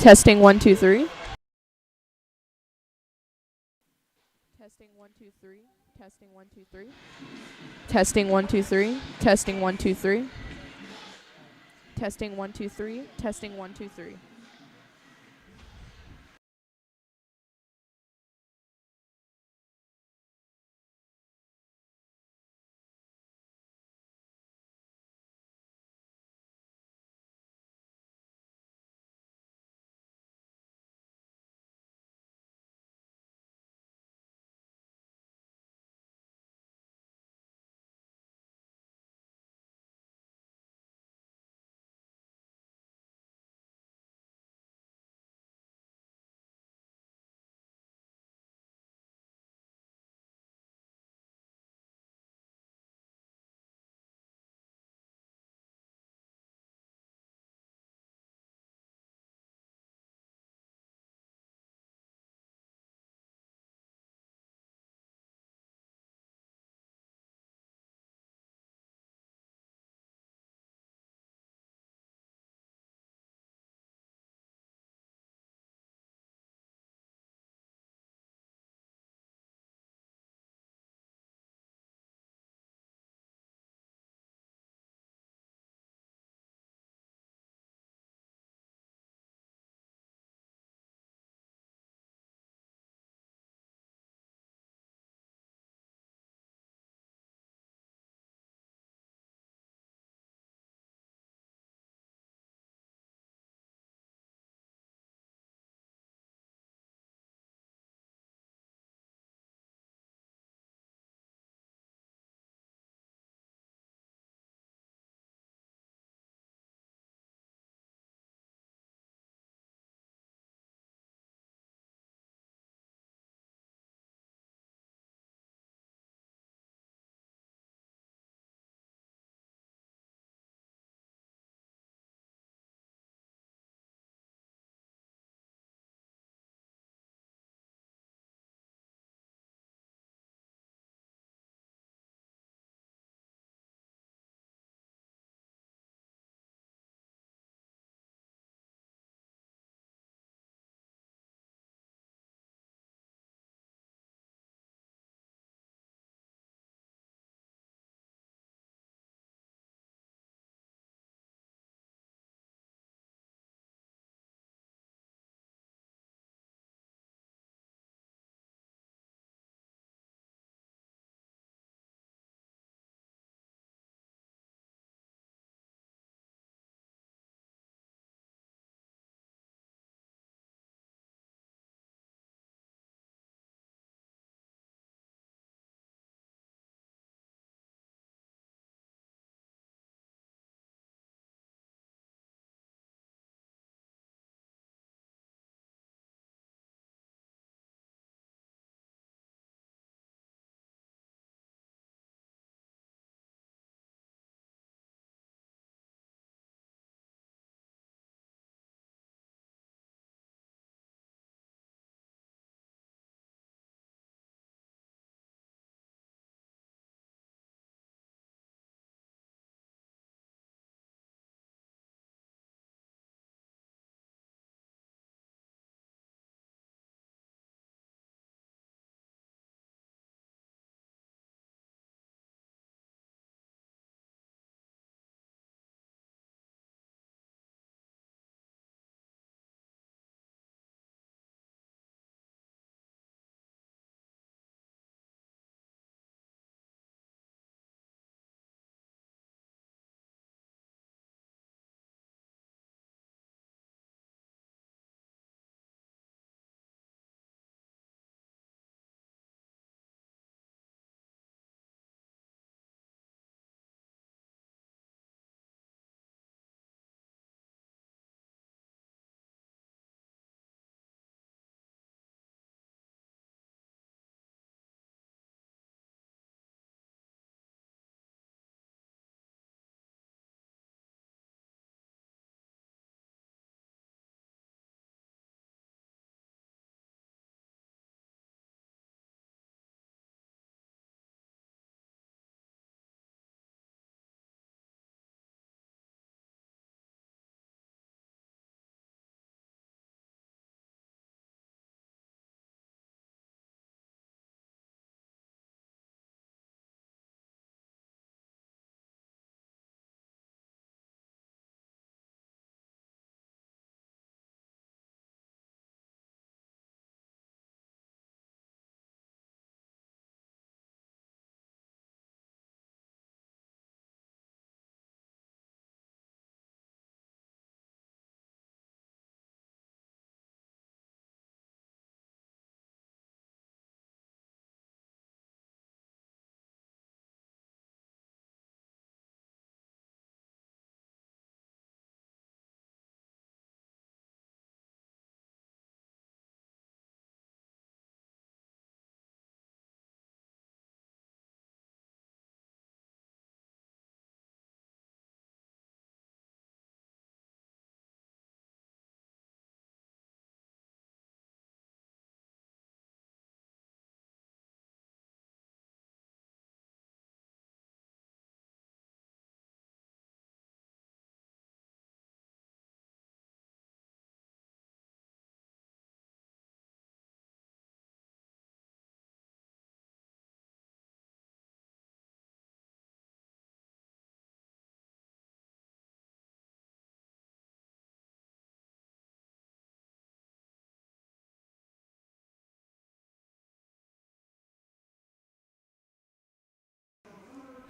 Testing 1 2 3. Testing 1 2 3. Testing 1 2 3. Testing 1 2 3. Testing 1 2 3. Testing 1 2 3. Testing 1 2 3.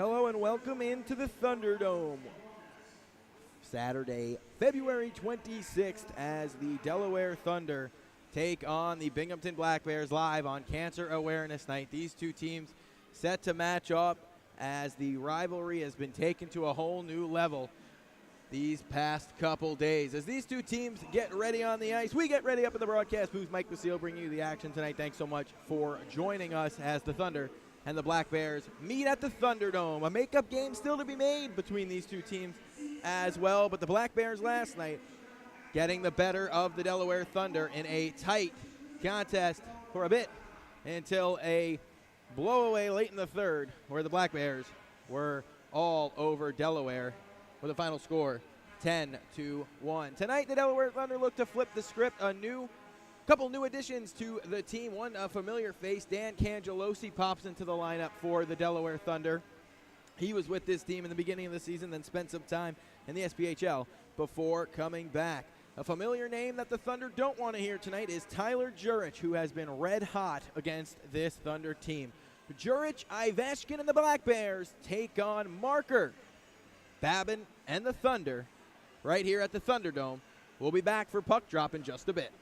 Hello and welcome into the Thunderdome. Saturday, February 26th, as the Delaware Thunder take on the Binghamton Black Bears live on Cancer Awareness Night. These two teams set to match up as the rivalry has been taken to a whole new level these past couple days. As these two teams get ready on the ice, we get ready up in the broadcast booth. Mike Basile bringing you the action tonight. Thanks so much for joining us as the Thunder and the Black Bears meet at the Thunderdome. A makeup game still to be made between these two teams as well, but the Black Bears last night getting the better of the Delaware Thunder in a tight contest for a bit until a blowaway late in the third where the Black Bears were all over Delaware with a final score 10-1. Tonight, the Delaware Thunder look to flip the script. Couple new additions to the team. One a familiar face, Dan Cangelosi, pops into the lineup for the Delaware Thunder. He was with this team in the beginning of the season, then spent some time in the SPHL before coming back. A familiar name that the Thunder don't want to hear tonight is Tyler Jurich, who has been red hot against this Thunder team. Jurich, Iveshkin, and the Black Bears take on Marker, Babin, and the Thunder right here at the Thunderdome. We'll be back for Puck Drop in just a bit.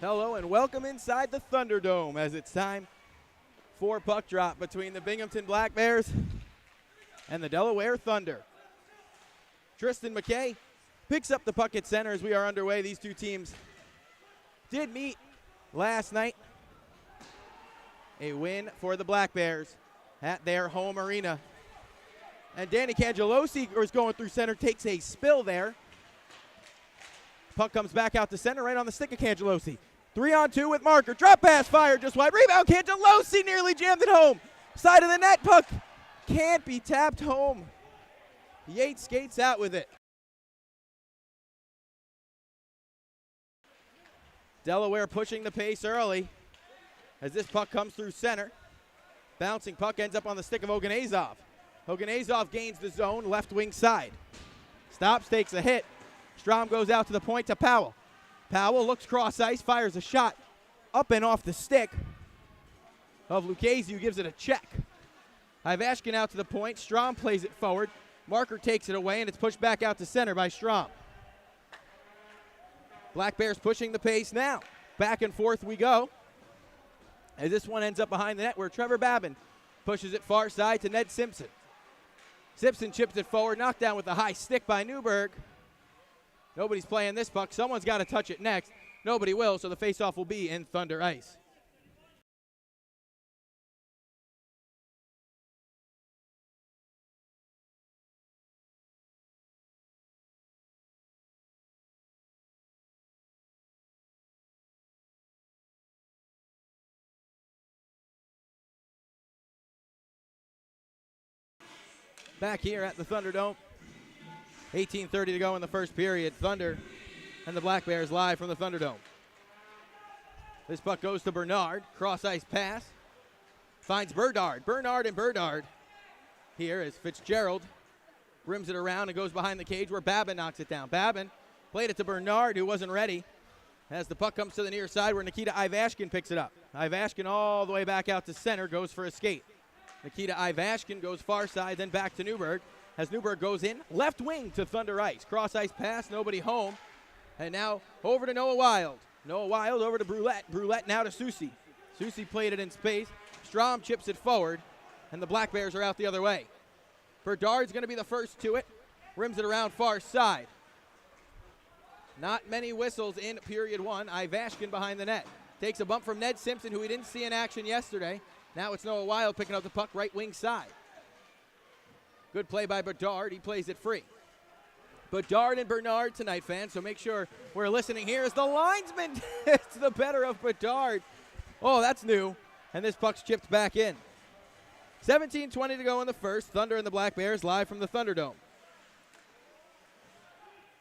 Hello and welcome inside the Thunderdome as it's time for puck drop between the Binghamton Black Bears and the Delaware Thunder. Tristan McKay picks up the puck at center as we are underway. These two teams did meet last night. A win for the Black Bears at their home arena. And Danny Cangelosi is going through center, takes a spill there. Puck comes back out to center right on the stick of Cangelosi. 3-on-2 with Marker. Drop pass fired just wide. Rebound. Cangelosi nearly jammed it home. Side of the net. Puck can't be tapped home. Yates skates out with it. Delaware pushing the pace early as this puck comes through center. Bouncing puck ends up on the stick of Oganezov. Oganezov gains the zone, left wing side. Stops, takes a hit. Strom goes out to the point to Powell. Powell looks cross ice, fires a shot up and off the stick of Lucchese, who gives it a check. Ivashkin out to the point. Strom plays it forward. Marker takes it away, and it's pushed back out to center by Strom. Black Bears pushing the pace now. Back and forth we go. As this one ends up behind the net where Trevor Babin pushes it far side to Ned Simpson. Simpson chips it forward, knocked down with a high stick by Newberg. Nobody's playing this puck. Someone's got to touch it next. Nobody will, so the faceoff will be in Thunder Ice. Back here at the Thunderdome. 18:30 to go in the first period. Thunder and the Black Bears live from the Thunderdome. This puck goes to Bernard. Cross ice pass. Finds Bernard. Bernard here is Fitzgerald. Rims it around and goes behind the cage where Babin knocks it down. Babin played it to Bernard, who wasn't ready. As the puck comes to the near side where Nikita Ivashkin picks it up. Ivashkin all the way back out to center, goes for a skate. Nikita Ivashkin goes far side, then back to Newberg. As Newberg goes in, left wing to Thunder Ice. Cross ice pass, nobody home. And now over to Noah Wild. Noah Wild over to Brulette. Brulette now to Susi. Susi played it in space. Strom chips it forward, and the Black Bears are out the other way. Berdard's going to be the first to it. Rims it around far side. Not many whistles in period one. Ivashkin behind the net. Takes a bump from Ned Simpson, who we didn't see in action yesterday. Now it's Noah Wild picking up the puck right wing side. Good play by Bedard. He plays it free. Bedard and Bernard tonight, fans, so make sure we're listening here as the linesman gets the better of Bedard. Oh, that's new. And this puck's chipped back in. 17:20 to go in the first. Thunder and the Black Bears live from the Thunderdome.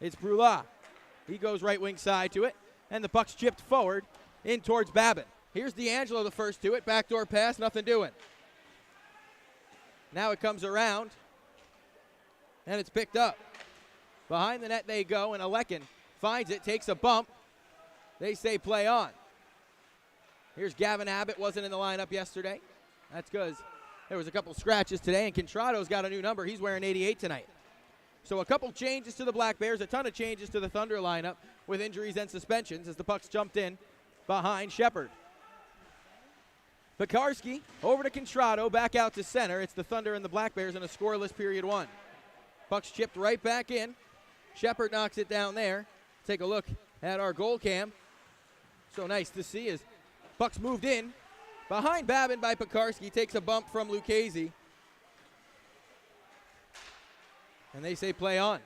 It's Brula. He goes right wing side to it, and the puck's chipped forward in towards Babin. Here's D'Angelo, the first to it. Backdoor pass, nothing doing. Now it comes around, and it's picked up. Behind the net they go, and Alekin finds it, takes a bump. They say play on. Here's Gavin Abbott, wasn't in the lineup yesterday. That's because there was a couple scratches today, and Contrado's got a new number. He's wearing 88 tonight. So a couple changes to the Black Bears, a ton of changes to the Thunder lineup with injuries and suspensions as the puck's jumped in behind Shepard. Pekarski over to Contrado, back out to center. It's the Thunder and the Black Bears in a scoreless period one. Puck's chipped right back in. Shepard knocks it down there. Take a look at our goal cam. So nice to see as puck's moved in. Behind Babin by Pekarski, takes a bump from Lucchese. And they say play on.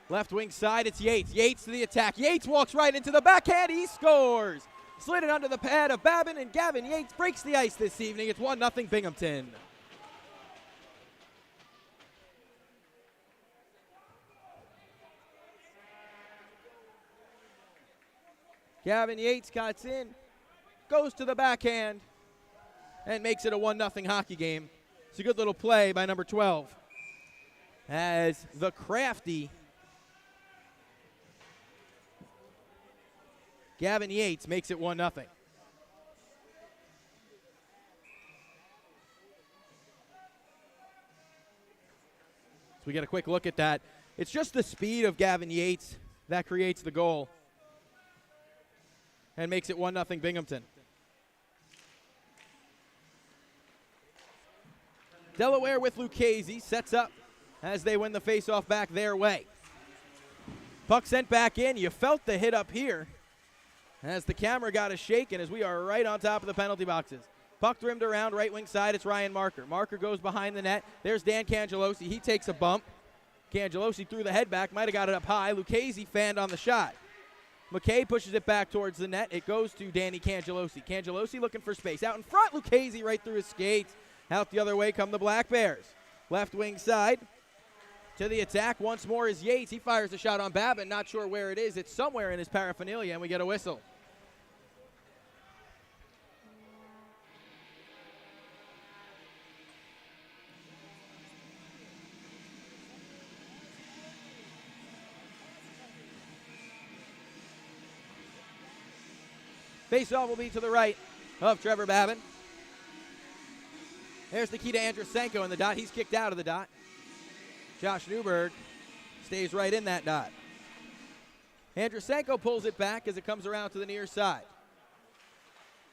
Left wing side, it's Yates. Yates to the attack. Yates walks right into the backhand. He scores. Slid it under the pad of Babin, and Gavin Yates breaks the ice this evening. It's 1-0 Binghamton. Gavin Yates cuts in, goes to the backhand, and makes it a 1-0 hockey game. It's a good little play by number 12. As the crafty Gavin Yates makes it 1-0. So we get a quick look at that. It's just the speed of Gavin Yates that creates the goal. and makes it 1-0 Binghamton. Delaware with Lucchese sets up as they win the faceoff back their way. Puck sent back in. You felt the hit up here as the camera got a shake, and as we are right on top of the penalty boxes. Puck rimmed around right wing side. It's Ryan Marker. Marker goes behind the net. There's Dan Cangelosi. He takes a bump. Cangelosi threw the head back. Might have got it up high. Lucchese fanned on the shot. McKay pushes it back towards the net. It goes to Danny Cangelosi. Cangelosi looking for space. Out in front, Lucchese right through his skates. Out the other way come the Black Bears. Left wing side. To the attack once more is Yates. He fires a shot on Babin. Not sure where it is. It's somewhere in his paraphernalia, and we get a whistle. Face-off will be to the right of Trevor Babin. There's Nikita Andrusenko in the dot. He's kicked out of the dot. Josh Newberg stays right in that dot. Andrusenko pulls it back as it comes around to the near side.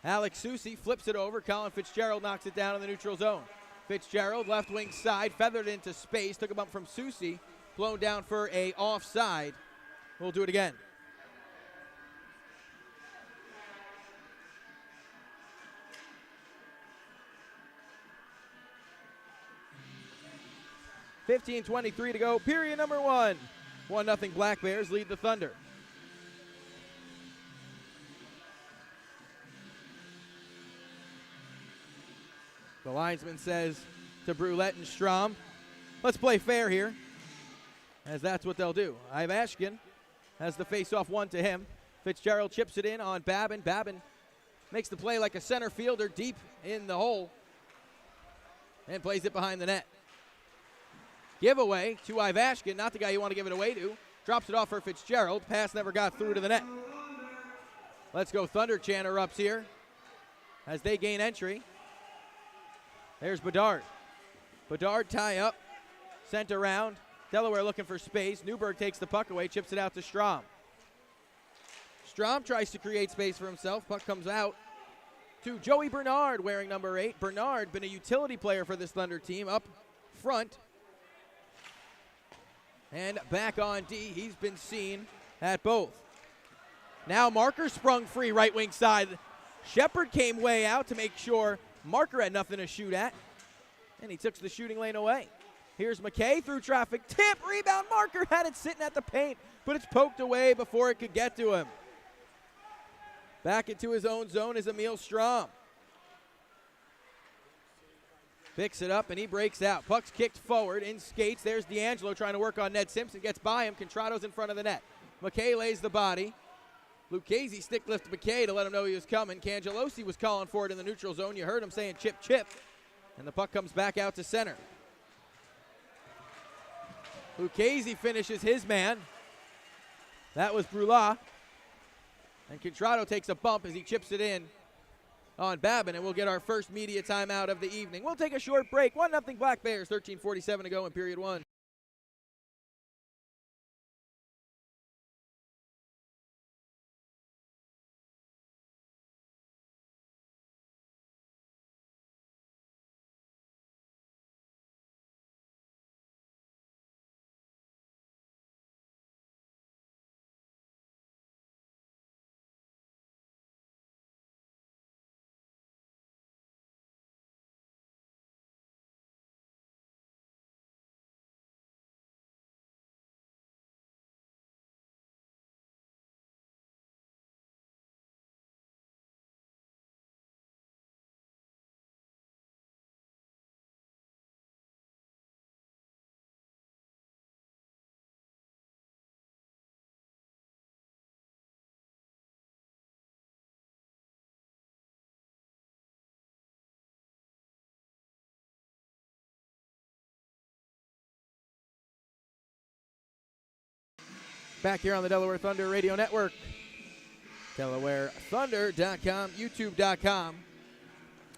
Alex Susi flips it over. Colin Fitzgerald knocks it down in the neutral zone. Fitzgerald, left wing side, feathered into space. Took a bump from Susi. Blown down for a offside. We'll do it again. .23 to go, period number one. 1-0 Black Bears lead the Thunder. The linesman says to Brulette and Strom, let's play fair here, as that's what they'll do. Ivashkin has the face-off one to him. Fitzgerald chips it in on Babin. Babin makes the play like a center fielder deep in the hole and plays it behind the net. Giveaway to Ivashkin, not the guy you want to give it away to. Drops it off for Fitzgerald. Pass never got through to the net. Let's go Thunder chant erupts here as they gain entry. There's Bedard. Bedard tie up, sent around. Delaware looking for space. Newberg takes the puck away, chips it out to Strom. Strom tries to create space for himself. Puck comes out to Joey Bernard wearing number 8. Bernard been a utility player for this Thunder team up front. And back on D, he's been seen at both. Now Marker sprung free right wing side. Shepard came way out to make sure Marker had nothing to shoot at. And he took the shooting lane away. Here's McKay through traffic. Tip, rebound, Marker had it sitting at the paint, but it's poked away before it could get to him. Back into his own zone is Emil Strom. Picks it up and he breaks out. Puck's kicked forward in skates. There's D'Angelo trying to work on Ned Simpson. Gets by him. Contrado's in front of the net. McKay lays the body. Lucchese stick lift McKay to let him know he was coming. Cangelosi was calling for it in the neutral zone. You heard him saying chip, chip. And the puck comes back out to center. Lucchese finishes his man. That was Brula. And Contrado takes a bump as he chips it in on Babin, and we'll get our first media timeout of the evening. We'll take a short break. 1-0 Black Bears, 13:47 to go in period one. Back here on the Delaware Thunder Radio Network. DelawareThunder.com, YouTube.com.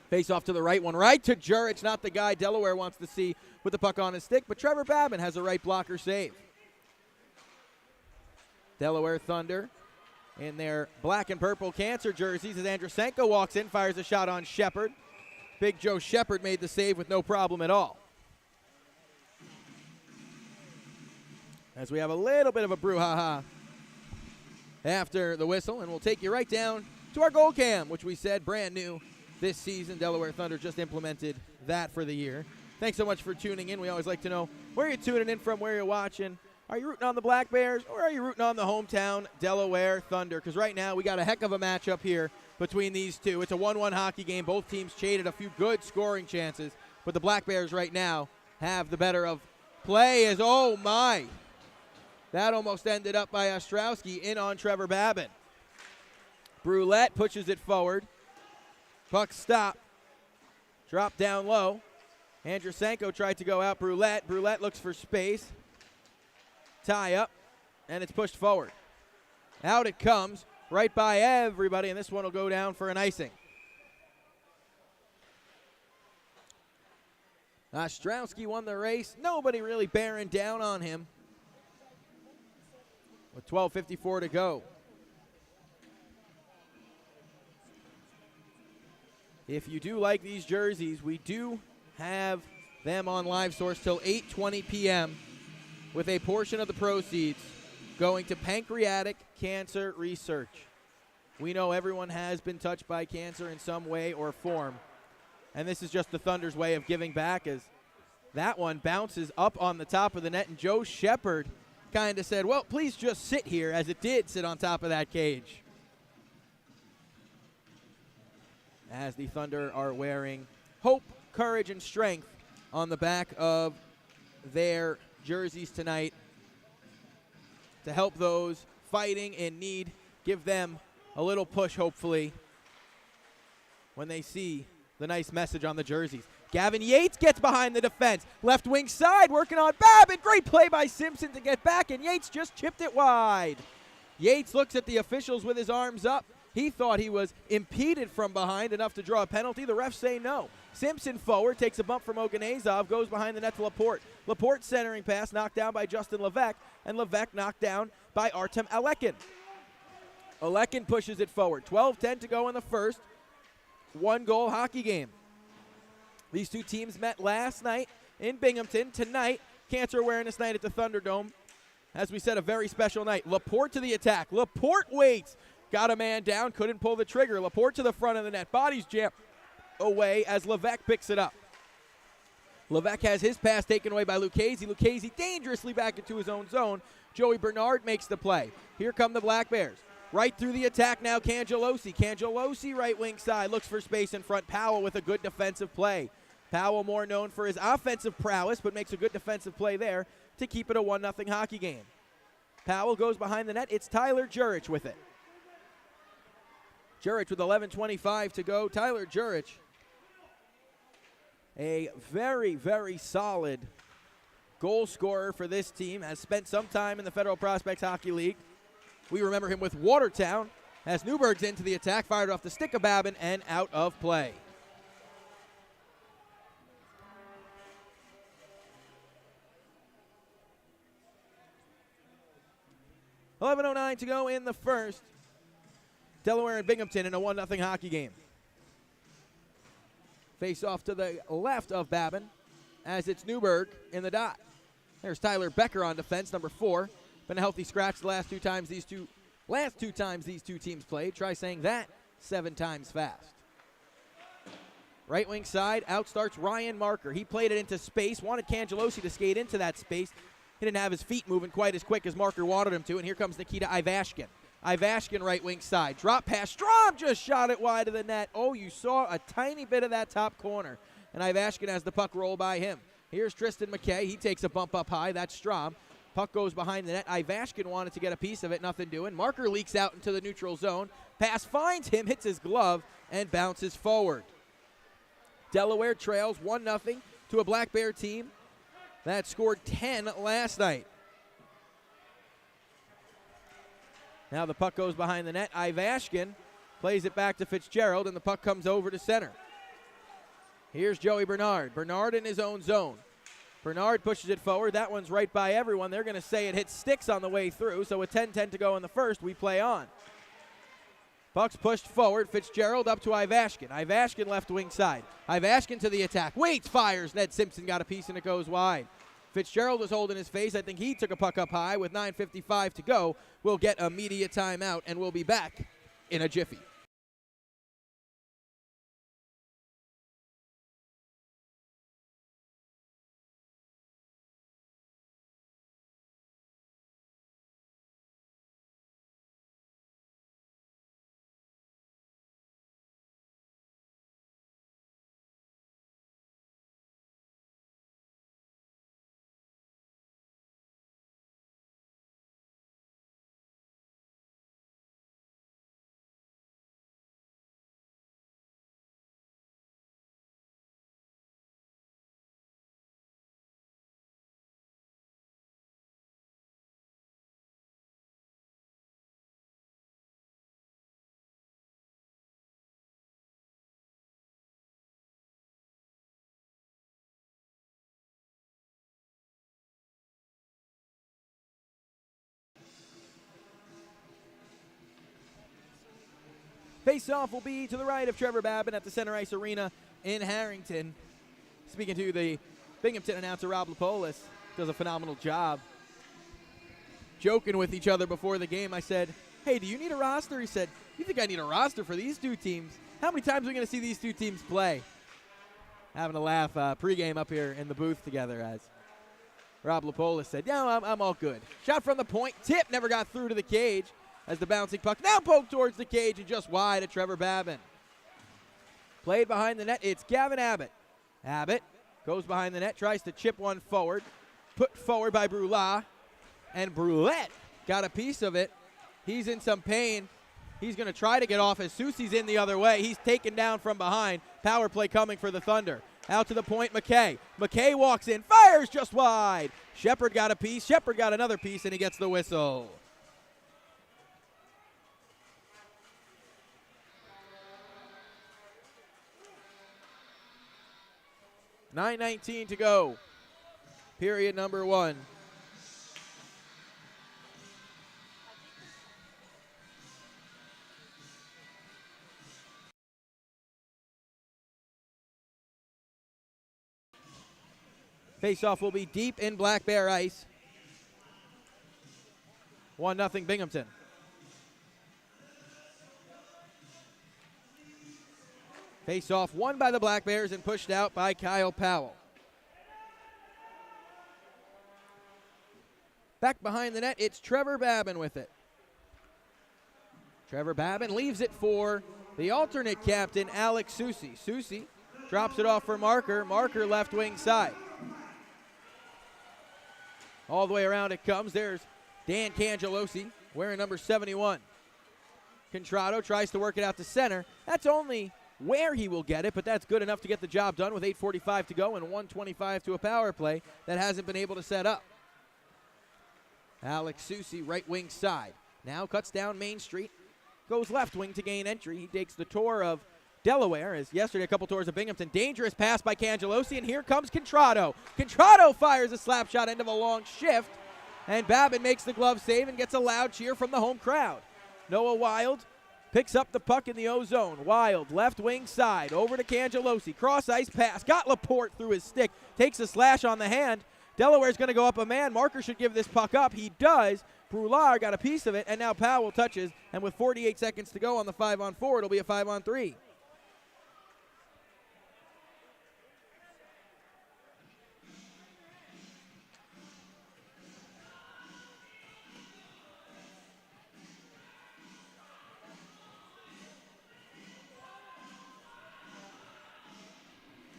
Face off to the right one, right to Jurich, not the guy Delaware wants to see with the puck on his stick, but Trevor Babin has a right blocker save. Delaware Thunder in their black and purple Cancer jerseys as Andrusenko walks in, fires a shot on Shepard. Big Joe Shepard made the save with no problem at all. As we have a little bit of a brouhaha after the whistle, and we'll take you right down to our goal cam, which we said brand new this season. Delaware Thunder just implemented that for the year. Thanks so much for tuning in. We always like to know where you're tuning in from, where you're watching. Are you rooting on the Black Bears, or are you rooting on the hometown Delaware Thunder? Because right now we got a heck of a matchup here between these two. It's a 1-1 hockey game. Both teams traded a few good scoring chances, but the Black Bears right now have the better of play as, oh my, that almost ended up by Ostrowski in on Trevor Babin. Brulette pushes it forward. Puck stop. Drop down low. Andrusenko tried to go out Brulette. Brulette looks for space. Tie up, and it's pushed forward. Out it comes, right by everybody, and this one will go down for an icing. Ostrowski won the race. Nobody really bearing down on him. With 12:54 to go. If you do like these jerseys, we do have them on live source till 8:20 p.m. with a portion of the proceeds going to pancreatic cancer research. We know everyone has been touched by cancer in some way or form, and this is just the Thunder's way of giving back as that one bounces up on the top of the net, and Joe Shepard kind of said, well, please just sit here, as it did sit on top of that cage. As the Thunder are wearing hope, courage, and strength on the back of their jerseys tonight to help those fighting in need, give them a little push, hopefully, when they see the nice message on the jerseys. Gavin Yates gets behind the defense. Left wing side, working on Babin. Great play by Simpson to get back, and Yates just chipped it wide. Yates looks at the officials with his arms up. He thought he was impeded from behind enough to draw a penalty. The refs say no. Simpson forward, takes a bump from Oganezov, goes behind the net to Laporte. Laporte centering pass, knocked down by Justin Levesque, and Levesque knocked down by Artem Alekin. Alekin pushes it forward. 12:10 to go in the first. 1-goal hockey game. These two teams met last night in Binghamton. Tonight, Cancer Awareness Night at the Thunderdome. As we said, a very special night. Laporte to the attack. Laporte waits. Got a man down, couldn't pull the trigger. Laporte to the front of the net. Bodies jam away as Levesque picks it up. Levesque has his pass taken away by Lucchese. Lucchese dangerously back into his own zone. Joey Bernard makes the play. Here come the Black Bears. Right through the attack now, Cangelosi. Cangelosi, right wing side, looks for space in front. Powell with a good defensive play. Powell more known for his offensive prowess, but makes a good defensive play there to keep it a 1-0 hockey game. Powell goes behind the net. It's Tyler Jurich with it. Jurich with 11:25 to go. Tyler Jurich, a very, very solid goal scorer for this team, has spent some time in the Federal Prospects Hockey League. We remember him with Watertown as Newberg's into the attack, fired off the stick of Babin and out of play. $11:09 to go in the first. Delaware and Binghamton in a 1-0 hockey game. Face off to the left of Babin as it's Newberg in the dot. There's Tyler Becker on defense, number 4. Been a healthy scratch the last two times these two teams played. Try saying that 7 times fast. Right wing side, out starts Ryan Marker. He played it into space, wanted Cangelosi to skate into that space. He didn't have his feet moving quite as quick as Marker wanted him to, and here comes Nikita Ivashkin. Ivashkin right wing side. Drop pass. Strom just shot it wide of the net. Oh, you saw a tiny bit of that top corner. And Ivashkin has the puck roll by him. Here's Tristan McKay. He takes a bump up high. That's Strom. Puck goes behind the net. Ivashkin wanted to get a piece of it. Nothing doing. Marker leaks out into the neutral zone. Pass finds him, hits his glove, and bounces forward. Delaware trails 1-0 to a Black Bear team that scored 10 last night. Now the puck goes behind the net. Ivashkin plays it back to Fitzgerald, and the puck comes over to center. Here's Joey Bernard. Bernard in his own zone. Bernard pushes it forward. That one's right by everyone. They're going to say it hit sticks on the way through, so with 10:10 to go in the first, we play on. Puck's pushed forward. Fitzgerald up to Ivashkin. Ivashkin left wing side. Ivashkin to the attack. Waits, fires. Ned Simpson got a piece and it goes wide. Fitzgerald was holding his face. I think he took a puck up high with 9:55 to go. We'll get a media timeout and we'll be back in a jiffy. Face-off will be to the right of Trevor Babin at the Center Ice Arena in Harrington. Speaking to the Binghamton announcer, Rob Lapolis, does a phenomenal job. Joking with each other before the game, I said, hey, do you need a roster? He said, you think I need a roster for these two teams? How many times are we going to see these two teams play? Having a laugh pregame up here in the booth together as Rob Lapolis said, yeah, I'm all good. Shot from the point, tip, never got through to the cage. As the bouncing puck now poked towards the cage and just wide at Trevor Babin. Played behind the net, it's Gavin Abbott. Abbott goes behind the net, tries to chip one forward. Put forward by Brulette. And Brulette got a piece of it. He's in some pain. He's going to try to get off as Susie's in the other way. He's taken down from behind. Power play coming for the Thunder. Out to the point, McKay. McKay walks in, fires just wide. Shepard got a piece, Shepard got another piece, and he gets the whistle. .9:19 to go. Period number one. Face-off will be deep in Black Bear ice. 1-0 Binghamton. Face-off won by the Black Bears and pushed out by Kyle Powell. Back behind the net, it's Trevor Babin with it. Trevor Babin leaves it for the alternate captain, Alex Susie. Susie drops it off for Marker. Marker left wing side. All the way around it comes. There's Dan Cangelosi wearing number 71. Contrado tries to work it out to center. That's only where he will get it, but that's good enough to get the job done with 8:45 to go and 1:25 to a power play that hasn't been able to set up. Alex Susie, right wing side. Now cuts down Main Street, goes left wing to gain entry. He takes the tour of Delaware, as yesterday a couple tours of Binghamton. Dangerous pass by Cangelosi, and here comes Contrado. Contrado fires a slap shot end of a long shift, and Babin makes the glove save and gets a loud cheer from the home crowd. Noah Wild picks up the puck in the O-zone. Wild, left wing side, over to Cangelosi. Cross-ice pass, got Laporte through his stick, takes a slash on the hand. Delaware's going to go up a man. Marker should give this puck up. He does. Brulard got a piece of it, and now Powell touches, and with 48 seconds to go on the 5-on-4, it'll be a 5-on-3.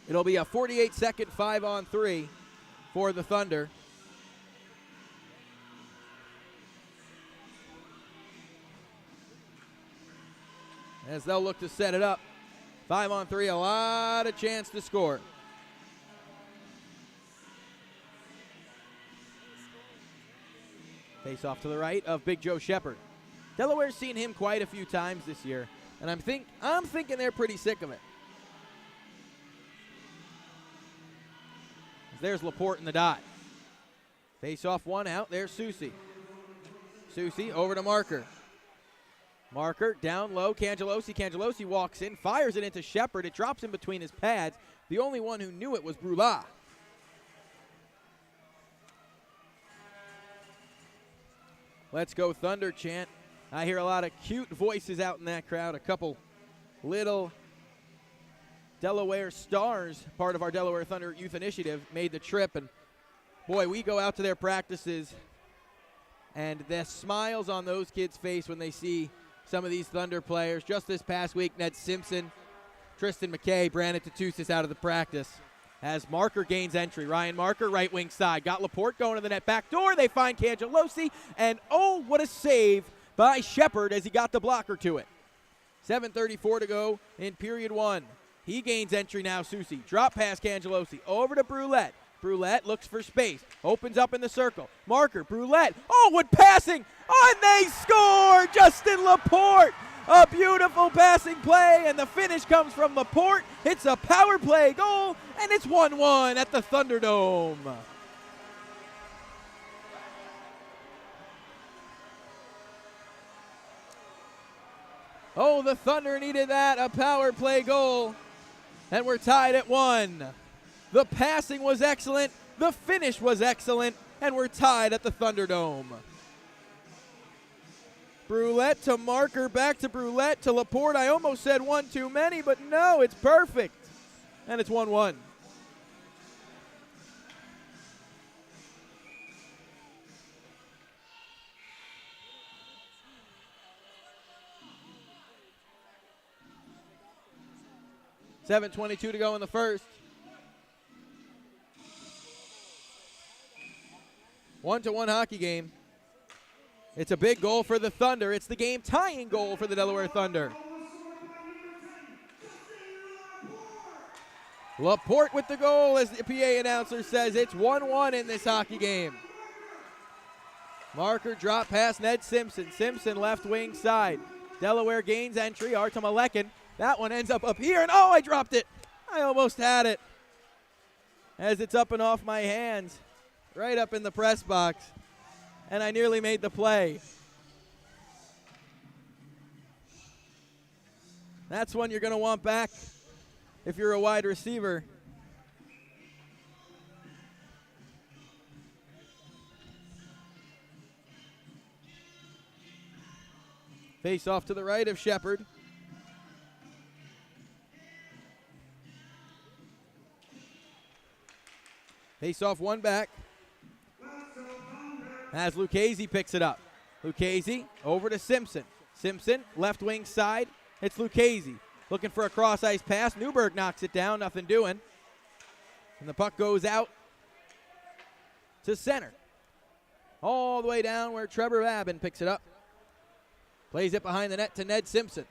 It'll be a 48-second 5-on-3 for the Thunder. As they'll look to set it up. 5-on-3, a lot of chance to score. Face off to the right of Big Joe Shepard. Delaware's seen him quite a few times this year, and I'm thinking they're pretty sick of it. There's Laporte in the dot. Face off, one out. There's Susie. Susie over to Marker. Marker down low, Cangelosi. Cangelosi walks in, fires it into Shepard. It drops in between his pads. The only one who knew it was Brula. Let's go Thunder chant. I hear a lot of cute voices out in that crowd. A couple little Delaware stars, part of our Delaware Thunder Youth Initiative, made the trip. And boy, we go out to their practices, and the smiles on those kids' face when they see some of these Thunder players. Just this past week, Ned Simpson, Tristan McKay, Brandon Tatusis out of the practice. As Marker gains entry. Ryan Marker, right wing side. Got Laporte going to the net back door. They find Cangelosi. And oh, what a save by Shepard as he got the blocker to it. 7:34 to go in period one. He gains entry now, Susi. Drop pass Cangelosi. Over to Brulette. Brulette looks for space. Opens up in the circle. Marker, Brulette. Oh, what passing! Oh, and they score! Justin Laporte! A beautiful passing play, and the finish comes from Laporte. It's a power play goal, and it's 1-1 at the Thunderdome. Oh, the Thunder needed that, a power play goal, and we're tied at 1. The passing was excellent, the finish was excellent, and we're tied at the Thunderdome. Brulette to Marker, back to Brulette to Laporte. I almost said one too many, but no, it's perfect. And it's 1-1. .7:22 to go in the first. 1-1 hockey game. It's a big goal for the Thunder. It's the game-tying goal for the Delaware Thunder. Laporte with the goal, as the PA announcer says. It's 1-1 in this hockey game. Marker drop pass, Ned Simpson. Simpson left wing side. Delaware gains entry, Artem Alekin. That one ends up here, and oh, I dropped it. I almost had it. As it's up and off my hands, right up in the press box. And I nearly made the play. That's one you're going to want back if you're a wide receiver. Face off to the right of Shepard. Face off one back. As Lucchese picks it up. Lucchese over to Simpson. Simpson, left wing side. It's Lucchese. Looking for a cross ice pass. Newberg knocks it down, nothing doing. And the puck goes out to center. All the way down where Trevor Babin picks it up. Plays it behind the net to Ned Simpson.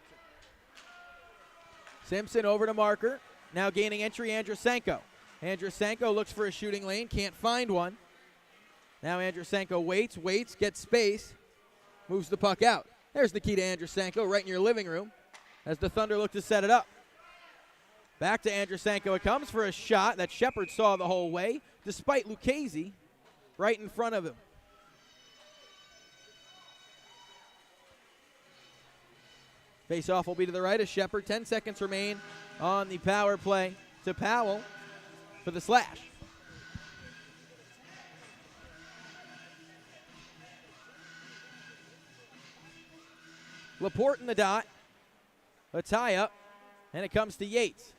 Simpson over to Marker. Now gaining entry, Andrusenko. Andrusenko looks for a shooting lane, can't find one. Now Andrusenko waits, gets space, moves the puck out. There's the key to Andrusenko right in your living room as the Thunder look to set it up. Back to Andrusenko. It comes for a shot that Shepard saw the whole way, despite Lucchese right in front of him. Face-off will be to the right of Shepard. 10 seconds remain on the power play to Powell for the slash. Laporte in the dot. A tie-up, and it comes to Yates.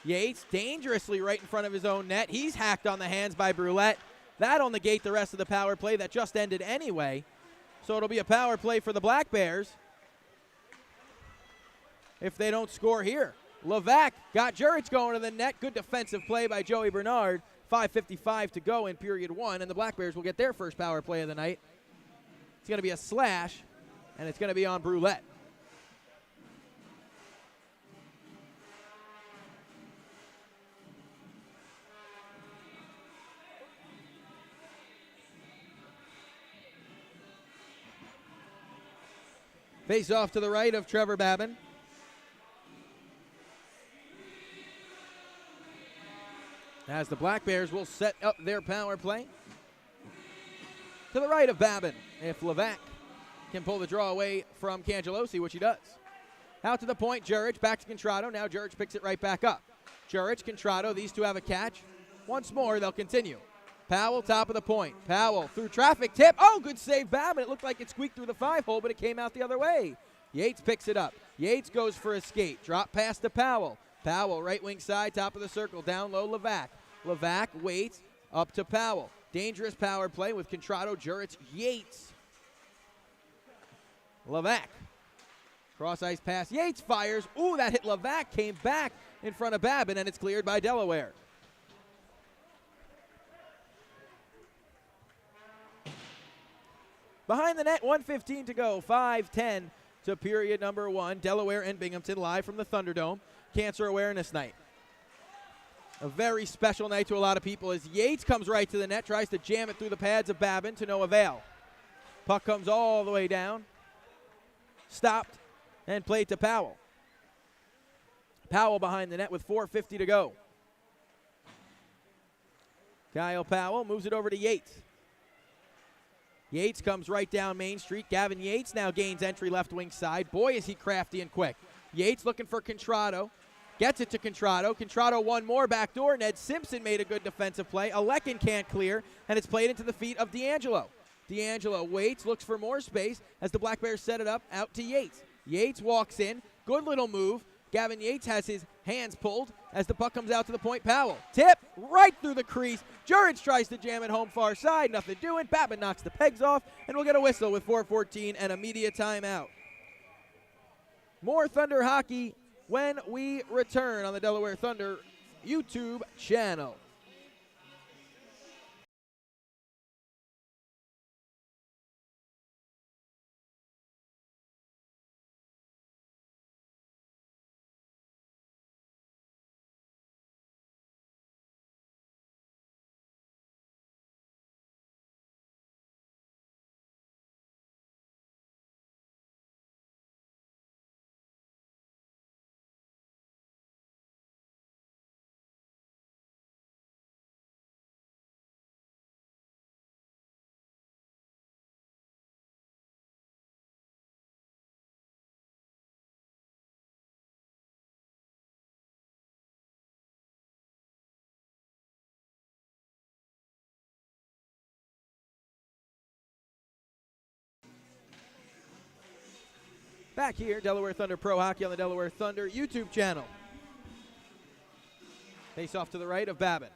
Yates dangerously right in front of his own net. He's hacked on the hands by Brulette. That'll negate the rest of the power play that just ended anyway. So it'll be a power play for the Black Bears if they don't score here. Levac got Juric going to the net. Good defensive play by Joey Bernard. 5:55 to go in period one, and the Black Bears will get their first power play of the night. It's going to be a slash, and it's going to be on Brulette. Face off to the right of Trevor Babin. As the Black Bears will set up their power play. To the right of Babin, if Levac can pull the draw away from Cangelosi, which he does. Out to the point, Jurich, back to Contrado. Now Jurich picks it right back up. Jurich, Contrado, these two have a catch. Once more, they'll continue. Powell, top of the point. Powell through traffic, tip. Oh, good save, Babin. It looked like it squeaked through the 5-hole, but it came out the other way. Yates picks it up. Yates goes for a skate. Drop pass to Powell. Powell, right wing side, top of the circle. Down low, Levac. Levac waits, up to Powell. Dangerous power play with Contrado, Jurich, Yates. Levac. Cross ice pass. Yates fires. Ooh, that hit Levac. Came back in front of Babin, and it's cleared by Delaware. Behind the net, 1:15 to go. 5:10 to period number 1. Delaware and Binghamton live from the Thunderdome. Cancer Awareness Night. A very special night to a lot of people as Yates comes right to the net, tries to jam it through the pads of Babin to no avail. Puck comes all the way down. Stopped and played to Powell. Powell behind the net with 4:50 to go. Kyle Powell moves it over to Yates. Yates comes right down Main Street. Gavin Yates now gains entry left wing side. Boy, is he crafty and quick. Yates looking for Contrado. Gets it to Contrado. Contrado one more backdoor. Ned Simpson made a good defensive play. Alekin can't clear, and it's played into the feet of D'Angelo. D'Angelo waits, looks for more space as the Black Bears set it up out to Yates. Yates walks in. Good little move. Gavin Yates has his hands pulled as the puck comes out to the point. Powell. Tip right through the crease. Jurich tries to jam it home far side. Nothing doing. Babin knocks the pegs off, and we'll get a whistle with 4:14 and a media timeout. More Thunder hockey when we return on the Delaware Thunder YouTube channel. Back here, Delaware Thunder Pro Hockey on the Delaware Thunder YouTube channel. Face off to the right of Babin.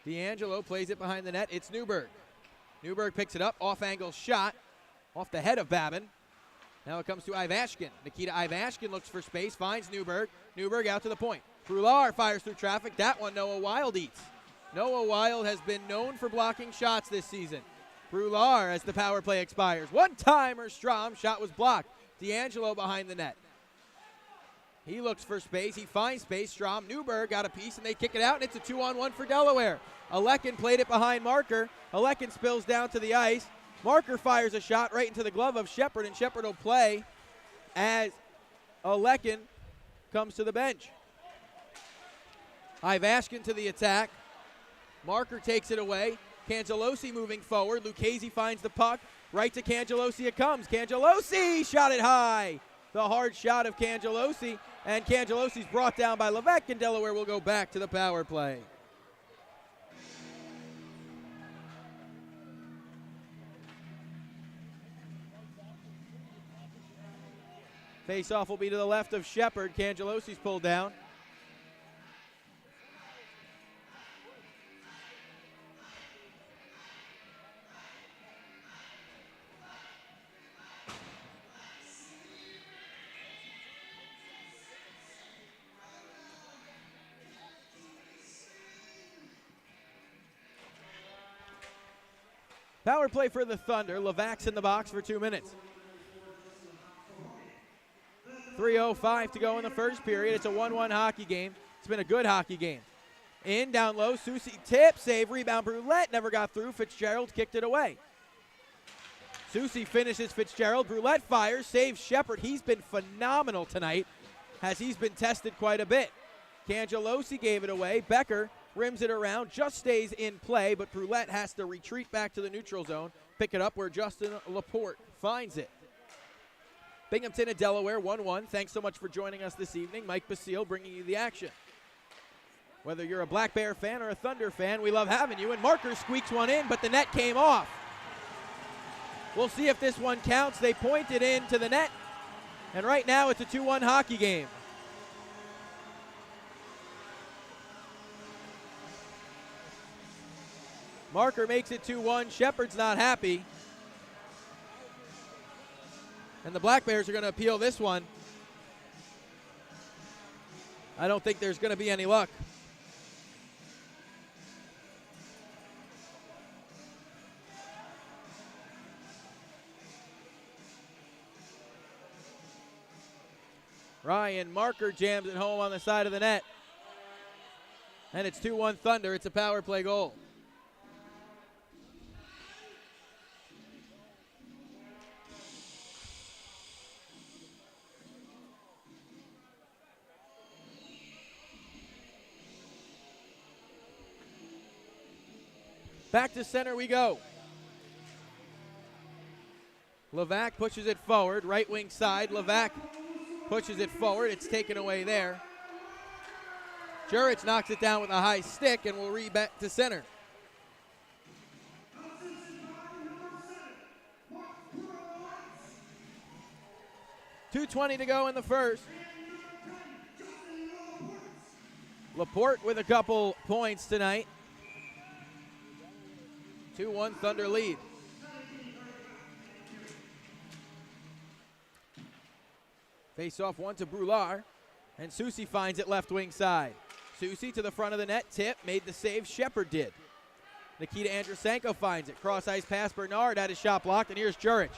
D'Angelo plays it behind the net. It's Newberg. Newberg picks it up. Off-angle shot. Off the head of Babin. Now it comes to Ivashkin. Nikita Ivashkin looks for space. Finds Newberg. Newberg out to the point. Brulard fires through traffic. That one Noah Wild eats. Noah Wild has been known for blocking shots this season. Brulard as the power play expires. One-timer Strom. Shot was blocked. D'Angelo behind the net. He looks for space. He finds space. Strom, Newberg got a piece, and they kick it out, and it's a 2-on-1 for Delaware. Alekin played it behind Marker. Alekin spills down to the ice. Marker fires a shot right into the glove of Shepard, and Shepard will play as Alekin comes to the bench. Ivashkin to the attack. Marker takes it away. Cangelosi moving forward. Lucchese finds the puck. Right to Cangelosi it comes. Cangelosi shot it high. The hard shot of Cangelosi. And Cangelosi's brought down by Levesque, and Delaware will go back to the power play. Face-off will be to the left of Shepard. Cangelosi's pulled down. Power play for the Thunder. Levesque's in the box for 2 minutes. 3:05 to go in the first period. It's a 1-1 hockey game. It's been a good hockey game. In, down low, Soucy tip, save, rebound, Brulette never got through. Fitzgerald kicked it away. Soucy finishes Fitzgerald. Brulette fires, saves Shepard. He's been phenomenal tonight as he's been tested quite a bit. Cangelosi gave it away. Becker rims it around, just stays in play, but Brulette has to retreat back to the neutral zone. pick it up where Justin Laporte finds it. Binghamton and Delaware 1-1. Thanks so much for joining us this evening. Mike Basile bringing you the action. Whether you're a Black Bear fan or a Thunder fan, we love having you. And Marker squeaks one in, but the net came off. We'll see if this one counts. They pointed into the net, and right now it's a 2-1 hockey game. Marker makes it 2-1. Shepard's not happy. And the Black Bears are going to appeal this one. I don't think there's going to be any luck. Ryan Marker jams it home on the side of the net. And it's 2-1 Thunder. It's a power play goal. Back to center we go. Levac pushes it forward, right wing side. Levac pushes it forward. It's taken away there. Jurich knocks it down with a high stick and will read back to center. .220 to go in the first. Laporte with a couple points tonight. 2-1 Thunder lead. Face off one to Brulard, and Susi finds it left wing side. Susi to the front of the net, tip, made the save, Shepard did. Nikita Andrusenko finds it, cross ice pass, Bernard had his shot blocked, and here's Jurich.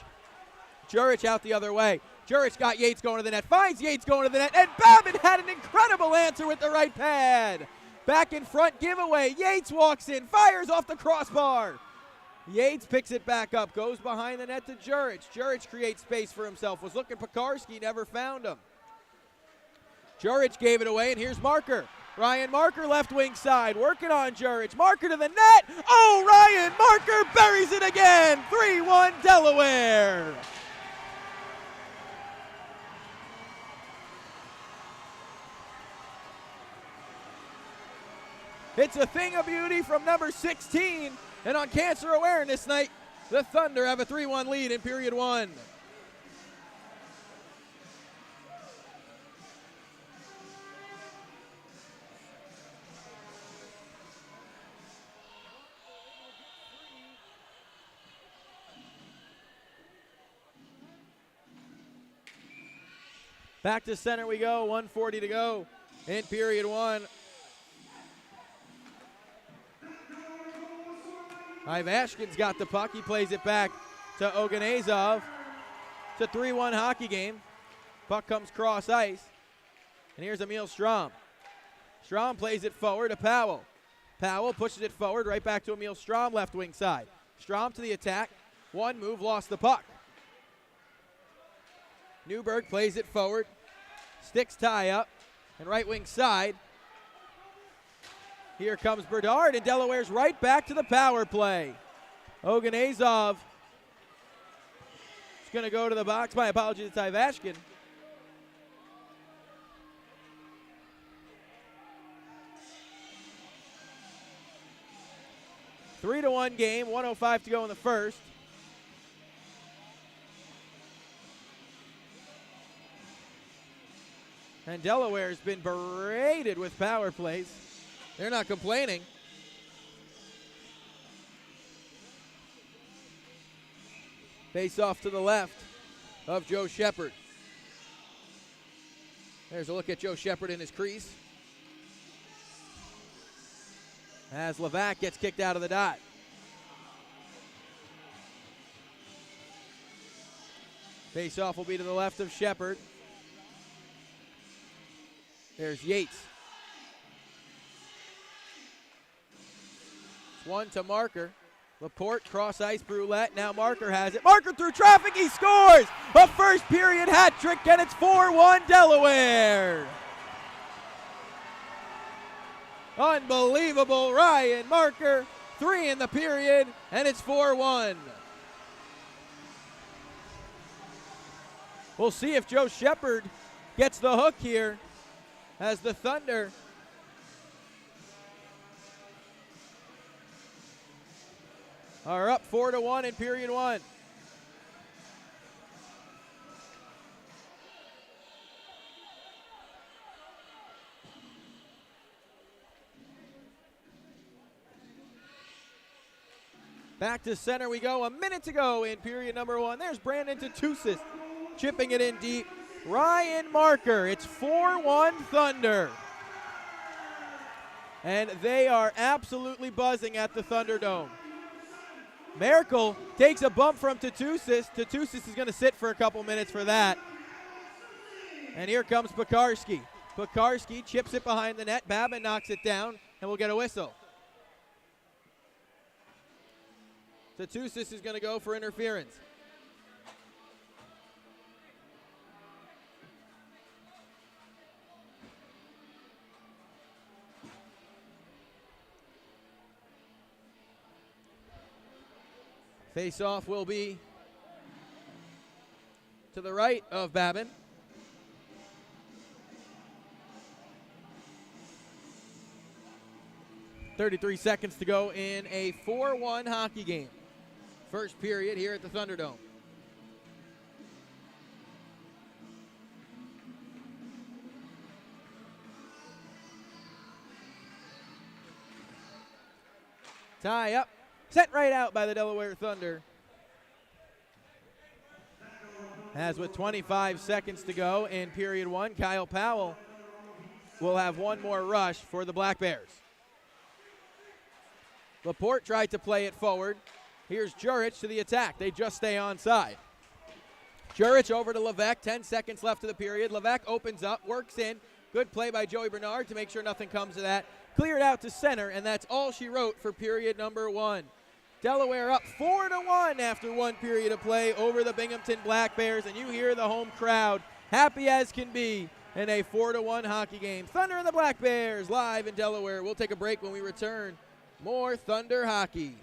Jurich out the other way. Jurich got Yates going to the net, finds Yates going to the net, and Babin had an incredible answer with the right pad. Back in front, giveaway, Yates walks in, fires off the crossbar. Yates picks it back up, goes behind the net to Jurich. Jurich creates space for himself, was looking Pekarski, never found him. Jurich gave it away, and here's Marker. Ryan Marker left wing side, working on Jurich. Marker to the net. Oh, Ryan Marker buries it again. 3-1 Delaware. It's a thing of beauty from number 16. And on Cancer Awareness Night, the Thunder have a 3-1 lead in period one. Back to center we go, 1:40 to go in period one. Ivashkin's got the puck. He plays it back to Oganezov. It's a 3-1 hockey game. Puck comes cross ice. And here's Emil Strom. Strom plays it forward to Powell. Powell pushes it forward right back to Emil Strom, left wing side. Strom to the attack. One move, lost the puck. Newberg plays it forward. Sticks tie up. And right wing side. Here comes Berdard, and Delaware's right back to the power play. Oganezov is going to go to the box. My apologies to Ivashkin. Three to 1 game, 1:05 to go in the first. And Delaware's been berated with power plays. They're not complaining. Face off to the left of Joe Shepard. There's a look at Joe Shepard in his crease. As Levac gets kicked out of the dot. Face off will be to the left of Shepard. There's Yates. One to Marker. Laporte, cross ice, Brulette. Now Marker has it. Marker through traffic, he scores! A first period hat trick, and it's 4-1 Delaware. Unbelievable, Ryan Marker. 3 in the period, and it's 4-1. We'll see if Joe Shepard gets the hook here as the Thunder are up 4-1 in period one. Back to center we go. A minute to go in period number one. There's Brandon Tatusis chipping it in deep. Ryan Marker. It's 4-1 Thunder. And they are absolutely buzzing at the Thunderdome. Merkel takes a bump from Tatusis. Tatusis is going to sit for a couple minutes for that. And here comes Pekarski. Pekarski chips it behind the net. Babin knocks it down, and we'll get a whistle. Tatusis is going to go for interference. Face-off will be to the right of Babin. .33 seconds to go in a 4-1 hockey game. First period here at the Thunderdome. Tie up. Sent right out by the Delaware Thunder. As with 25 seconds to go in period one, Kyle Powell will have one more rush for the Black Bears. Laporte tried to play it forward. Here's Jurich to the attack. They just stay onside. Jurich over to Levesque. 10 seconds left of the period. Levesque opens up, works in. Good play by Joey Bernard to make sure nothing comes of that. Cleared out to center, and that's all she wrote for period number one. Delaware up 4-1 after one period of play over the Binghamton Black Bears, and you hear the home crowd happy as can be in a 4-1 hockey game. Thunder and the Black Bears live in Delaware. We'll take a break. When we return, more Thunder hockey.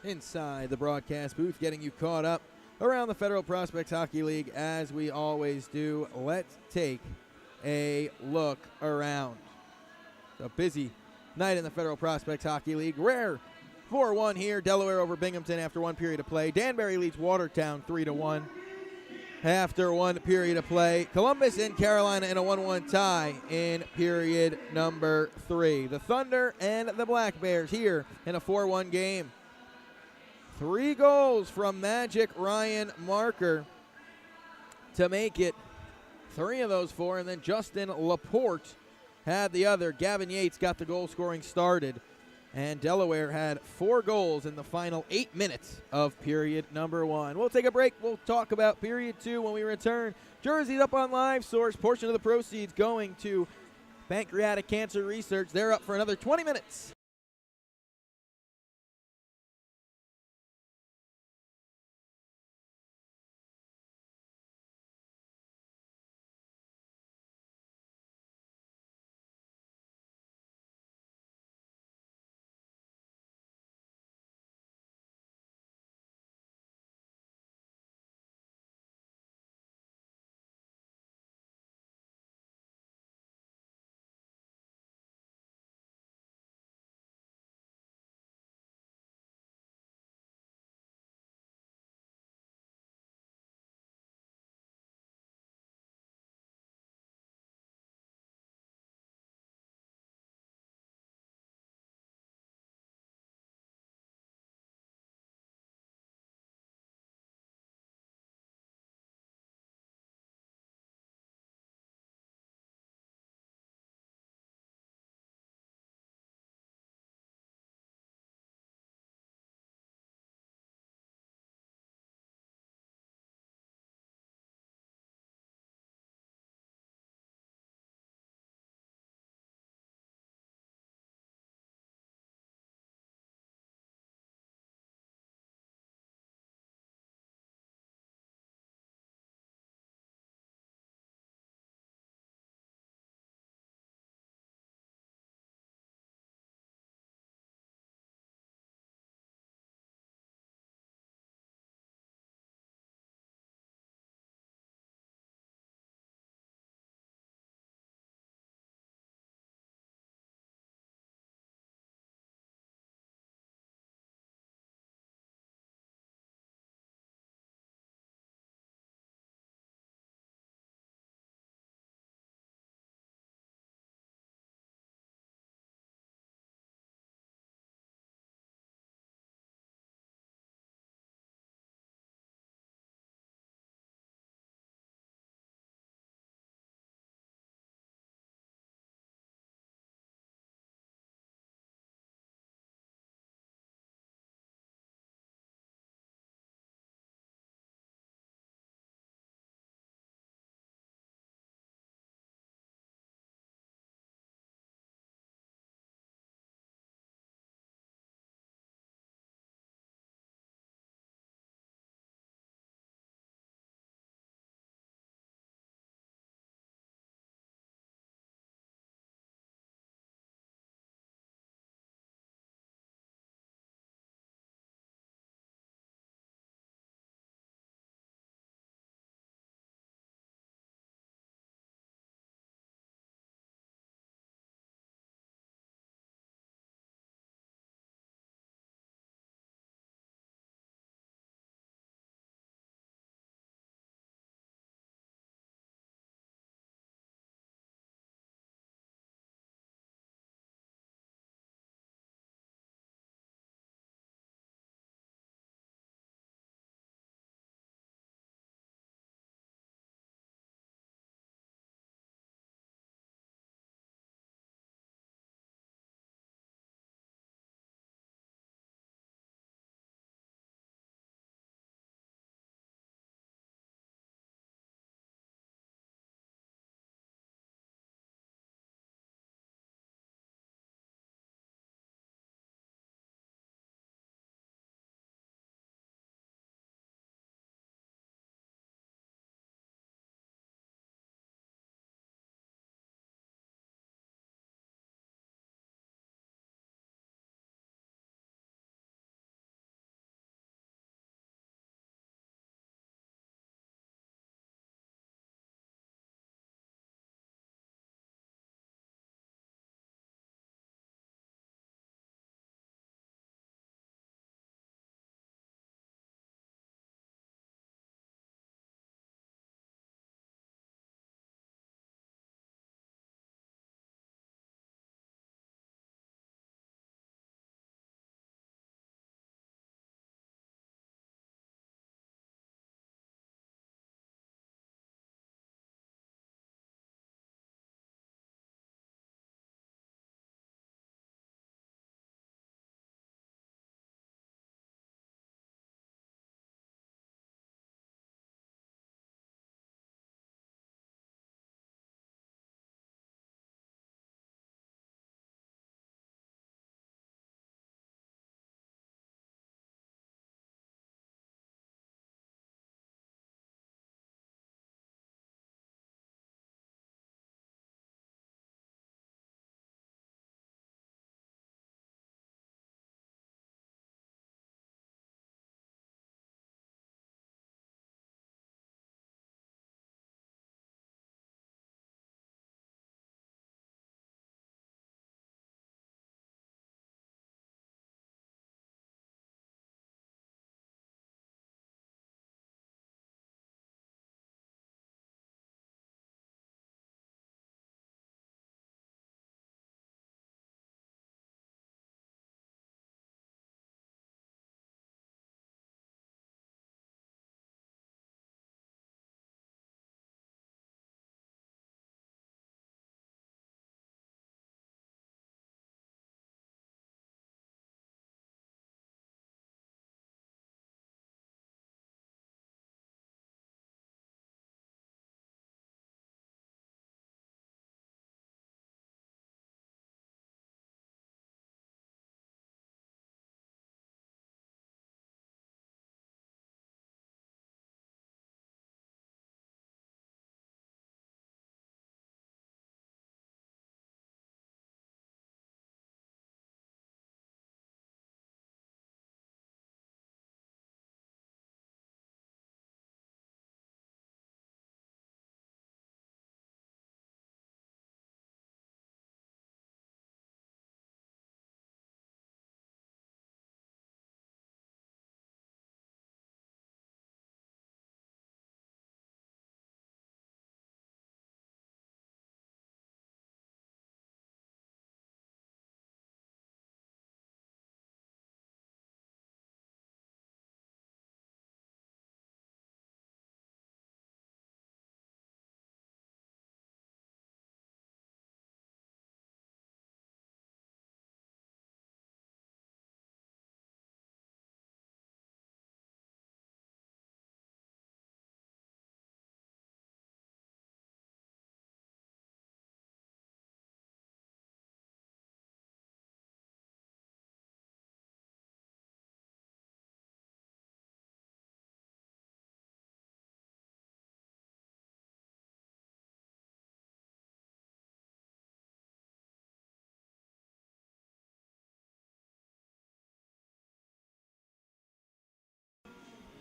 inside the broadcast booth, getting you caught up around the Federal Prospects Hockey League as we always do. Let's take a look around. A busy night in the Federal Prospects Hockey League. Rare 4-1 here. Delaware over Binghamton after one period of play. Danbury leads Watertown 3-1 after one period of play. Columbus and Carolina in a 1-1 tie in period number 3. The Thunder and the Black Bears here in a 4-1 game. 3 goals from Magic Ryan Marker to make it 3 of those 4, and then Justin Laporte had the other. Gavin Yates got the goal scoring started, and Delaware had 4 goals in the final 8 minutes of period number 1. We'll take a break. We'll talk about period 2 when we return. Jerseys up on Live Source. Portion of the proceeds going to Pancreatic Cancer Research. They're up for another 20 minutes.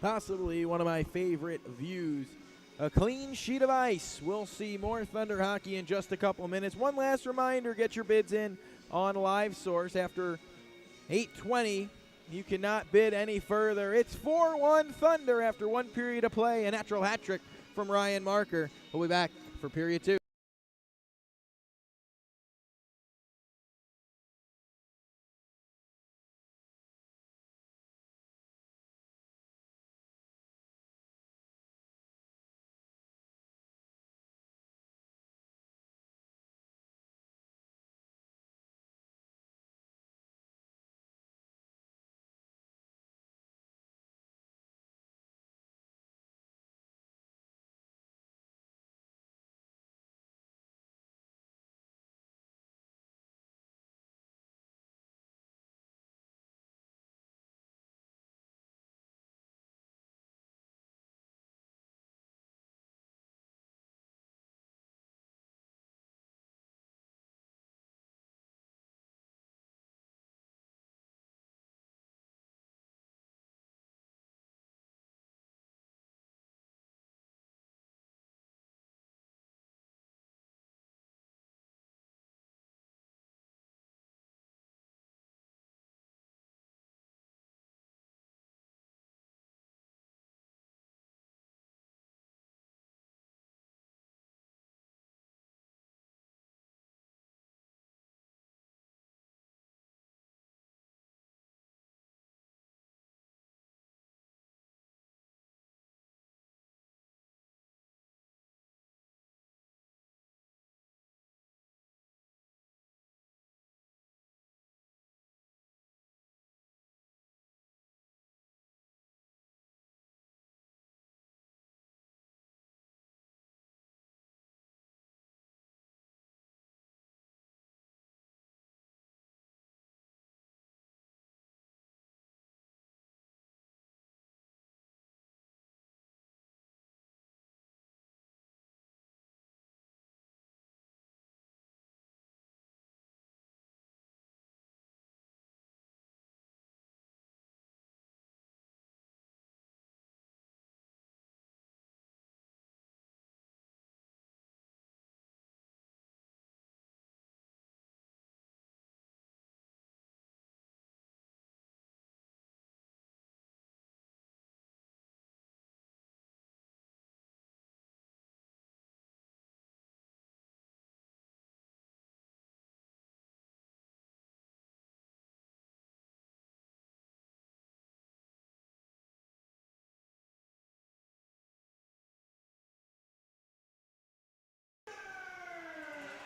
Possibly one of my favorite views. A clean sheet of ice. We'll see more Thunder hockey in just a couple minutes. One last reminder, get your bids in on Live Source. After 8:20, you cannot bid any further. It's 4-1 Thunder after one period of play. A natural hat trick from Ryan Marker. We'll be back for period 2.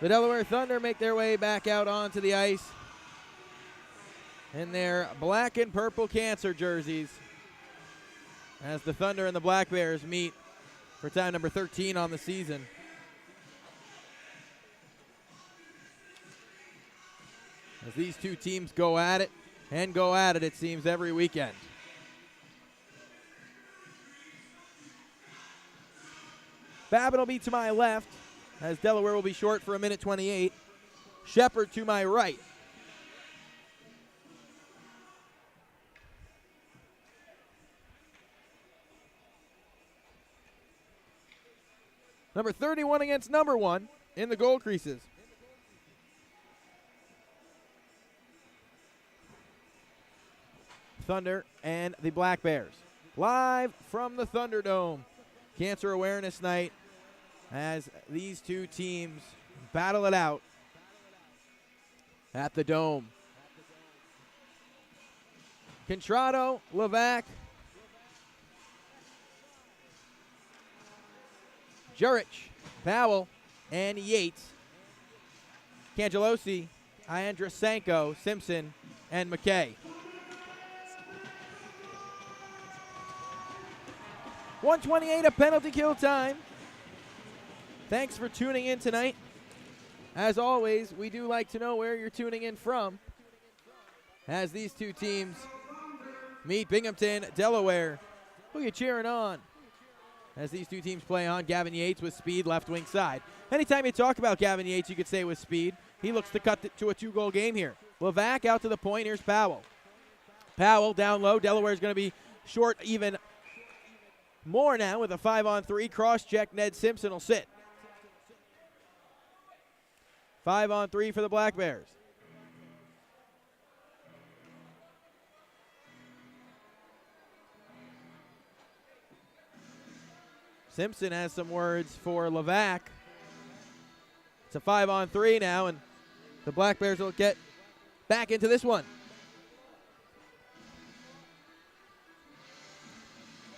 The Delaware Thunder make their way back out onto the ice in their black and purple cancer jerseys as the Thunder and the Black Bears meet for time number 13 on the season. As these two teams go at it, and go at it, it seems, every weekend. Babin will be to my left, as Delaware will be short for 1:28. Shepard to my right. Number 31 against number 1 in the goal creases. Thunder and the Black Bears. Live from the Thunderdome. Cancer Awareness Night as these two teams battle it out at the Dome. Contrado, Levac, Jurich, Powell, and Yates. Cangelosi, Iandrasenko, Simpson, and McKay. 1:28 of penalty kill time. Thanks for tuning in tonight. As always, we do like to know where you're tuning in from as these two teams meet Binghamton, Delaware. Who are you cheering on as these two teams play on? Gavin Yates with speed, left wing side. Anytime you talk about Gavin Yates, you could say with speed. He looks to cut to a 2-goal game here. Levac out to the point. Here's Powell. Powell down low. Delaware's going to be short even more now with a 5-on-3 cross-check. Ned Simpson will sit. 5-on-3 for the Black Bears. Simpson has some words for Levac. It's a 5-on-3 now, and the Black Bears will get back into this one.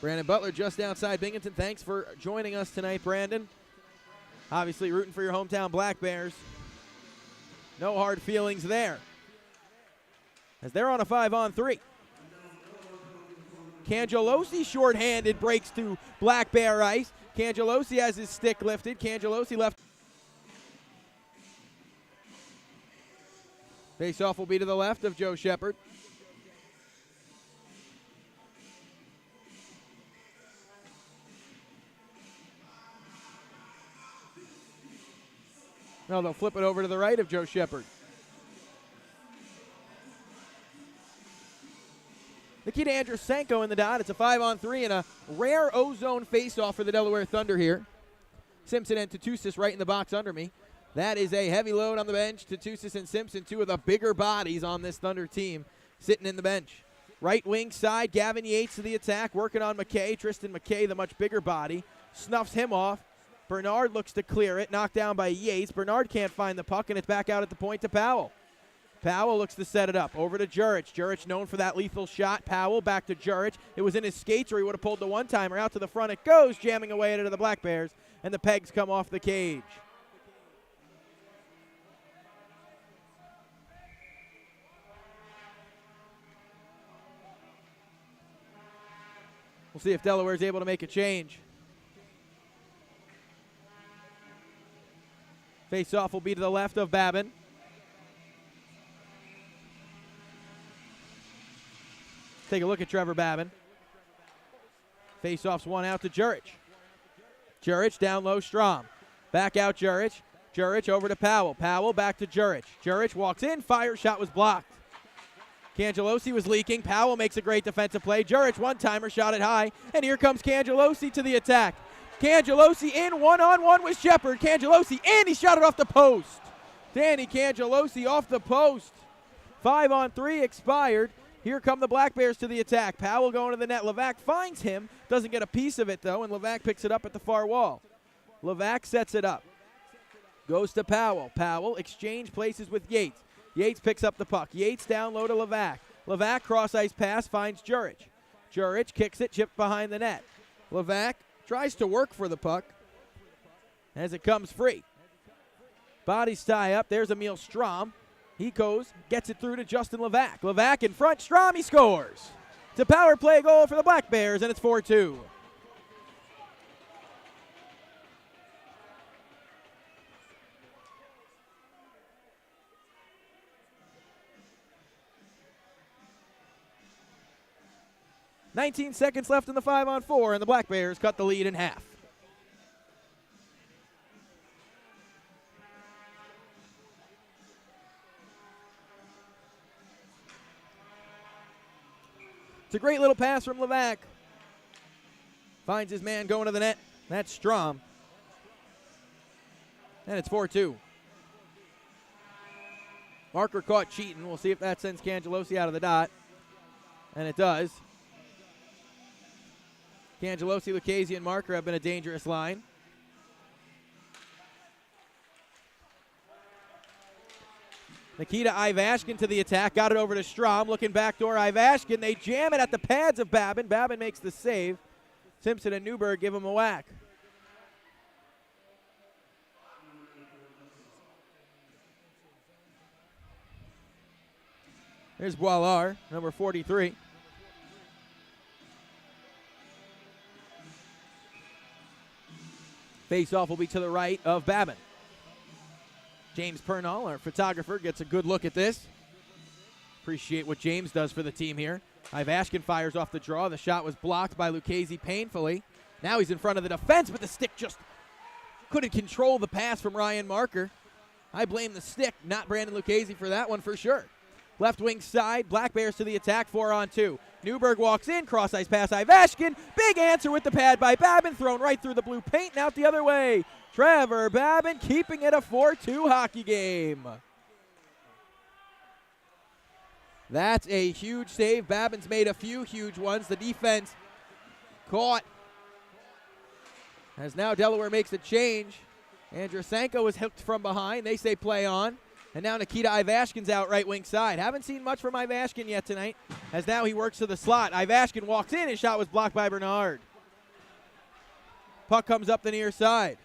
Brandon Butler just outside Binghamton. Thanks for joining us tonight, Brandon. Obviously rooting for your hometown Black Bears. No hard feelings there, as they're on a 5-on-3. Cangelosi shorthanded, breaks to Black Bear Ice. Cangelosi has his stick lifted. Cangelosi left. Face-off will be to the left of Joe Shepard. No, they'll flip it over to the right of Joe Shepard. Nikita Andrusenko in the dot. It's a 5-on-3 and a rare O-zone face-off for the Delaware Thunder here. Simpson and Tutusis right in the box under me. That is a heavy load on the bench. Tutusis and Simpson, two of the bigger bodies on this Thunder team, sitting in the bench. Right wing side, Gavin Yates to the attack, working on McKay. Tristan McKay, the much bigger body, snuffs him off. Bernard looks to clear it, knocked down by Yates. Bernard can't find the puck, and it's back out at the point to Powell. Powell looks to set it up. Over to Jurich. Jurich known for that lethal shot. Powell back to Jurich. It was in his skates, or he would have pulled the one-timer. Out to the front it goes, jamming away into the Black Bears, and the pegs come off the cage. We'll see if Delaware's able to make a change. Face-off will be to the left of Babin. Take a look at Trevor Babin. Face-off's one out to Jurich. Jurich down low, Strom. Back out Jurich. Jurich over to Powell. Powell back to Jurich. Jurich walks in, fire shot was blocked. Cangelosi was leaking. Powell makes a great defensive play. Jurich one-timer, shot it high, and here comes Cangelosi to the attack. Cangelosi in, one-on-one with Shepard. Cangelosi in, he shot it off the post. Danny Cangelosi off the post. 5-on-3 expired. Here come the Black Bears to the attack. Powell going to the net. Levac finds him, doesn't get a piece of it though, and Levac picks it up at the far wall. Levac sets it up. Goes to Powell. Powell exchange places with Yates. Yates picks up the puck. Yates down low to Levac. Levac cross-ice pass finds Jurich. Jurich kicks it, chipped behind the net. Levac tries to work for the puck as it comes free. Bodies tie up. There's Emil Strom. He goes, gets it through to Justin Levac. Levac in front. Strom, he scores. It's a power play goal for the Black Bears, and it's 4-2. "19 seconds left in the 5-on-4, and the Black Bears cut the lead in half. It's a great little pass from Levac. Finds his man going to the net. That's Strom. And it's 4-2. Marker caught cheating. We'll see if that sends Cangelosi out of the dot. And it does. Cangelosi, Lucchese, and Marker have been a dangerous line. Nikita Ivashkin to the attack. Got it over to Strom. Looking backdoor Ivashkin. They jam it at the pads of Babin. Babin makes the save. Simpson and Newberg give him a whack. There's Boilard, number 43. Face-off will be to the right of Babin. James Pernall, our photographer, gets a good look at this. Appreciate what James does for the team here. Ivashkin fires off the draw. The shot was blocked by Lucchese painfully. Now he's in front of the defense, but the stick just couldn't control the pass from Ryan Marker. I blame the stick, not Brandon Lucchese, for that one for sure. Left wing side, Black Bears to the attack, 4-on-2. Newberg walks in, cross ice pass Ivashkin. Big answer with the pad by Babin, thrown right through the blue paint and out the other way. Trevor Babin keeping it a 4-2 hockey game. That's a huge save. Babin's made a few huge ones. The defense caught. As now Delaware makes a change. Andrusenko is hooked from behind. They say play on. And now Nikita Ivashkin's out right wing side. Haven't seen much from Ivashkin yet tonight, as now he works to the slot. Ivashkin walks in. His shot was blocked by Bernard. Puck comes up the near side.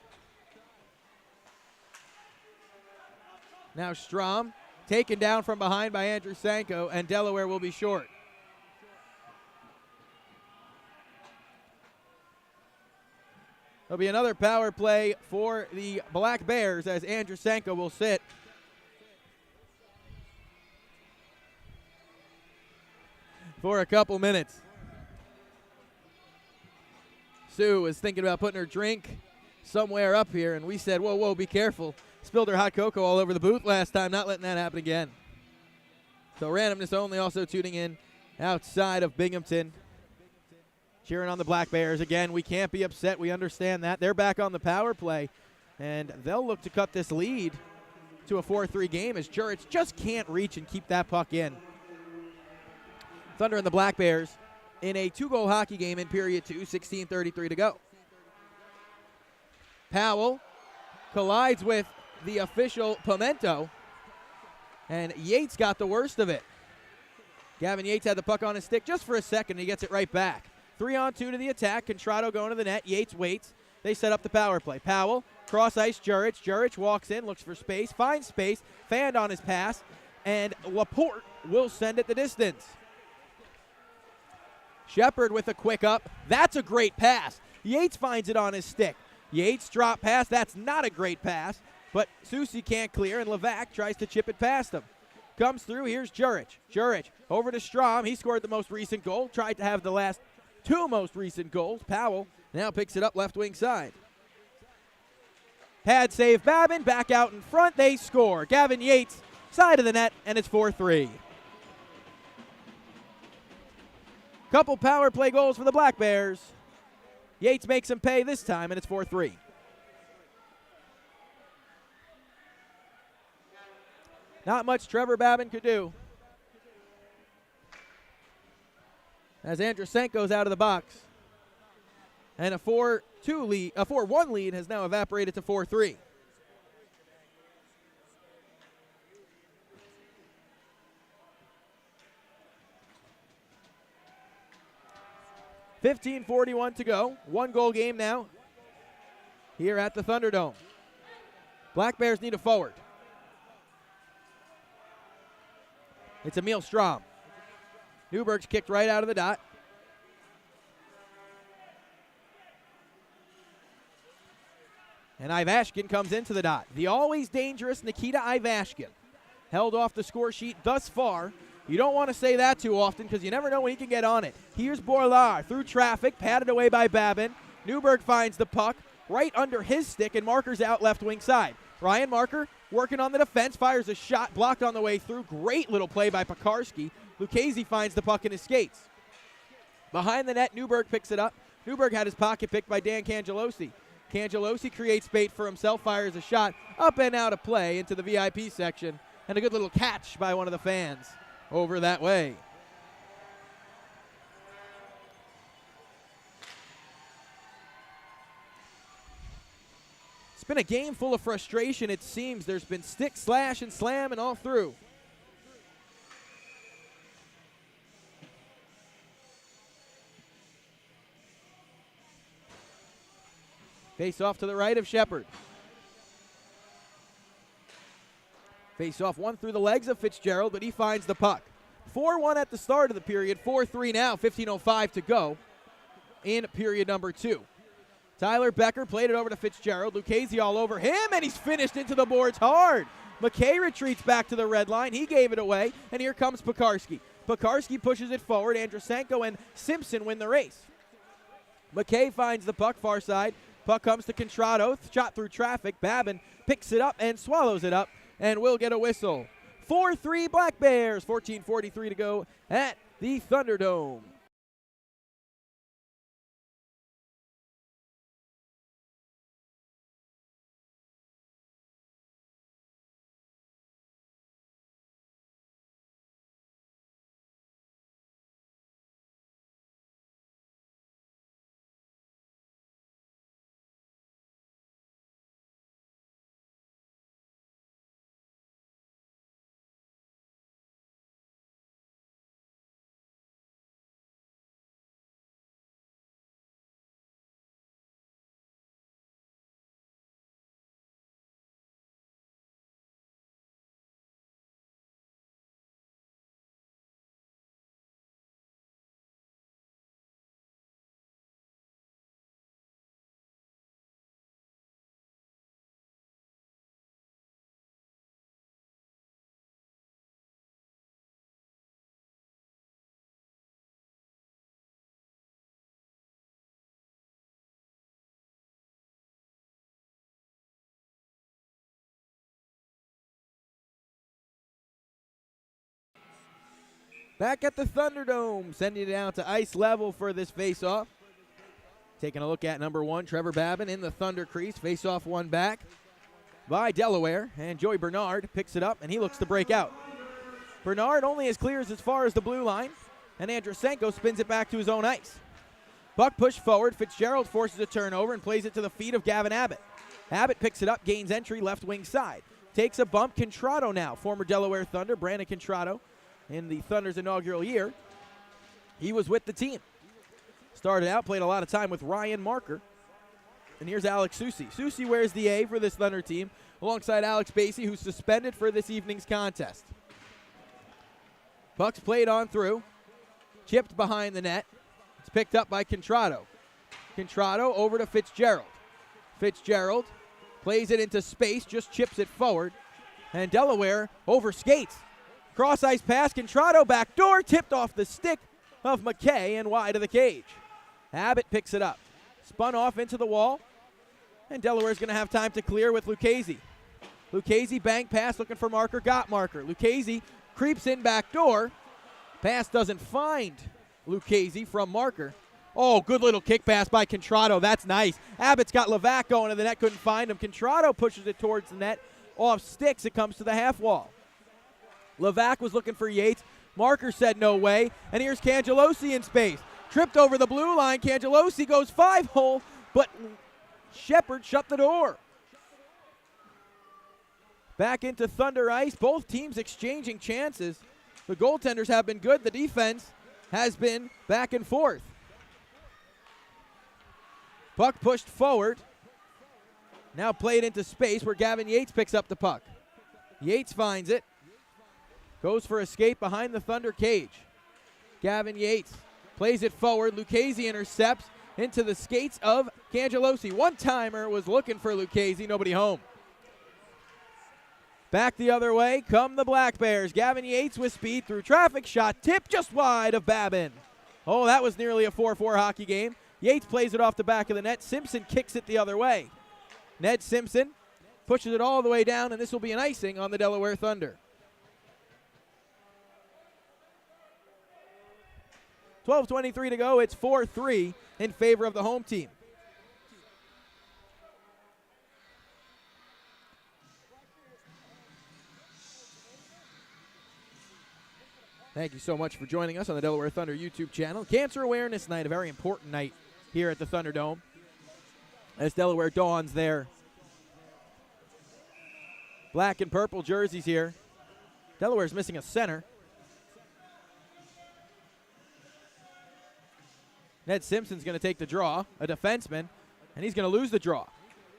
Now Strom taken down from behind by Andrusenko, and Delaware will be short. There'll be another power play for the Black Bears as Andrusenko will sit. For a couple minutes. Sue was thinking about putting her drink somewhere up here, and we said, whoa, be careful. Spilled her hot cocoa all over the booth last time, not letting that happen again. So randomness only, also tuning in outside of Binghamton. Cheering on the Black Bears. Again, we can't be upset. We understand that. They're back on the power play, and they'll look to cut this lead to a 4-3 game as Jurich just can't reach and keep that puck in. Thunder and the Black Bears in a 2-goal hockey game in period 2, 16:33 to go. Powell collides with the official Pimento, and Yates got the worst of it. Gavin Yates had the puck on his stick just for a second, and he gets it right back. 3-on-2 to the attack. Contrado going to the net. Yates waits. They set up the power play. Powell, cross ice, Jurich. Jurich walks in, looks for space, finds space, fanned on his pass, and Laporte will send it the distance. Shepard with a quick up. That's a great pass. Yates finds it on his stick. Yates drop pass. That's not a great pass, but Susi can't clear, and Levac tries to chip it past him. Comes through. Here's Jurich. Jurich over to Strom. He scored the most recent goal. Tried to have the last 2 most recent goals. Powell now picks it up left wing side. Pad save Babin. Back out in front. They score. Gavin Yates, side of the net, and it's 4-3. Couple power play goals for the Black Bears. Yates makes him pay this time, and it's 4-3. Not much Trevor Babin could do. As Andrusenko's out of the box. And a 4-1 lead has now evaporated to 4-3. .41 to go. 1-goal game now here at the Thunderdome. Black Bears need a forward. It's Emil Strom. Newberg's kicked right out of the dot. And Ivashkin comes into the dot. The always dangerous Nikita Ivashkin. Held off the score sheet thus far. You don't want to say that too often because you never know when he can get on it. Here's Borlar through traffic, patted away by Babin. Newberg finds the puck right under his stick, and Marker's out left wing side. Ryan Marker working on the defense, fires a shot, blocked on the way through. Great little play by Pekarski. Lucchese finds the puck in his skates. Behind the net, Newberg picks it up. Newberg had his pocket picked by Dan Cangelosi. Cangelosi creates bait for himself, fires a shot up and out of play into the VIP section, and a good little catch by one of the fans over that way. It's been a game full of frustration, it seems. There's been stick, slash, and slam and all through. Face off to the right of Shepard. Face off one through the legs of Fitzgerald, but he finds the puck. 4-1 at the start of the period, 4-3 now, 15:05 to go in period number 2. Tyler Becker played it over to Fitzgerald. Lucchese all over him, and he's finished into the boards hard. McKay retreats back to the red line. He gave it away, and here comes Pekarski. Pekarski pushes it forward. Andrusenko and Simpson win the race. McKay finds the puck far side. Puck comes to Contrado, shot through traffic. Babin picks it up and swallows it up, and will get a whistle. 4-3 Black Bears, 14:43 to go at the the Thunderdome. Back at the Thunderdome, sending it down to ice level for this face-off. Taking a look at number 1, Trevor Babin in the Thunder crease. Face-off one back by Delaware, and Joey Bernard picks it up, and he looks to break out. Bernard only as clears as far as the blue line, and Andrusenko spins it back to his own ice. Puck pushed forward. Fitzgerald forces a turnover and plays it to the feet of Gavin Abbott. Abbott picks it up, gains entry, left wing side. Takes a bump. Contrado now, former Delaware Thunder, Brandon Contrado, in the Thunder's inaugural year. He was with the team. Started out, played a lot of time with Ryan Marker. And here's Alex Susi. Susi wears the A for this Thunder team, alongside Alex Basie, who's suspended for this evening's contest. Puck's played on through. Chipped behind the net. It's picked up by Contrado. Contrado over to Fitzgerald. Fitzgerald plays it into space, just chips it forward. And Delaware over skates. Cross-ice pass, Contrado backdoor, tipped off the stick of McKay and wide of the cage. Abbott picks it up. Spun off into the wall, and Delaware's going to have time to clear with Lucchese. Lucchese bank pass, looking for Marker, got Marker. Lucchese creeps in backdoor. Pass doesn't find Lucchese from Marker. Oh, good little kick pass by Contrado. That's nice. Abbott's got Levac going to the net, couldn't find him. Contrado pushes it towards the net. Off sticks, it comes to the half wall. Levac was looking for Yates. Marker said no way. And here's Cangelosi in space. Tripped over the blue line. Cangelosi goes 5-hole, but Shepard shut the door. Back into Thunder Ice. Both teams exchanging chances. The goaltenders have been good. The defense has been back and forth. Puck pushed forward. Now played into space where Gavin Yates picks up the puck. Yates finds it. Goes for a skate behind the Thunder cage. Gavin Yates plays it forward. Lucchese intercepts into the skates of Cangelosi. One-timer was looking for Lucchese. Nobody home. Back the other way come the Black Bears. Gavin Yates with speed through traffic. Shot tip just wide of Babin. Oh, that was nearly a 4-4 hockey game. Yates plays it off the back of the net. Simpson kicks it the other way. Ned Simpson pushes it all the way down, and this will be an icing on the Delaware Thunder. 12:23 to go. It's 4-3 in favor of the home team. Thank you so much for joining us on the Delaware Thunder YouTube channel. Cancer Awareness Night, a very important night here at the Thunderdome, as Delaware dons their black and purple jerseys here. Delaware's missing a center. Ned Simpson's going to take the draw, a defenseman, and he's going to lose the draw.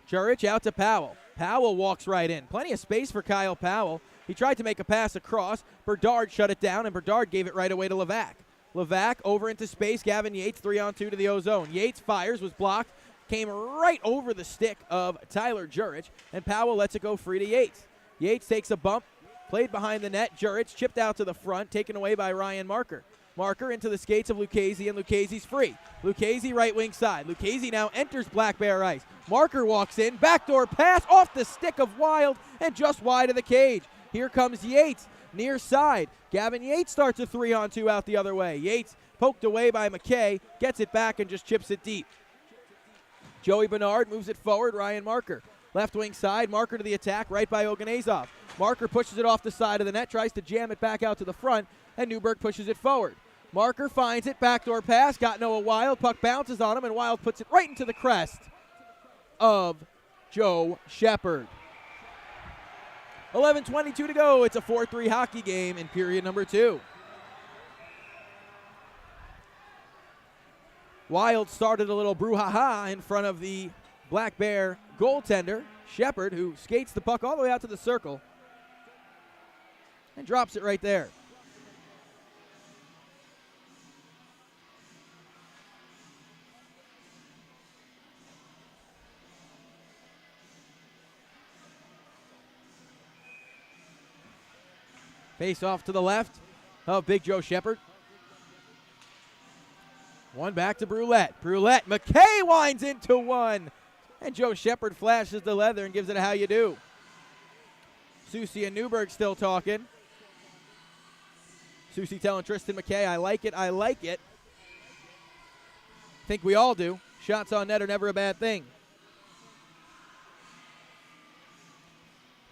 Jurich out to Powell. Powell walks right in. Plenty of space for Kyle Powell. He tried to make a pass across. Berdard shut it down, and Berdard gave it right away to Levac. Levac over into space. Gavin Yates 3-on-2 to the O-zone. Yates fires, was blocked, came right over the stick of Tyler Jurich, and Powell lets it go free to Yates. Yates takes a bump, played behind the net. Jurich chipped out to the front, taken away by Ryan Marker. Marker into the skates of Lucchese, and Lucchese's free. Lucchese right wing side. Lucchese now enters Black Bear ice. Marker walks in, backdoor pass off the stick of Wild and just wide of the cage. Here comes Yates, near side. Gavin Yates starts a 3-on-2 out the other way. Yates poked away by McKay, gets it back and just chips it deep. Joey Bernard moves it forward, Ryan Marker. Left wing side, Marker to the attack, right by Oganezov. Marker pushes it off the side of the net, tries to jam it back out to the front, and Newberg pushes it forward. Marker finds it, backdoor pass, got Noah Wild, puck bounces on him, and Wild puts it right into the crest of Joe Shepard. 11:22 to go. It's a 4-3 hockey game in period number 2. Wild started a little brouhaha in front of the Black Bear goaltender, Shepard, who skates the puck all the way out to the circle and drops it right there. Face off to the left of Big Joe Shepard. One back to Brulette. McKay winds into one. And Joe Shepard flashes the leather and gives it a how you do. Susie and Newberg still talking. Susie telling Tristan McKay, I like it. Think we all do. Shots on net are never a bad thing.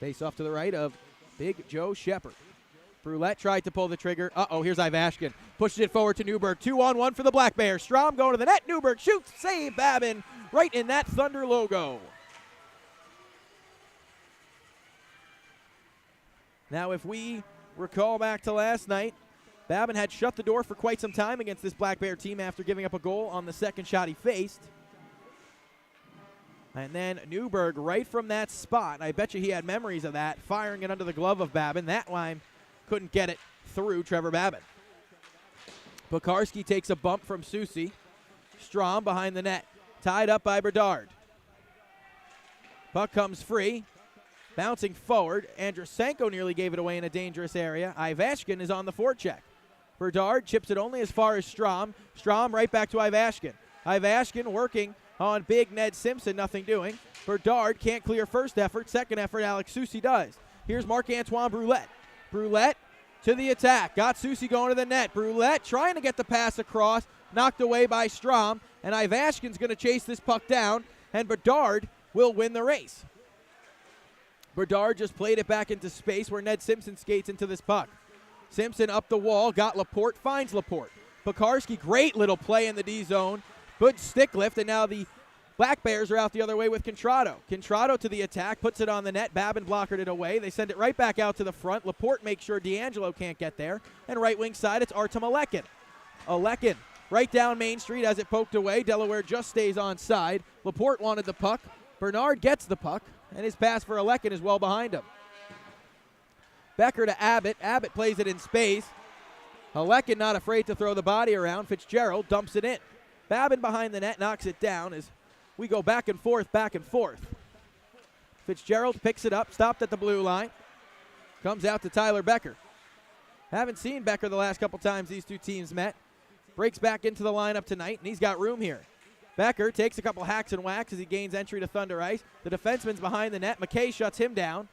Face off to the right of Big Joe Shepard. Brulette tried to pull the trigger. Here's Ivashkin. Pushes it forward to Newberg. 2-on-1 for the Black Bears. Strom going to the net. Newberg shoots. Save Babin right in that Thunder logo. Now, if we recall back to last night, Babin had shut the door for quite some time against this Black Bear team after giving up a goal on the second shot he faced. And then Newberg right from that spot. I bet you he had memories of that, firing it under the glove of Babin. That line couldn't get it through Trevor Babin. Pekarski takes a bump from Susie. Strom behind the net. Tied up by Bedard. Puck comes free. Bouncing forward. Andrusenko nearly gave it away in a dangerous area. Ivashkin is on the forecheck. Bedard chips it only as far as Strom. Strom right back to Ivashkin. Ivashkin working on big Ned Simpson, nothing doing. Bedard can't clear first effort. Second effort, Alex Susie does. Here's Marc-Antoine Brulette. Brulette to the attack. Got Susie going to the net. Brulette trying to get the pass across. Knocked away by Strom. And Ivashkin's going to chase this puck down. And Bedard will win the race. Bedard just played it back into space where Ned Simpson skates into this puck. Simpson up the wall. Got Laporte. Finds Laporte. Pekarski, great little play in the D zone. Good stick lift. And now the Black Bears are out the other way with Contrado. Contrado to the attack, puts it on the net. Babin blockered it away. They send it right back out to the front. Laporte makes sure D'Angelo can't get there. And right wing side, it's Artem Alekin. Alekin right down Main Street as it poked away. Delaware just stays on side. Laporte wanted the puck. Bernard gets the puck, and his pass for Alekin is well behind him. Becker to Abbott. Abbott plays it in space. Alekin not afraid to throw the body around. Fitzgerald dumps it in. Babin behind the net knocks it down as we go back and forth. Fitzgerald picks it up, stopped at the blue line. Comes out to Tyler Becker. Haven't seen Becker the last couple times these two teams met. Breaks back into the lineup tonight, and he's got room here. Becker takes a couple hacks and whacks as he gains entry to Thunder Ice. The defenseman's behind the net. McKay shuts him down.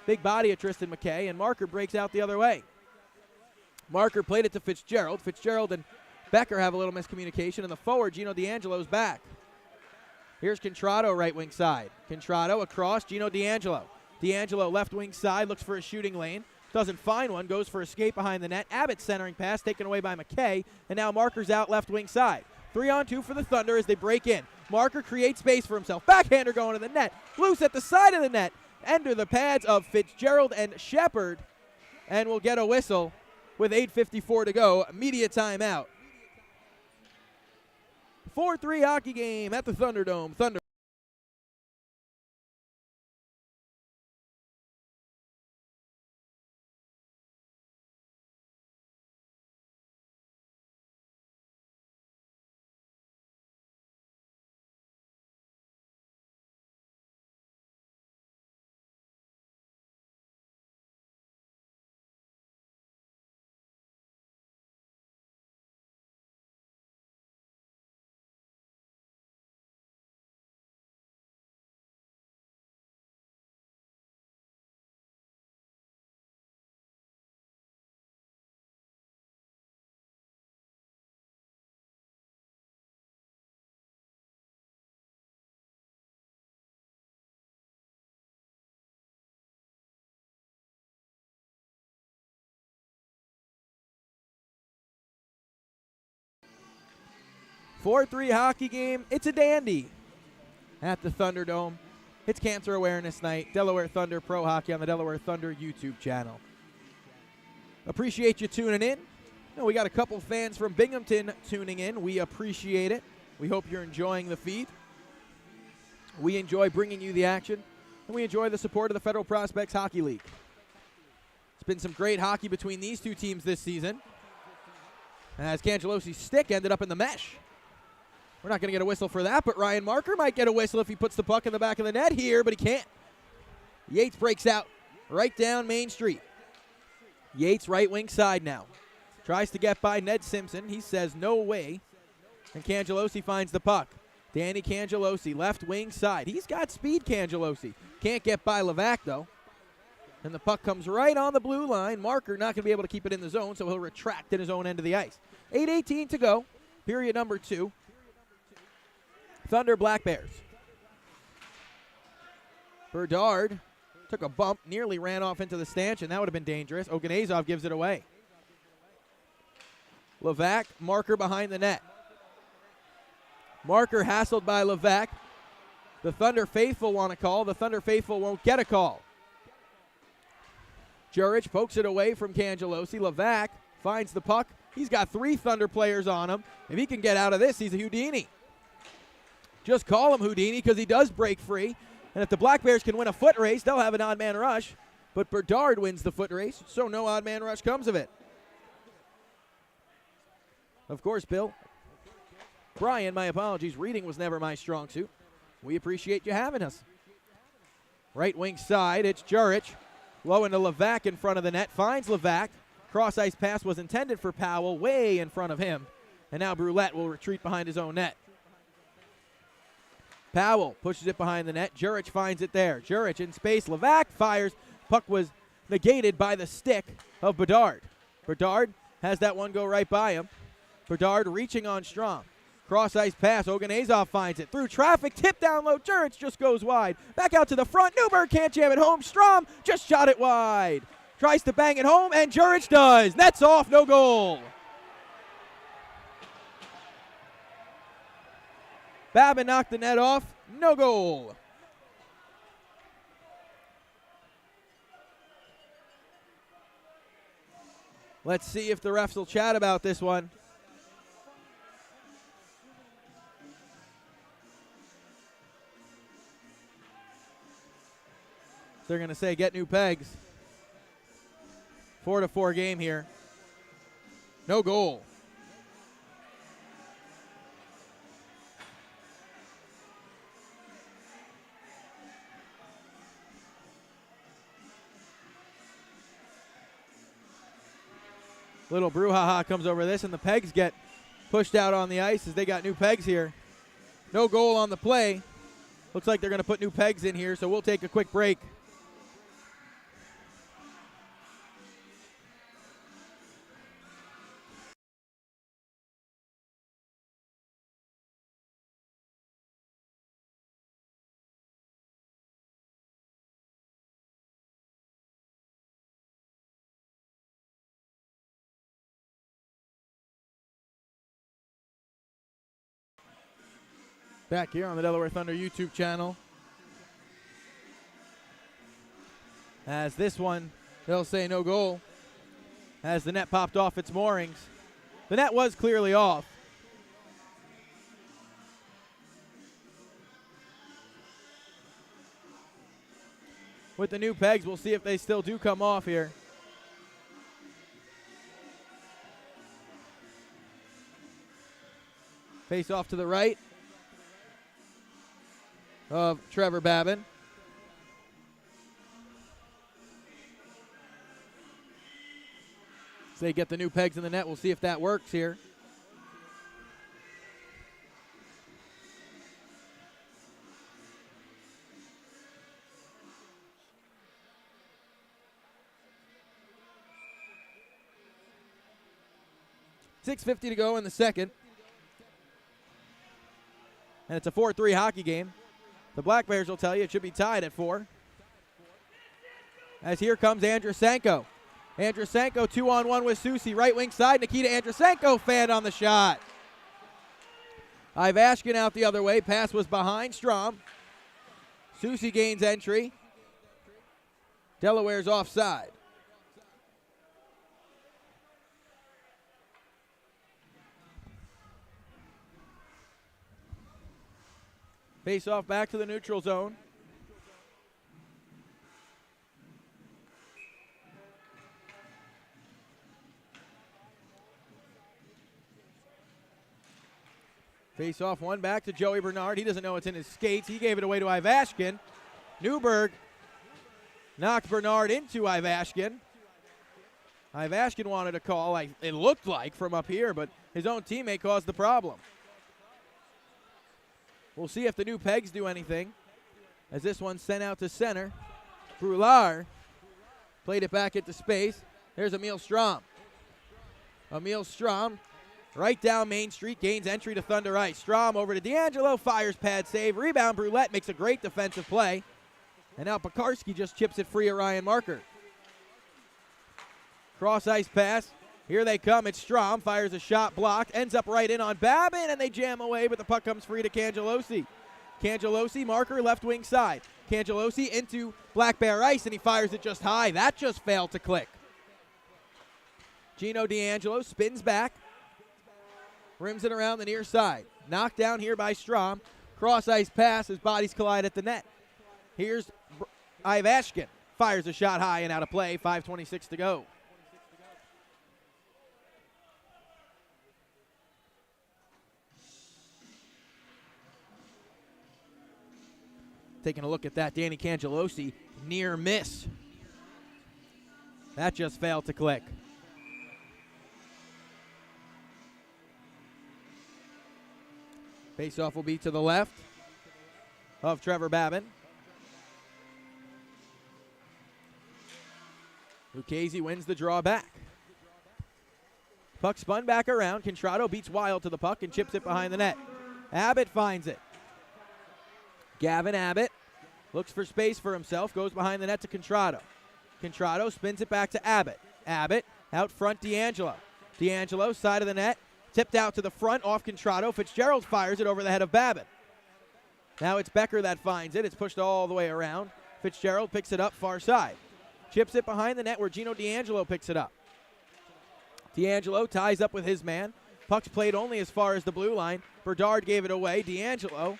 Big body of Tristan McKay, and Marker breaks out the other way. Marker played it to Fitzgerald. Fitzgerald and Becker have a little miscommunication, and the forward, Gino D'Angelo's back. Here's Contrado right wing side. Contrado across, Gino D'Angelo. D'Angelo left wing side, looks for a shooting lane. Doesn't find one, goes for a skate behind the net. Abbott centering pass, taken away by McKay, and now Marker's out left wing side. 3-on-2 for the Thunder as they break in. Marker creates space for himself. Backhander going to the net. Loose at the side of the net. Enter the pads of Fitzgerald and Shepard, and we'll get a whistle with 8:54 to go. Media timeout. 4-3 hockey game at the Thunderdome. Thunder 4-3 hockey game. It's a dandy at the Thunderdome. It's Cancer Awareness Night. Delaware Thunder Pro Hockey on the Delaware Thunder YouTube channel. Appreciate you tuning in. We got a couple fans from Binghamton tuning in. We appreciate it. We hope you're enjoying the feed. We enjoy bringing you the action, and we enjoy the support of the Federal Prospects Hockey League. It's been some great hockey between these two teams this season, as Cangelosi's stick ended up in the mesh. We're not going to get a whistle for that, but Ryan Marker might get a whistle if he puts the puck in the back of the net here, but he can't. Yates breaks out right down Main Street. Yates right wing side now. Tries to get by Ned Simpson. He says no way. And Cangelosi finds the puck. Danny Cangelosi, left wing side. He's got speed, Cangelosi. Can't get by Levac, though. And the puck comes right on the blue line. Marker not going to be able to keep it in the zone, so he'll retract in his own end of the ice. 8:18 to go. Period number 2. Thunder Black Bears. Berdard took a bump, nearly ran off into the stanchion. That would have been dangerous. Oganezov gives it away. Levac, Marker behind the net. Marker hassled by Levac. The Thunder faithful want a call. The Thunder faithful won't get a call. Jurich pokes it away from Cangelosi. Levac finds the puck. He's got 3 Thunder players on him. If he can get out of this, he's a Houdini. Just call him Houdini because he does break free. And if the Black Bears can win a foot race, they'll have an odd man rush. But Berdard wins the foot race, so no odd man rush comes of it. Of course, Bill. Brian, my apologies. Reading was never my strong suit. We appreciate you having us. Right wing side, it's Jurich. Low into Levac in front of the net. Finds Levac. Cross ice pass was intended for Powell, way in front of him. And now Brulette will retreat behind his own net. Powell pushes it behind the net. Jurich finds it there. Jurich in space. Levac fires. Puck was negated by the stick of Bedard. Bedard has that one go right by him. Bedard reaching on Strom. Cross ice pass. Oganezov finds it. Through traffic. Tip down low. Jurich just goes wide. Back out to the front. Newberg can't jam it home. Strom just shot it wide. Tries to bang it home, and Jurich does. Nets off. No goal. Babin knocked the net off. No goal. Let's see if the refs will chat about this one. They're going to say get new pegs. 4-4 game here. No goal. Little brouhaha comes over this, and the pegs get pushed out on the ice as they got new pegs here. No goal on the play. Looks like they're going to put new pegs in here, so we'll take a quick break. Back here on the Delaware Thunder YouTube channel. As this one, they'll say no goal. As the net popped off its moorings. The net was clearly off. With the new pegs, we'll see if they still do come off here. Face off to the right of Trevor Babin. So they get the new pegs in the net. We'll see if that works here. .650 to go in the second. And it's a 4-3 hockey game. The Black Bears will tell you it should be tied at 4. As here comes Andrusenko. Andrusenko 2-on-1 with Susi. Right wing side. Nikita Andrusenko fanned on the shot. Ivashkin out the other way. Pass was behind Strom. Susie gains entry. Delaware's offside. Face off back to the neutral zone. Face off one back to Joey Bernard. He doesn't know it's in his skates. He gave it away to Ivashkin. Newberg knocked Bernard into Ivashkin. Ivashkin wanted a call, like it looked like, from up here, but his own teammate caused the problem. We'll see if the new pegs do anything, as this one's sent out to center. Brulard played it back into space. There's Emil Strom. Emil Strom right down Main Street, gains entry to Thunder Ice. Strom over to D'Angelo, fires pad save. Rebound, Brulette makes a great defensive play. And now Pekarski just chips it free of Ryan Marker. Cross ice pass. Here they come. It's Strom. Fires a shot blocked. Ends up right in on Babin, and they jam away, but the puck comes free to Cangelosi. Cangelosi, Marker, left wing side. Cangelosi into Black Bear Ice, and he fires it just high. That just failed to click. Gino D'Angelo spins back. Rims it around the near side. Knocked down here by Strom. Cross ice pass as bodies collide at the net. Here's Ivashkin. Fires a shot high and out of play. 5:26 to go. Taking a look at that, Danny Cangelosi, near miss. That just failed to click. Faceoff will be to the left of Trevor Babin. Lucchese wins the draw back. Puck spun back around. Contrado beats Wild to the puck and chips it behind the net. Abbott finds it. Gavin Abbott looks for space for himself, goes behind the net to Contrado. Contrado spins it back to Abbott. Abbott out front, D'Angelo. D'Angelo, side of the net, tipped out to the front off Contrado. Fitzgerald fires it over the head of Babin. Now it's Becker that finds it. It's pushed all the way around. Fitzgerald picks it up far side. Chips it behind the net where Gino D'Angelo picks it up. D'Angelo ties up with his man. Puck's played only as far as the blue line. Berdard gave it away. D'Angelo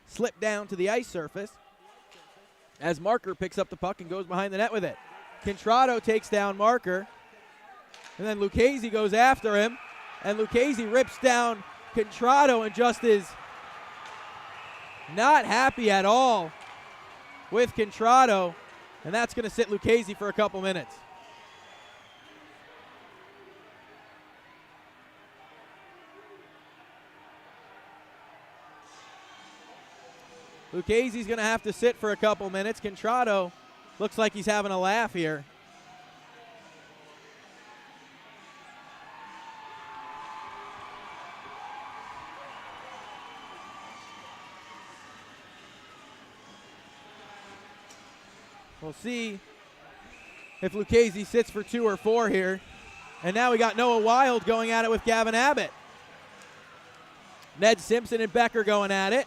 slipped down to the ice surface as Marker picks up the puck and goes behind the net with it. Contrado takes down Marker, and then Lucchese goes after him, and Lucchese rips down Contrado and just is not happy at all with Contrado, and that's going to sit Lucchese for a couple minutes. Lucchese's going to have to sit for a couple minutes. Contrado looks like he's having a laugh here. We'll see if Lucchese sits for 2 or 4 here. And now we got Noah Wild going at it with Gavin Abbott. Ned Simpson and Becker going at it.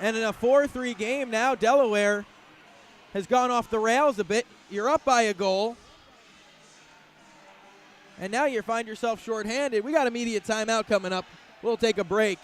And in a 4-3 game now, Delaware has gone off the rails a bit. You're up by a goal. And now you find yourself shorthanded. We got immediate timeout coming up. We'll take a break.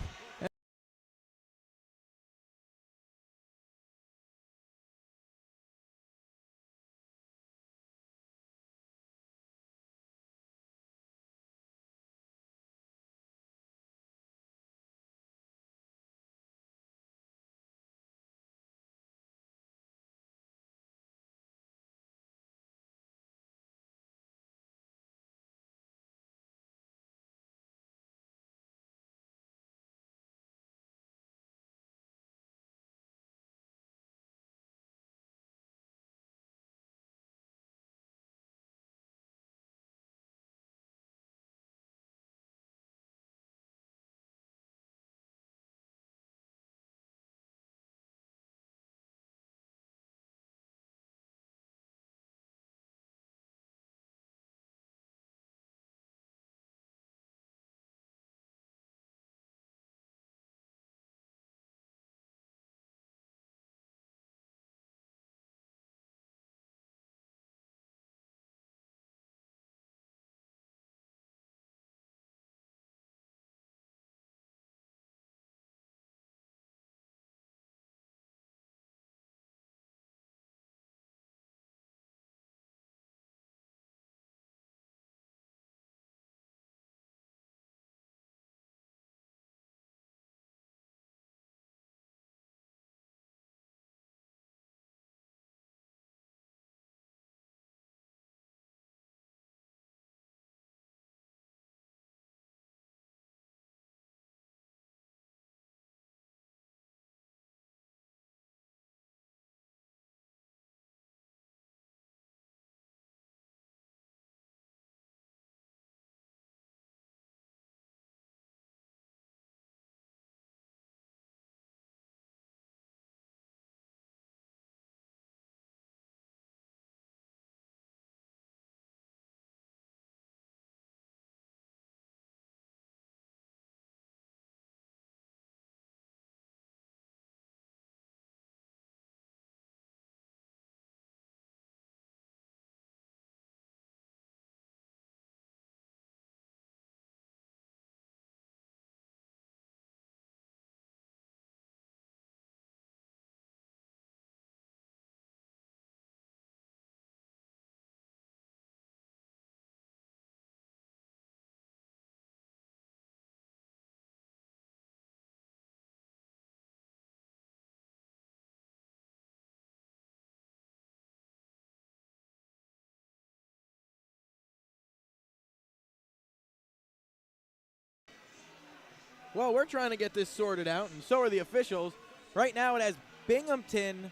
Well, we're trying to get this sorted out, and so are the officials. Right now it has Binghamton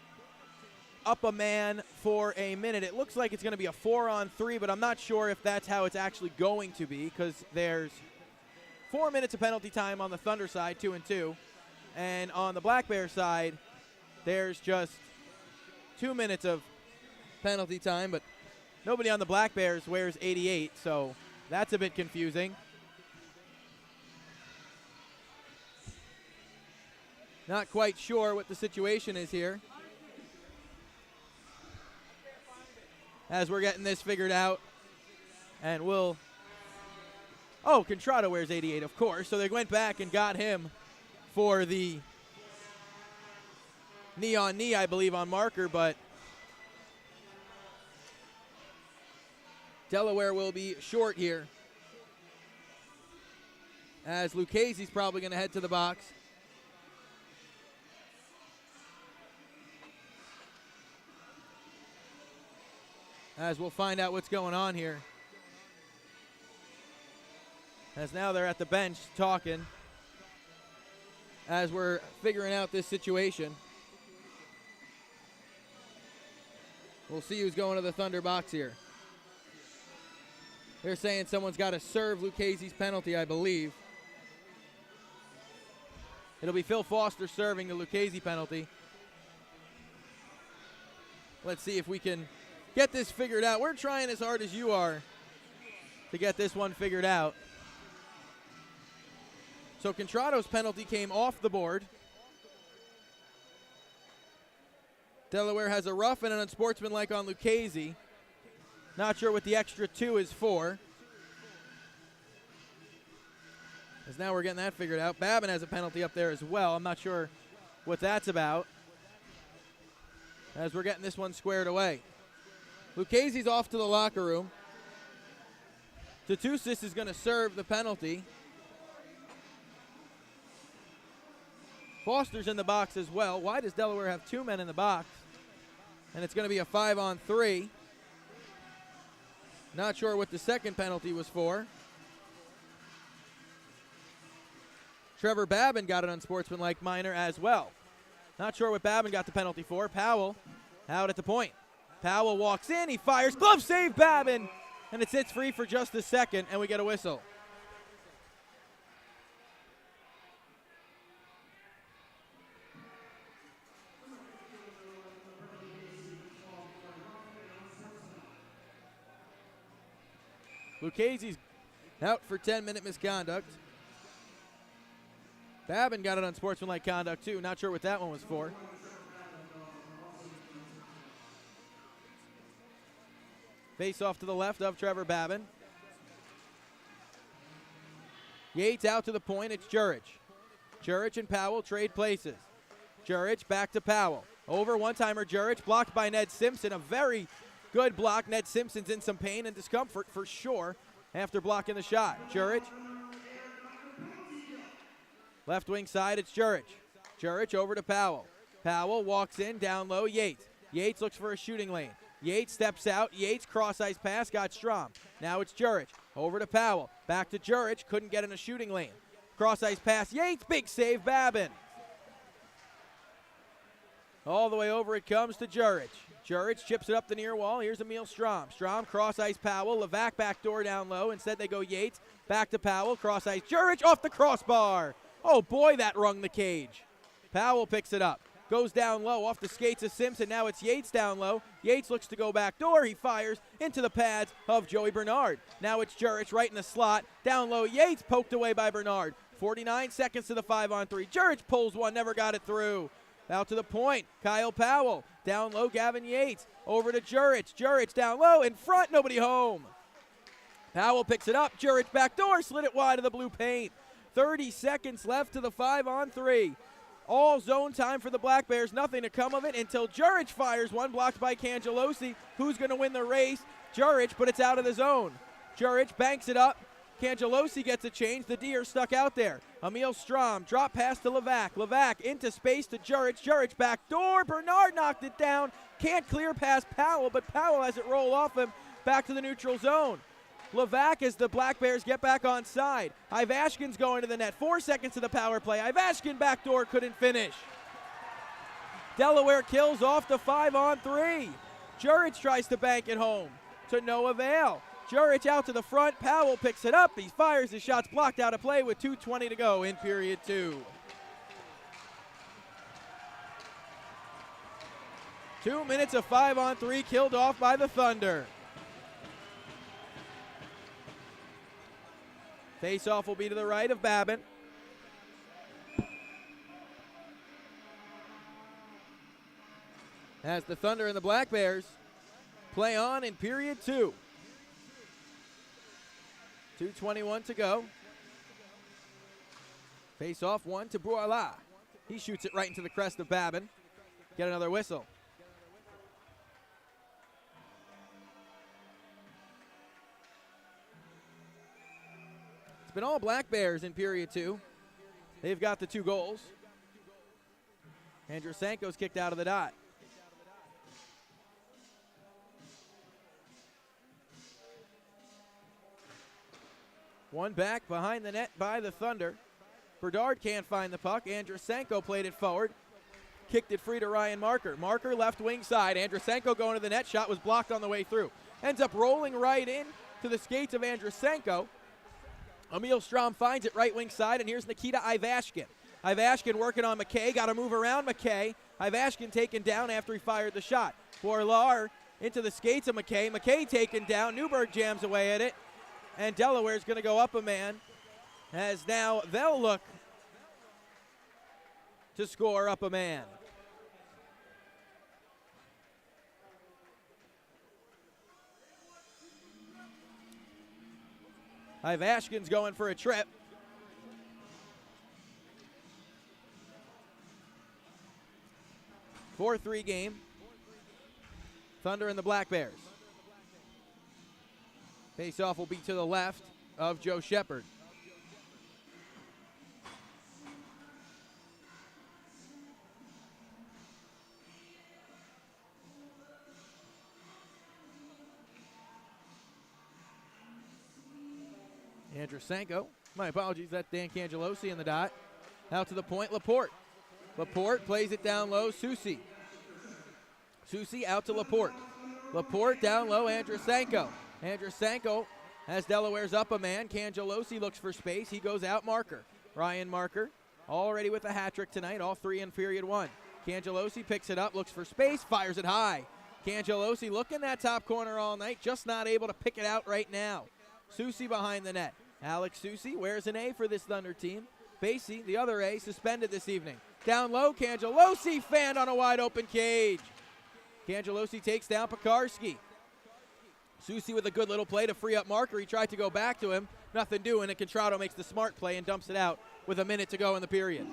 up a man for a minute. It looks like it's going to be a 4-on-3, but I'm not sure if that's how it's actually going to be, because there's 4 minutes of penalty time on the Thunder side, 2-2. And on the Black Bear side, there's just 2 minutes of penalty time, but nobody on the Black Bears wears 88, so that's a bit confusing. Not quite sure what the situation is here, as we're getting this figured out. And we'll... Oh, Contrado wears 88, of course, so they went back and got him for the knee-on-knee, I believe, on marker, but Delaware will be short here, as Lucchese's probably going to head to the box. As we'll find out what's going on here. As now they're at the bench talking, as we're figuring out this situation. We'll see who's going to the Thunder box here. They're saying someone's got to serve Lucchese's penalty, I believe. It'll be Phil Foster serving the Lucchese penalty. Let's see if we can get this figured out. We're trying as hard as you are to get this one figured out. So Contrado's penalty came off the board. Delaware has a rough and an unsportsmanlike on Lucchese. Not sure what the extra 2 is for. As now we're getting that figured out. Babin has a penalty up there as well. I'm not sure what that's about, as we're getting this one squared away. Lucchese's off to the locker room. Tatusis is going to serve the penalty. Foster's in the box as well. Why does Delaware have 2 men in the box? And it's going to be a 5-on-3. Not sure what the second penalty was for. Trevor Babin got an unsportsmanlike minor as well. Not sure what Babin got the penalty for. Powell out at the point. Powell walks in, he fires, glove save Babin, and it sits free for just a second, and we get a whistle. Lucchese's out for 10-minute misconduct. Babin got an unsportsmanlike conduct too. Not sure what that one was for. Face off to the left of Trevor Babin. Yates out to the point. It's Jurich. Jurich and Powell trade places. Jurich back to Powell. Over one-timer Jurich, blocked by Ned Simpson. A very good block. Ned Simpson's in some pain and discomfort for sure after blocking the shot. Jurich. Left wing side, it's Jurich. Jurich over to Powell. Powell walks in, down low, Yates. Yates looks for a shooting lane. Yates steps out. Yates cross-ice pass, got Strom. Now it's Jurich. Over to Powell. Back to Jurich. Couldn't get in a shooting lane. Cross-ice pass. Yates, big save, Babin. All the way over it comes to Jurich. Jurich chips it up the near wall. Here's Emil Strom. Strom cross-ice Powell. Levac back door down low. Instead they go Yates. Back to Powell. Cross-ice Jurich off the crossbar. Oh boy, that rung the cage. Powell picks it up. Goes down low off the skates of Simpson. Now it's Yates down low. Yates looks to go back door. He fires into the pads of Joey Bernard. Now it's Jurich right in the slot. Down low, Yates poked away by Bernard. 49 seconds to the 5-on-3. Jurich pulls one, never got it through. Out to the point, Kyle Powell. Down low, Gavin Yates. Over to Jurich. Jurich down low, in front, nobody home. Powell picks it up. Jurich back door, slid it wide of the blue paint. 30 seconds left to the 5-on-3. All zone time for the Black Bears. Nothing to come of it until Jurich fires one, blocked by Cangelosi. Who's going to win the race? Jurich, but it's out of the zone. Jurich banks it up. Cangelosi gets a change. The D are stuck out there. Emil Strom, drop pass to Levac. Levac into space to Jurich. Jurich back door. Bernard knocked it down. Can't clear past Powell, but Powell has it roll off him back to the neutral zone. Levac as the Black Bears get back on side. Ivashkin's going to the net. 4 seconds to the power play. Ivashkin backdoor couldn't finish. Delaware kills off the 5-on-3. Jurich tries to bank it home. To no avail. Jurich out to the front. Powell picks it up. He fires his shots blocked out of play with 2:20 to go in period 2. 2 minutes of 5-on-3 killed off by the Thunder. Face-off will be to the right of Babin. As the Thunder and the Black Bears play on in period 2. 2:21 to go. Face-off 1 to Bourla. He shoots it right into the crest of Babin. Get another whistle. It's been all Black Bears in period 2. They've got the 2 goals. Andrusenko's kicked out of the dot. One back behind the net by the Thunder. Berdard can't find the puck. Andrusenko played it forward. Kicked it free to Ryan Marker. Marker left wing side. Andrusenko going to the net. Shot was blocked on the way through. Ends up rolling right in to the skates of Andrusenko. Emil Strom finds it right wing side, and here's Nikita Ivashkin. Ivashkin working on McKay. Got to move around McKay. Ivashkin taken down after he fired the shot. Bourlar into the skates of McKay. McKay taken down. Newberg jams away at it. And Delaware's going to go up a man, as now they'll look to score up a man. Ivashkin's going for a trip. Four 4-3 game. Thunder and the Black Bears. Face-off will be to the left of Joe Shepard. Andrusenko, my apologies, that's Dan Cangelosi in the dot. Out to the point, Laporte. Laporte plays it down low, Susi. Susi out to Laporte. Laporte down low, Andrusenko. Andrusenko has Delaware's up a man. Cangelosi looks for space. He goes out, Marker. Ryan Marker already with a hat trick tonight, all 3 in period 1. Cangelosi picks it up, looks for space, fires it high. Cangelosi looking that top corner all night, just not able to pick it out right now. Susi behind the net. Alex Susi wears an A for this Thunder team. Basie, the other A, suspended this evening. Down low, Cangelosi fanned on a wide open cage. Cangelosi takes down Pekarski. Susi with a good little play to free up Marker. He tried to go back to him. Nothing doing, and Contrado makes the smart play and dumps it out with a minute to go in the period.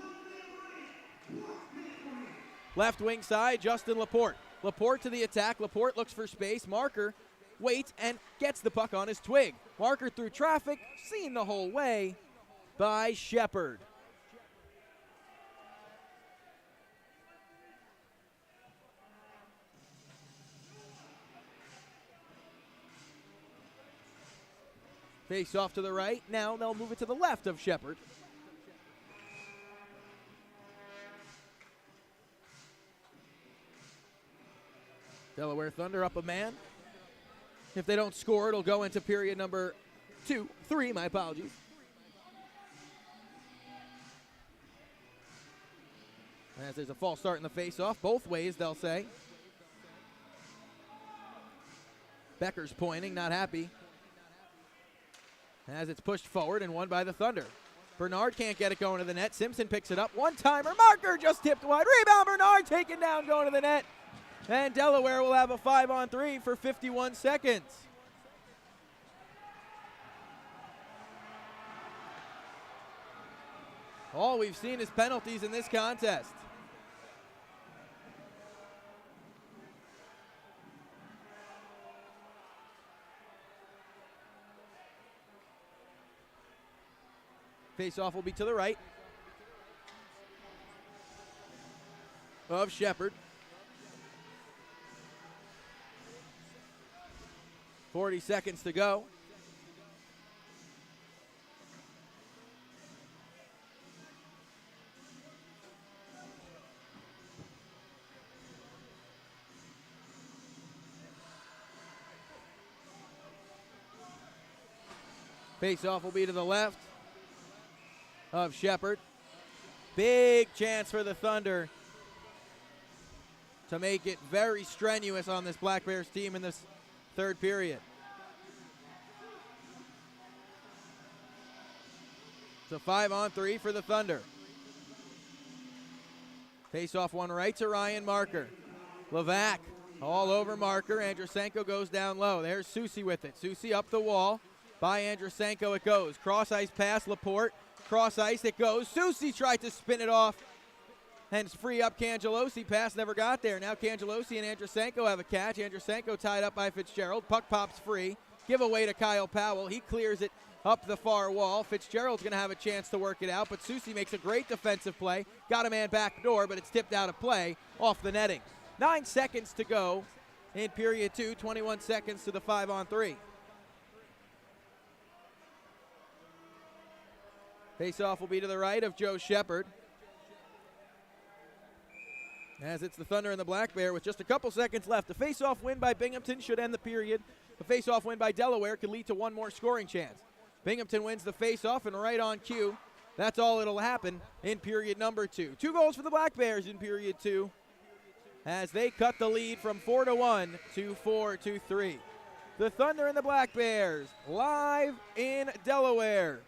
Left wing side, Justin Laporte. Laporte to the attack. Laporte looks for space. Marker waits and gets the puck on his twig. Marker through traffic, seen the whole way by Shepard. Face off to the right. Now they'll move it to the left of Shepard. Delaware Thunder up a man. If they don't score, it'll go into period number 3, my apologies. As there's a false start in the face-off, both ways, they'll say. Becker's pointing, not happy. As it's pushed forward and won by the Thunder. Bernard can't get it going to the net. Simpson picks it up. One-timer. Marker just tipped wide. Rebound. Bernard taken down going to the net. And Delaware will have a 5-on-3 for 51 seconds. All we've seen is penalties in this contest. Face-off will be to the right of Shepard. 40 seconds to go. Face-off will be to the left of Shepard. Big chance for the Thunder to make it very strenuous on this Black Bears team in this third period. It's a 5-on-3 for the Thunder. Face-off one right to Ryan Marker. Levac all over Marker. Andrusenko goes down low. There's Susi with it. Susi up the wall. By Andrusenko it goes. Cross-ice pass, Laporte. Cross-ice it goes. Susi tried to spin it off and free up Cangelosi. Pass never got there. Now Cangelosi and Andrusenko have a catch. Andrusenko tied up by Fitzgerald. Puck pops free. Give away to Kyle Powell. He clears it up the far wall. Fitzgerald's going to have a chance to work it out, but Susi makes a great defensive play. Got a man back door, but it's tipped out of play off the netting. 9 seconds to go in period 2, 21 seconds to the 5-on-3. Face-off will be to the right of Joe Shepard. As it's the Thunder and the Black Bear with just a couple seconds left. The face-off win by Binghamton should end the period. The face-off win by Delaware could lead to one more scoring chance. Binghamton wins the face-off, and right on cue, that's all it'll happen in period number 2. 2 goals for the Black Bears in period 2 as they cut the lead from 4-1 to 4-3. The Thunder and the Black Bears live in Delaware.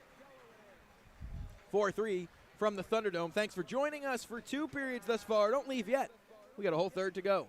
4-3 from the Thunderdome. Thanks for joining us for 2 periods thus far. Don't leave yet. We got a whole third to go.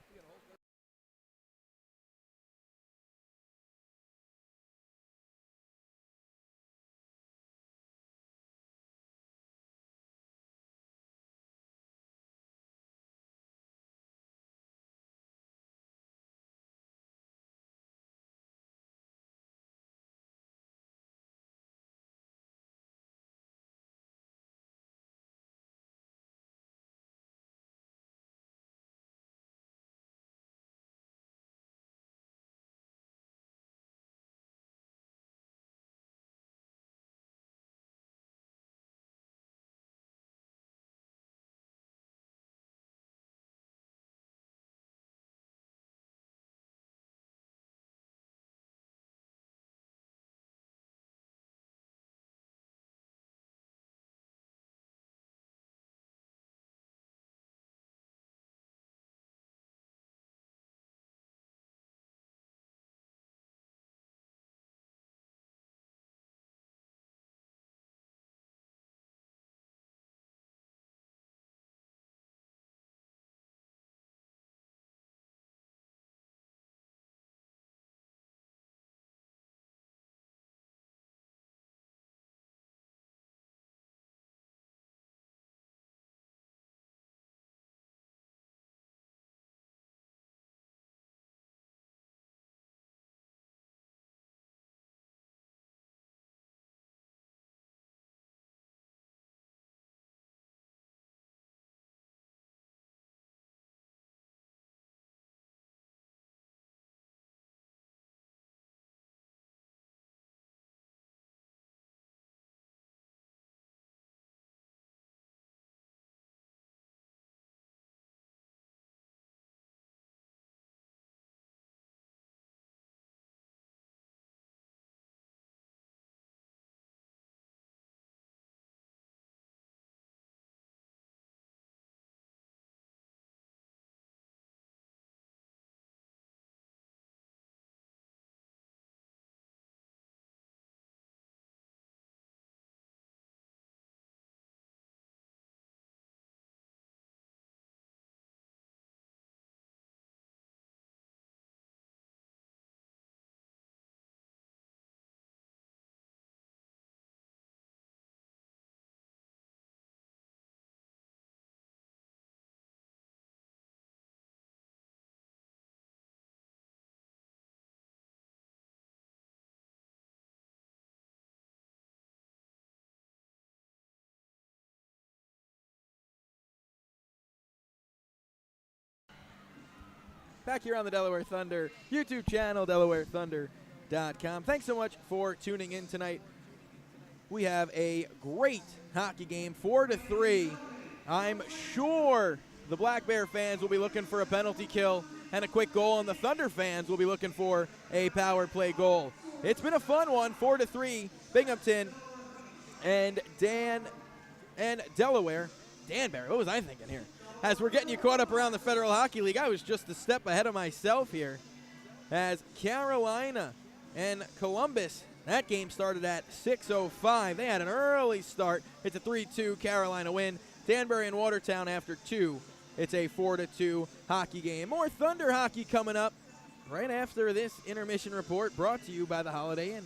Back here on the Delaware Thunder YouTube channel, DelawareThunder.com. Thanks so much for tuning in tonight. We have a great hockey game, 4-3. I'm sure the Black Bear fans will be looking for a penalty kill and a quick goal, and the Thunder fans will be looking for a power play goal. it's been a fun one. 4-3, Binghamton and Delaware. Danbury, what was I thinking here? As we're getting you caught up around the Federal Hockey League, I was just a step ahead of myself here. As Carolina and Columbus, that game started at 6:05. They had an early start. It's a 3-2 Carolina win. Danbury and Watertown after 2. It's a 4-2 hockey game. More Thunder hockey coming up right after this intermission report brought to you by the Holiday Inn.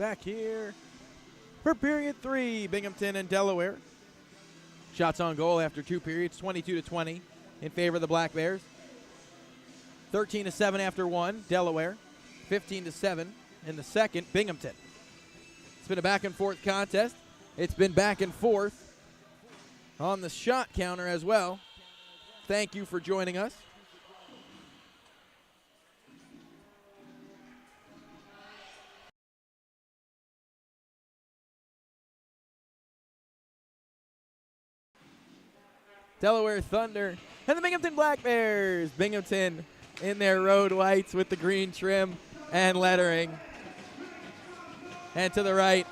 back here for period 3, Binghamton and Delaware. Shots on goal after 2 periods, 22-20 in favor of the Black Bears. 13-7 after 1, Delaware. 15-7 in the second, Binghamton. It's been a back-and-forth contest. It's been back and forth on the shot counter as well. Thank you for joining us. Delaware Thunder and the Binghamton Black Bears. Binghamton in their road whites with the green trim and lettering. And to the right,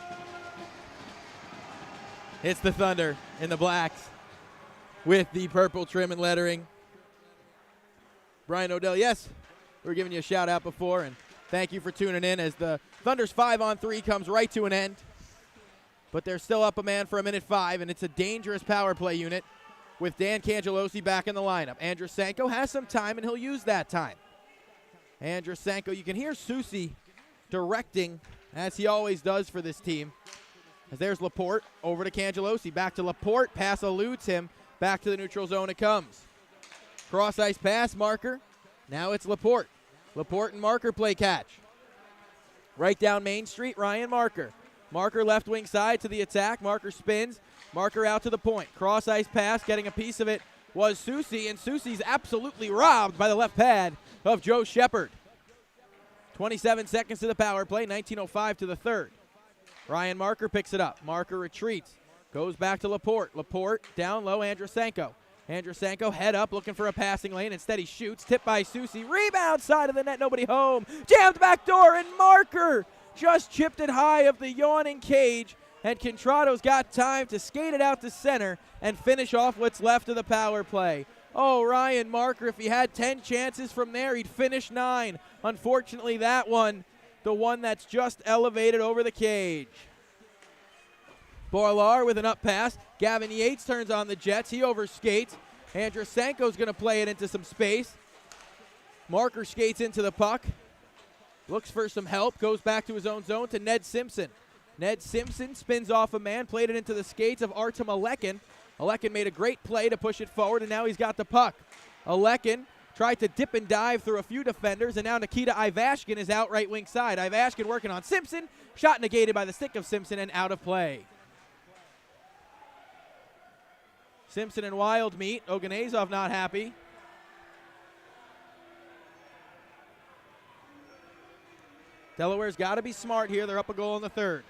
it's the Thunder in the blacks with the purple trim and lettering. Brian Odell, yes, we were giving you a shout out before, and thank you for tuning in as the Thunder's 5-on-3 comes right to an end. But they're still up a man for a minute 5, and it's a dangerous power play unit with Dan Cangelosi back in the lineup. Andrusenko has some time, and he'll use that time. Andrusenko, you can hear Susi directing, as he always does for this team. As there's Laporte over to Cangelosi. Back to Laporte. Pass eludes him. Back to the neutral zone it comes. Cross-ice pass, Marker. Now it's Laporte. Laporte and Marker play catch. Right down Main Street, Ryan Marker. Marker left wing side to the attack. Marker spins. Marker out to the point. Cross-ice pass, getting a piece of it was Susi, and Susi's absolutely robbed by the left pad of Joe Shepard. 27 seconds to the power play, 19:05 to the third. Ryan Marker picks it up. Marker retreats. Goes back to Laporte. Laporte down low, Andrusenko. Andrusenko head up looking for a passing lane. Instead he shoots. Tipped by Susi. Rebound side of the net. Nobody home. Jammed back door, and Marker just chipped it high of the yawning cage. And Contrado's got time to skate it out to center and finish off what's left of the power play. Oh, Ryan Marker, if he had 10 chances from there, he'd finish 9. Unfortunately, that one, the one that's just elevated over the cage. Boilar with an up pass. Gavin Yates turns on the Jets. He overskates. Andrusenko's going to play it into some space. Marker skates into the puck. Looks for some help. Goes back to his own zone to Ned Simpson. Ned Simpson spins off a man, played it into the skates of Artem Alekin. Alekin made a great play to push it forward, and now he's got the puck. Alekin tried to dip and dive through a few defenders, and now Nikita Ivashkin is out right wing side. Ivashkin working on Simpson. Shot negated by the stick of Simpson and out of play. Simpson and Wild meet. Oganezov not happy. Delaware's got to be smart here. They're up a goal in the third.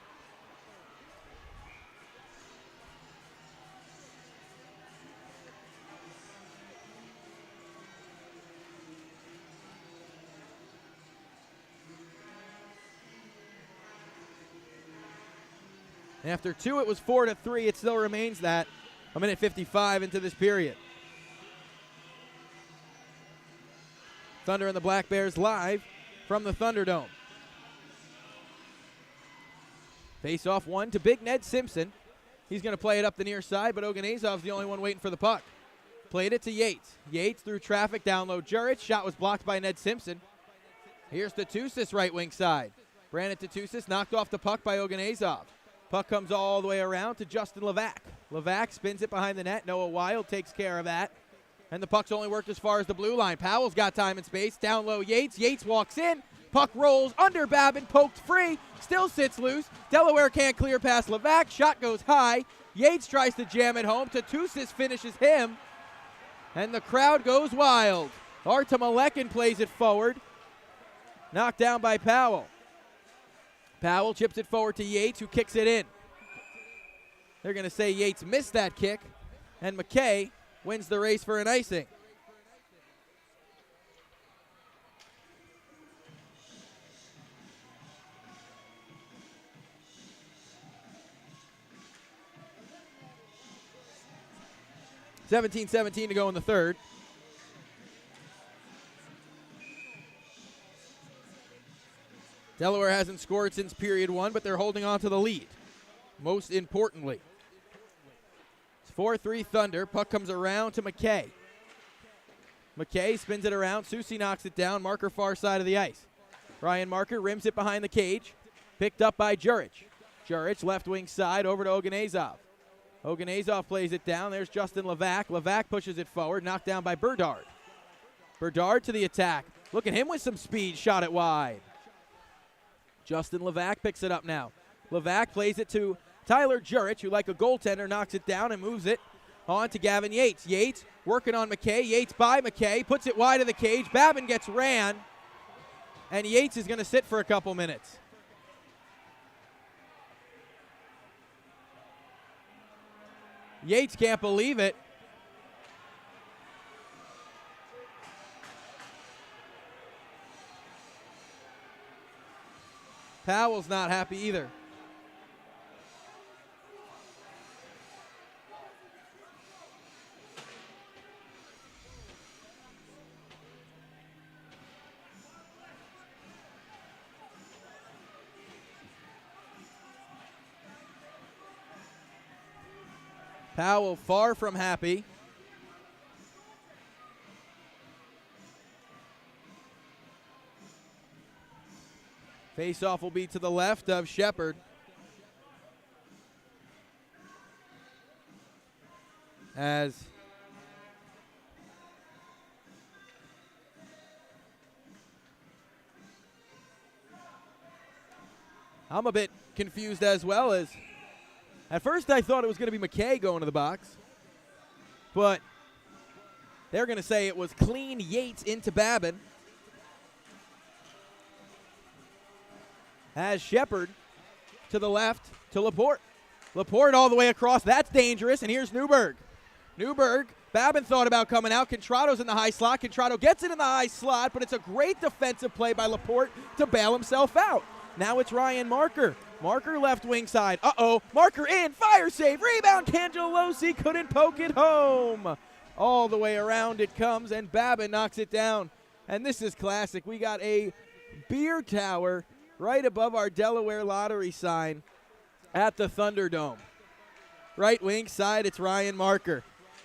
After 2, it was 4-3. It still remains that. A minute 55 into this period. Thunder and the Black Bears live from the Thunderdome. Face off one to Big Ned Simpson. He's going to play it up the near side, but Oganezov's the only one waiting for the puck. Played it to Yates. Yates through traffic down low. Juric. Shot was blocked by Ned Simpson. Here's Tatusis right wing side. Brandon Tatusis knocked off the puck by Oganezov. Puck comes all the way around to Justin Levac. Levac spins it behind the net. Noah Wild takes care of that. And the puck's only worked as far as the blue line. Powell's got time and space. Down low, Yates. Yates walks in. Puck rolls under Babin. Poked free. Still sits loose. Delaware can't clear past Levac. Shot goes high. Yates tries to jam it home. Tatusis finishes him. And the crowd goes wild. Artem Alekin plays it forward. Knocked down by Powell. Powell chips it forward to Yates, who kicks it in. They're going to say Yates missed that kick, and McKay wins the race for an icing. (17-17) to go in the third. Delaware hasn't scored since period 1, but they're holding on to the lead. Most importantly, it's 4-3 Thunder. Puck comes around to McKay. McKay spins it around. Susi knocks it down. Marker far side of the ice. Ryan Marker rims it behind the cage. Picked up by Juric. Juric, left wing side, over to Oganezov. Oganezov plays it down. There's Justin Levac. Levac pushes it forward, knocked down by Berdard. Berdard to the attack. Look at him with some speed, shot it wide. Justin Levac picks it up now. Levac plays it to Tyler Juric, who like a goaltender knocks it down and moves it on to Gavin Yates. Yates working on McKay. Yates by McKay, puts it wide of the cage. Babin gets ran, and Yates is going to sit for a couple minutes. Yates can't believe it. Powell's not happy either. Powell far from happy. Face-off will be to the left of Shepard. As I'm a bit confused as well. As at first I thought it was going to be McKay going to the box, but they're going to say it was clean Yates into Babin. As Shepard to the left to Laporte. Laporte all the way across. That's dangerous. And here's Newberg. Newberg, Babin thought about coming out. Contrado's in the high slot. Contrado gets it in the high slot, but it's a great defensive play by Laporte to bail himself out. Now it's Ryan Marker. Marker left wing side. Uh-oh. Marker in. Fire save. Rebound. Cangelosi couldn't poke it home. All the way around it comes, and Babin knocks it down. And this is classic. We got a beer tower right above our Delaware lottery sign at the Thunderdome. Right wing side, it's Ryan Marker.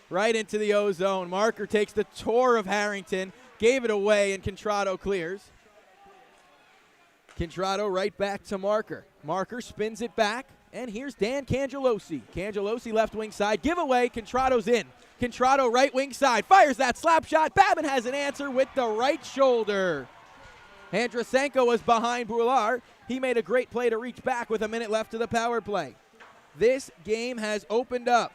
Right into the O-zone. Marker takes the tour of Harrington, gave it away, and Contrado clears. Contrado right back to Marker. Marker spins it back, and here's Dan Cangelosi. Cangelosi left wing side, giveaway, Contrado's in. Contrado right wing side, fires that slap shot. Babin has an answer with the right shoulder. Andrusenko was behind Boulard. He made a great play to reach back with a minute left to the power play. This game has opened up.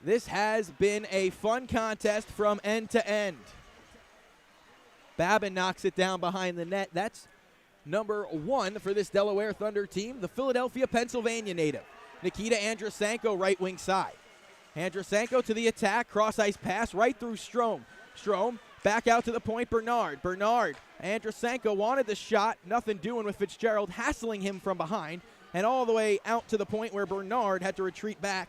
This has been a fun contest from end to end. Babin knocks it down behind the net. That's number 1 for this Delaware Thunder team, the Philadelphia, Pennsylvania native. Nikita Andrusenko right wing side. Andrusenko to the attack, cross ice pass right through Strome. Strome back out to the point, Bernard. Bernard, Andrusenko wanted the shot, nothing doing with Fitzgerald, hassling him from behind, and all the way out to the point where Bernard had to retreat back.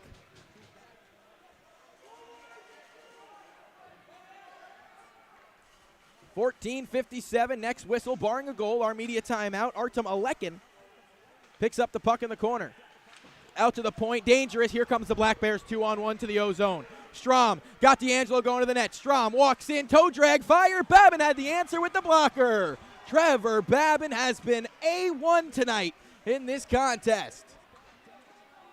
.14:57, next whistle, barring a goal, our media timeout. Artem Alekin picks up the puck in the corner. Out to the point, dangerous. Here comes the Black Bears 2-on-1 to the O-zone. Strom got D'Angelo going to the net. Strom walks in, toe drag, fire. Babin had the answer with the blocker. Trevor Babin has been A1 tonight in this contest.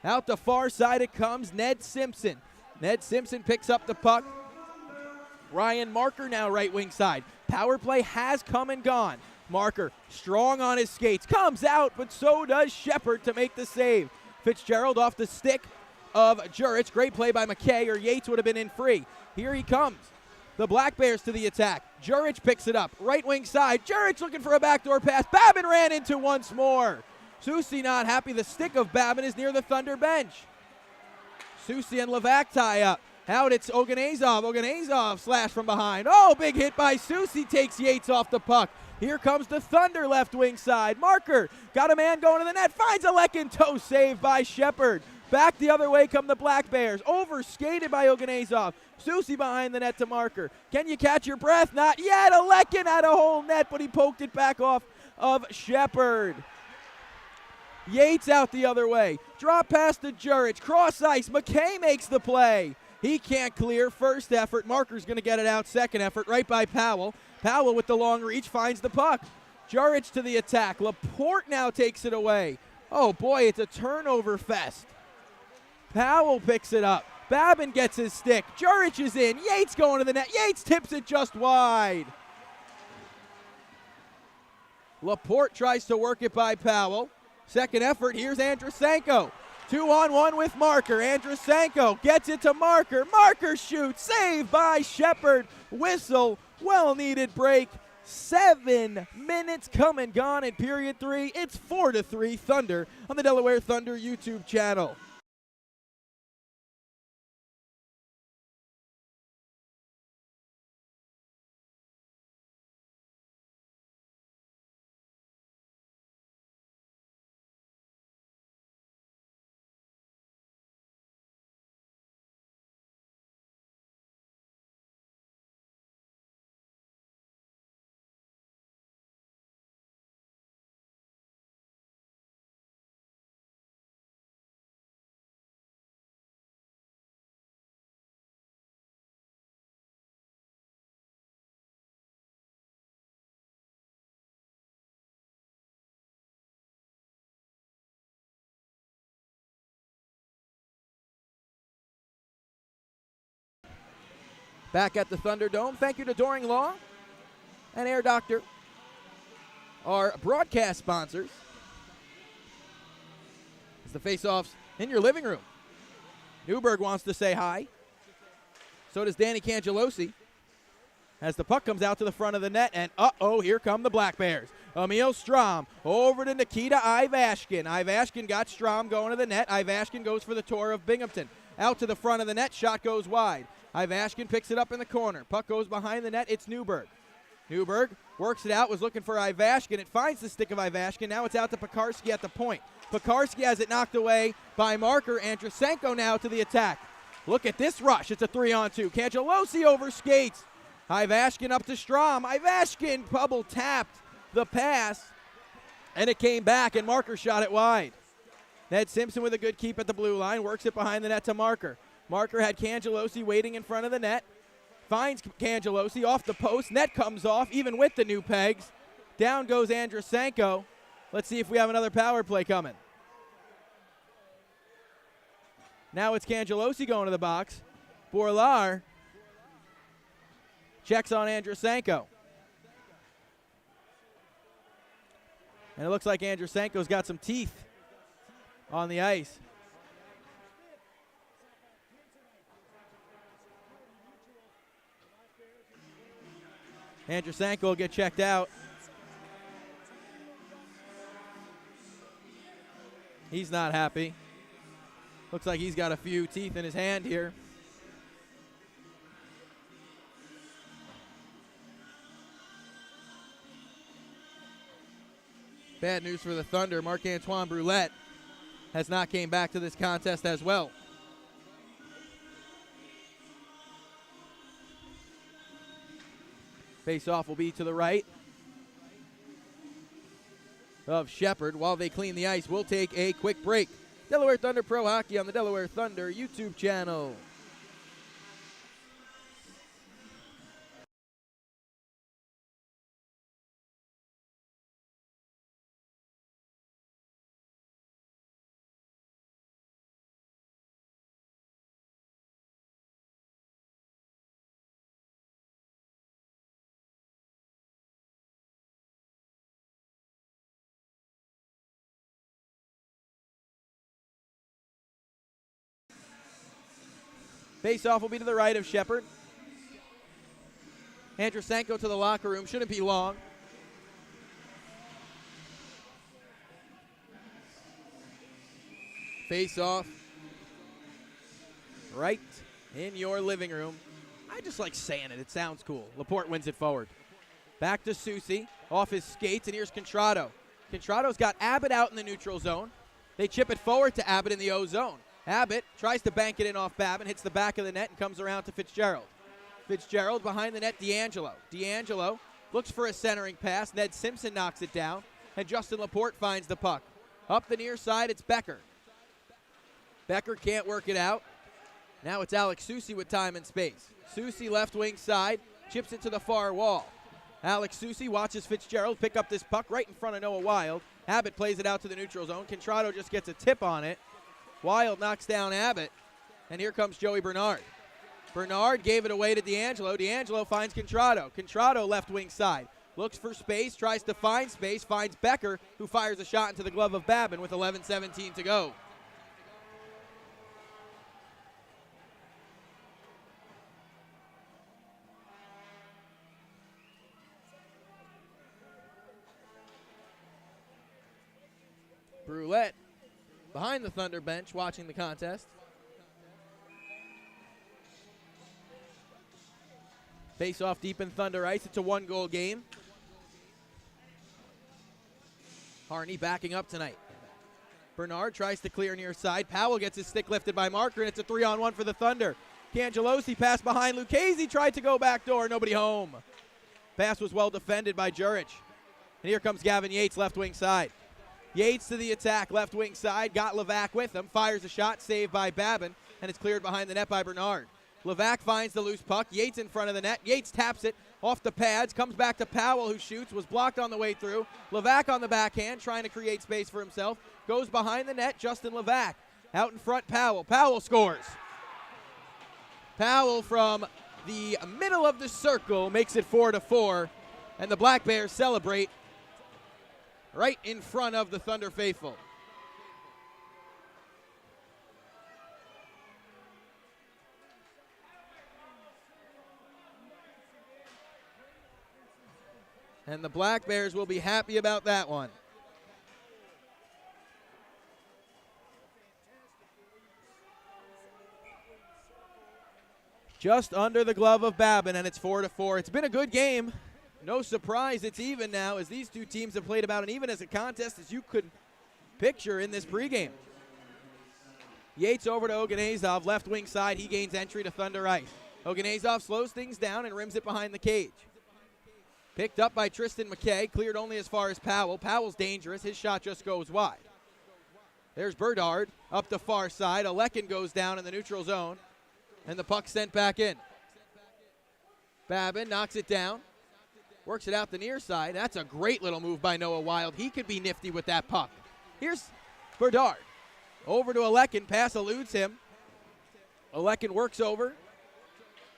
Out the far side it comes, Ned Simpson. Ned Simpson picks up the puck. Ryan Marker now right wing side. Power play has come and gone. Marker strong on his skates, comes out, but so does Shepard to make the save. Fitzgerald off the stick of Juric. Great play by McKay, or Yates would have been in free. Here he comes. The Black Bears to the attack. Juric picks it up. Right wing side. Juric looking for a backdoor pass. Babin ran into once more. Susi not happy. The stick of Babin is near the Thunder bench. Susi and Levac tie up. Out it's Oganezov. Oganezov slash from behind. Oh, big hit by Susi. Takes Yates off the puck. Here comes the Thunder left wing side. Marker got a man going to the net. Finds a Lekin toe save by Shepard. Back the other way come the Black Bears. Overskated by Oganezov. Susi behind the net to Marker. Can you catch your breath? Not yet. Alekin had a whole net, but he poked it back off of Shepard. Yates out the other way. Drop pass to Juric. Cross ice. McKay makes the play. He can't clear. First effort. Marker's going to get it out. Second effort right by Powell. Powell with the long reach finds the puck. Juric to the attack. Laporte now takes it away. Oh boy, it's a turnover fest. Powell picks it up. Babin gets his stick. Juric is in. Yates going to the net. Yates tips it just wide. Laporte tries to work it by Powell. Second effort, here's Andrusenko. 2-on-1 with Marker. Andrusenko gets it to Marker. Marker shoots. Saved by Shepard. Whistle. Well-needed break. 7 minutes come and gone in period 3. It's 4-3 Thunder on the Delaware Thunder YouTube channel. Back at the Thunderdome, thank you to Doring Law and Air Doctor, our broadcast sponsors. It's the face-offs in your living room. Newberg wants to say hi. So does Danny Cangelosi. As the puck comes out to the front of the net, and uh-oh, here come the Black Bears. Emil Strom over to Nikita Ivashkin. Ivashkin got Strom going to the net. Ivashkin goes for the tour of Binghamton. Out to the front of the net, shot goes wide. Ivashkin picks it up in the corner. Puck goes behind the net. It's Newberg. Newberg works it out, was looking for Ivashkin. It finds the stick of Ivashkin. Now it's out to Pekarski at the point. Pekarski has it knocked away by Marker. Andrusenko now to the attack. Look at this rush. It's a 3-on-2. Cangelosi over skates. Ivashkin up to Strom. Ivashkin bubble tapped the pass, and it came back, and Marker shot it wide. Ned Simpson with a good keep at the blue line. Works it behind the net to Marker. Marker had Cangelosi waiting in front of the net. Finds Cangelosi off the post. Net comes off, even with the new pegs. Down goes Andrusenko. Let's see if we have another power play coming. Now it's Cangelosi going to the box. Borlar checks on Andrusenko. And it looks like Andrusenko's got some teeth on the ice. Andrusenko will get checked out. He's not happy. Looks like he's got a few teeth in his hand here. Bad news for the Thunder. Marc-Antoine Brulette has not came back to this contest as well. Face-off will be to the right of Shepard. While they clean the ice, we'll take a quick break. Delaware Thunder Pro Hockey on the Delaware Thunder YouTube channel. Face-off will be to the right of Shepard. Andrusenko to the locker room. Shouldn't be long. Face-off right in your living room. I just like saying it. It sounds cool. Laporte wins it forward. Back to Soucy. Off his skates, and here's Contrado. Contrado's got Abbott out in the neutral zone. They chip it forward to Abbott in the O zone. Abbott tries to bank it in off Babin, hits the back of the net, and comes around to Fitzgerald. Fitzgerald behind the net, D'Angelo. D'Angelo looks for a centering pass. Ned Simpson knocks it down, and Justin Laporte finds the puck. Up the near side, it's Becker. Becker can't work it out. Now it's Alex Soucy with time and space. Soucy left wing side, chips it to the far wall. Alex Susi watches Fitzgerald pick up this puck right in front of Noah Wild. Abbott plays it out to the neutral zone. Contrado just gets a tip on it. Wild knocks down Abbott, and here comes Joey Bernard. Bernard gave it away to D'Angelo. D'Angelo finds Contrado. Contrado left wing side. Looks for space, tries to find space, finds Becker, who fires a shot into the glove of Babin with 11:17 to go. Brulette behind the Thunder bench watching the contest. Face off deep in Thunder Ice. It's a 1-goal game. Harney backing up tonight. Bernard tries to clear near side. Powell gets his stick lifted by Marker, and it's a 3-on-1 for the Thunder. Cangelosi pass behind. Lucchese tried to go back door. Nobody home. Pass was well defended by Jurich. And here comes Gavin Yates, left wing side. Yates to the attack, left wing side. Got Levac with him. Fires a shot, saved by Babin, and it's cleared behind the net by Bernard. Levac finds the loose puck. Yates in front of the net. Yates taps it off the pads. Comes back to Powell, who shoots. Was blocked on the way through. Levac on the backhand, trying to create space for himself. Goes behind the net. Justin Levac. Out in front, Powell. Powell scores. Powell from the middle of the circle makes it 4-4. And the Black Bears celebrate right in front of the Thunder faithful. And the Black Bears will be happy about that one. Just under the glove of Babin, and it's 4-4. It's been a good game. No surprise it's even now, as these two teams have played about as even as a contest as you could picture in this pregame. Yates over to Oganezov, left wing side. He gains entry to Thunder Ice. Oganezov slows things down and rims it behind the cage. Picked up by Tristan McKay, cleared only as far as Powell. Powell's dangerous. His shot just goes wide. There's Berdard up the far side. Alekin goes down in the neutral zone, and the puck sent back in. Babin knocks it down. Works it out the near side. That's a great little move by Noah Wild. He could be nifty with that puck. Here's Berdard. Over to Alekin. Pass eludes him. Alekin works over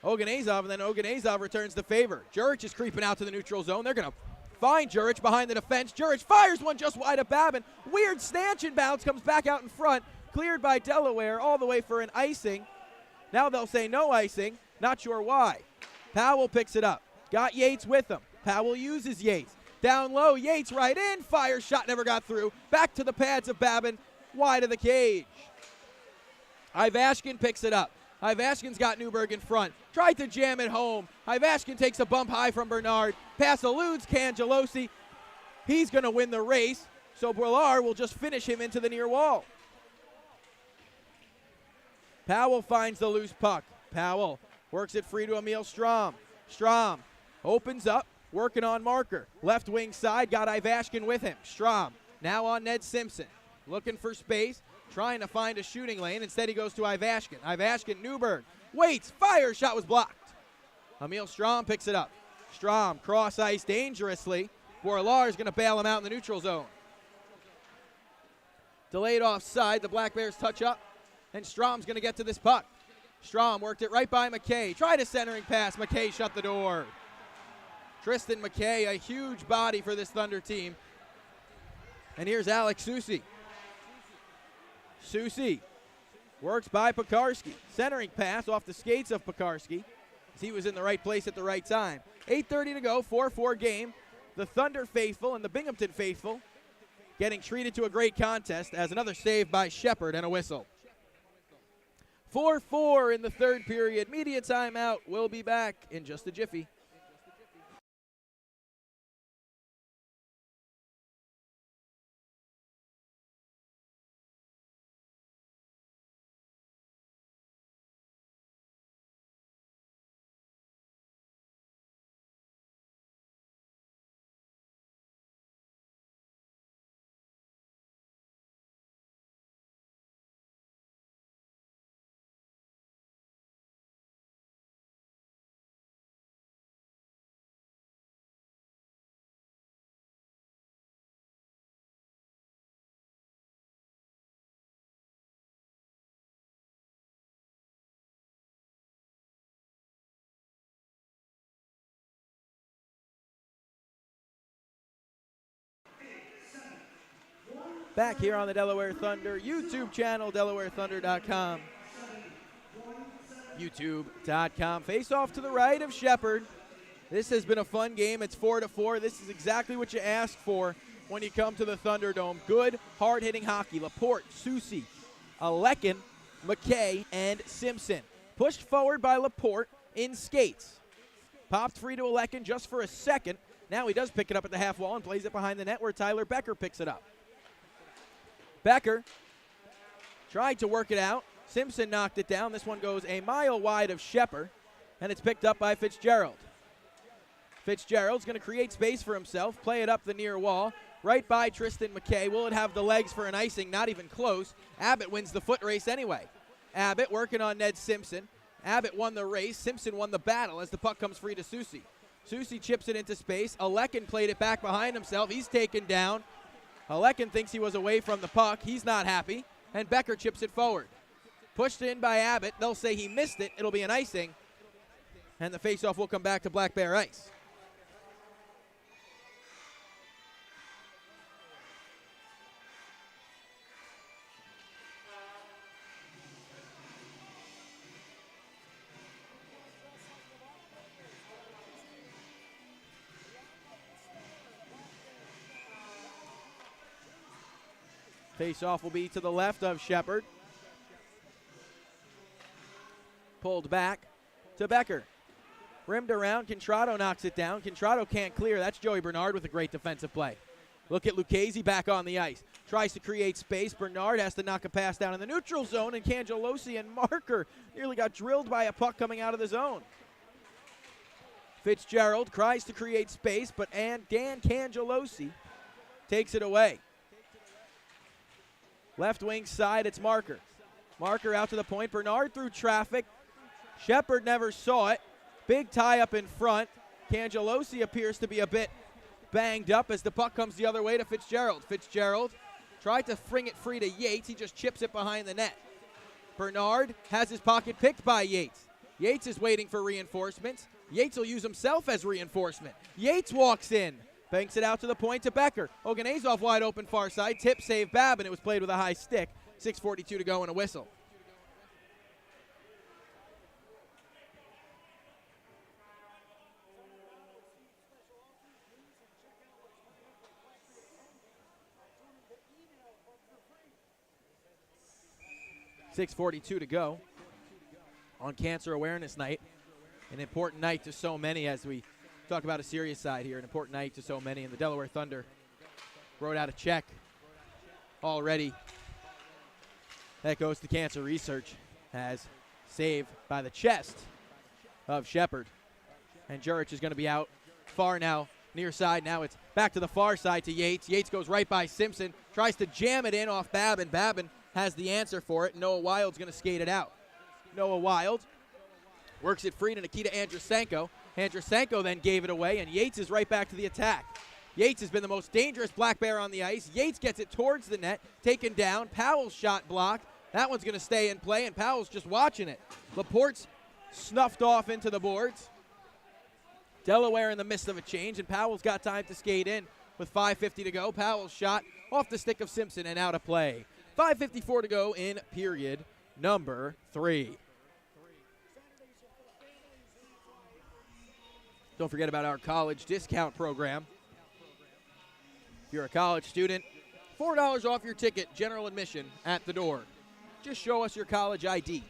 Oganezov, and then Oganezov returns the favor. Jurich is creeping out to the neutral zone. They're going to find Jurich behind the defense. Jurich fires one just wide of Babin. Weird stanchion bounce. Comes back out in front. Cleared by Delaware all the way for an icing. Now they'll say no icing. Not sure why. Powell picks it up. Got Yates with him. Powell uses Yates. Down low, Yates right in. Fire shot, never got through. Back to the pads of Babin, wide of the cage. Ivashkin picks it up. Ivashkin's got Newberg in front. Tried to jam it home. Ivashkin takes a bump high from Bernard. Pass eludes Cangelosi. He's going to win the race, so Brouillard will just finish him into the near wall. Powell finds the loose puck. Powell works it free to Emil Strom. Strom opens up. Working on Marker. Left wing side, got Ivashkin with him. Strom now on Ned Simpson. Looking for space, trying to find a shooting lane. Instead he goes to Ivashkin. Ivashkin, Newberg. Waits, fire, shot was blocked. Emil Strom picks it up. Strom cross ice dangerously. Brouillard is going to bail him out in the neutral zone. Delayed offside, the Black Bears touch up, and Strom's going to get to this puck. Strom worked it right by McKay. Tried a centering pass, McKay shut the door. Tristan McKay, a huge body for this Thunder team. And here's Alex Susi. Susi works by Pekarski. Centering pass off the skates of Pekarski, as he was in the right place at the right time. 8:30 to go, 4-4 game. The Thunder faithful and the Binghamton faithful getting treated to a great contest as another save by Shepard and a whistle. 4-4 in the third period. Media timeout. We'll be back in just a jiffy. Back here on the Delaware Thunder YouTube channel, DelawareThunder.com. YouTube.com. Face off to the right of Shepherd. This has been a fun game. It's 4-4. This is exactly what you ask for when you come to the Thunderdome. Good, hard-hitting hockey. Laporte, Susi, Alekin, McKay, and Simpson. Pushed forward by Laporte in skates. Popped free to Alekin just for a second. Now he does pick it up at the half wall and plays it behind the net where Tyler Becker picks it up. Becker tried to work it out. Simpson knocked it down. This one goes a mile wide of Shepherd, and it's picked up by Fitzgerald. Fitzgerald's going to create space for himself, play it up the near wall, right by Tristan McKay. Will it have the legs for an icing? Not even close. Abbott wins the foot race anyway. Abbott working on Ned Simpson. Abbott won the race. Simpson won the battle as the puck comes free to Susi. Susi chips it into space. Alekin played it back behind himself. He's taken down. Alekin thinks he was away from the puck. He's not happy. And Becker chips it forward. Pushed in by Abbott. They'll say he missed it. It'll be an icing. And the faceoff will come back to Black Bear Ice. Face-off will be to the left of Shepherd. Pulled back to Becker. Rimmed around. Contrado knocks it down. Contrado can't clear. That's Joey Bernard with a great defensive play. Look at Lucchese back on the ice. Tries to create space. Bernard has to knock a pass down in the neutral zone, and Cangelosi and Marker nearly got drilled by a puck coming out of the zone. Fitzgerald tries to create space, but Dan Cangelosi takes it away. Left wing side, it's Marker. Marker out to the point. Bernard through traffic. Shepherd never saw it. Big tie up in front. Cangelosi appears to be a bit banged up as the puck comes the other way to Fitzgerald. Fitzgerald tried to fling it free to Yates. He just chips it behind the net. Bernard has his pocket picked by Yates. Yates is waiting for reinforcements. Yates will use himself as reinforcement. Yates walks in. Banks it out to the point to Becker. Oganezov wide open far side. Tip save Babin. It was played with a high stick. 6:42 to go and a whistle. .642 to go on Cancer Awareness Night. An important night to so many as we talk about a serious side here. An important night to so many. And the Delaware Thunder wrote out a check already. That goes to Cancer Research as saved by the chest of Shepherd. And Jurich is going to be out far now, near side. Now it's back to the far side to Yates. Yates goes right by Simpson. Tries to jam it in off Babin. Babin has the answer for it. Noah Wild's going to skate it out. Noah Wild works it free to Nikita Andrusenko. Andrusenko then gave it away, and Yates is right back to the attack. Yates has been the most dangerous Black Bear on the ice. Yates gets it towards the net, taken down. Powell's shot blocked. That one's going to stay in play, and Powell's just watching it. Laporte's snuffed off into the boards. Delaware in the midst of a change, and Powell's got time to skate in with 5:50 to go. Powell's shot off the stick of Simpson and out of play. 5:54 to go in period number 3. Don't forget about our college discount program. If you're a college student, $4 off your ticket, general admission at the door. Just show us your college ID.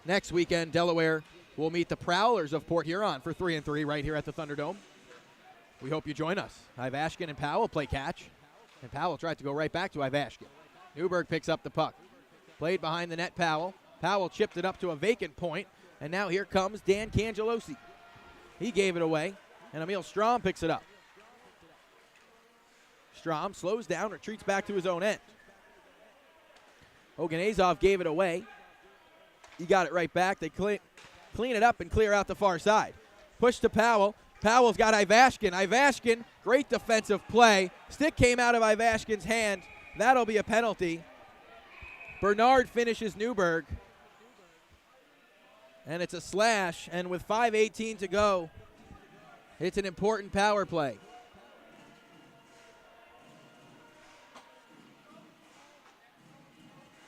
Next weekend, Delaware will meet the Prowlers of Port Huron for 3-3 right here at the Thunderdome. We hope you join us. Ivashkin and Powell play catch, and Powell tried to go right back to Ivashkin. Newberg picks up the puck. Played behind the net, Powell. Powell chipped it up to a vacant point, and now here comes Dan Cangelosi. He gave it away, and Emil Strom picks it up. Strom slows down, retreats back to his own end. Oganezov gave it away. He got it right back. They clean it up and clear out the far side. Push to Powell. Powell's got Ivashkin. Ivashkin, great defensive play. Stick came out of Ivashkin's hand. That'll be a penalty. Bernard finishes Newberg. And it's a slash, and with 5:18 to go, it's an important power play.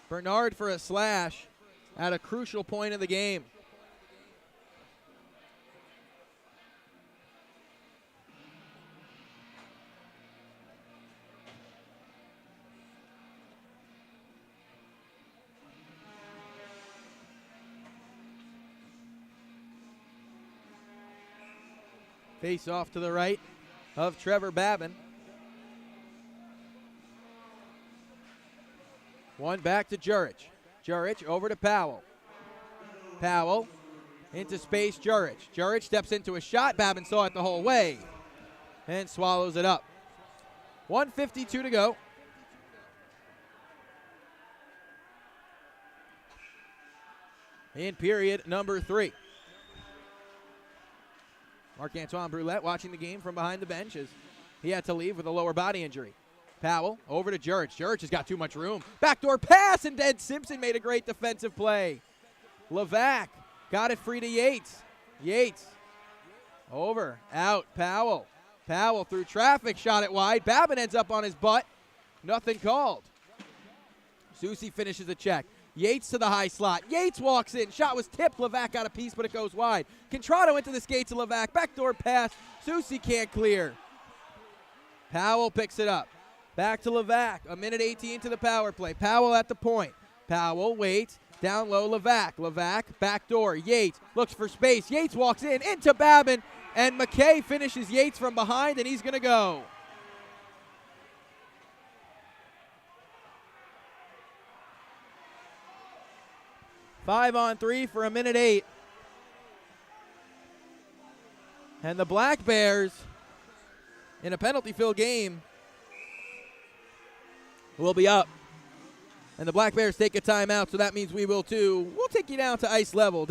Bernard for a slash at a crucial point of the game. Face off to the right of Trevor Babin. One back to Jurich. Jurich over to Powell. Powell into space, Jurich. Jurich steps into a shot. Babin saw it the whole way and swallows it up. 1:52 to go. In period number 3. Marc-Antoine Brulette watching the game from behind the bench as he had to leave with a lower body injury. Powell over to Jurich. Jurich has got too much room. Backdoor pass, and Ed Simpson made a great defensive play. Levac got it free to Yates. Yates over, out, Powell. Powell through traffic, shot it wide. Babin ends up on his butt. Nothing called. Susie finishes the check. Yates to the high slot. Yates walks in. Shot was tipped. Levac got a piece, but it goes wide. Contrado into the skates of Levac. Backdoor pass. Susie can't clear. Powell picks it up. Back to Levac. 1:18 to the power play. Powell at the point. Powell waits. Down low, Levac. Levac, backdoor. Yates looks for space. Yates walks in into Babin, and McKay finishes Yates from behind, and he's going to go. Five on 3 for 1:08. And the Black Bears, in a penalty-filled game, will be up. And the Black Bears take a timeout, so that means we will too. We'll take you down to ice level.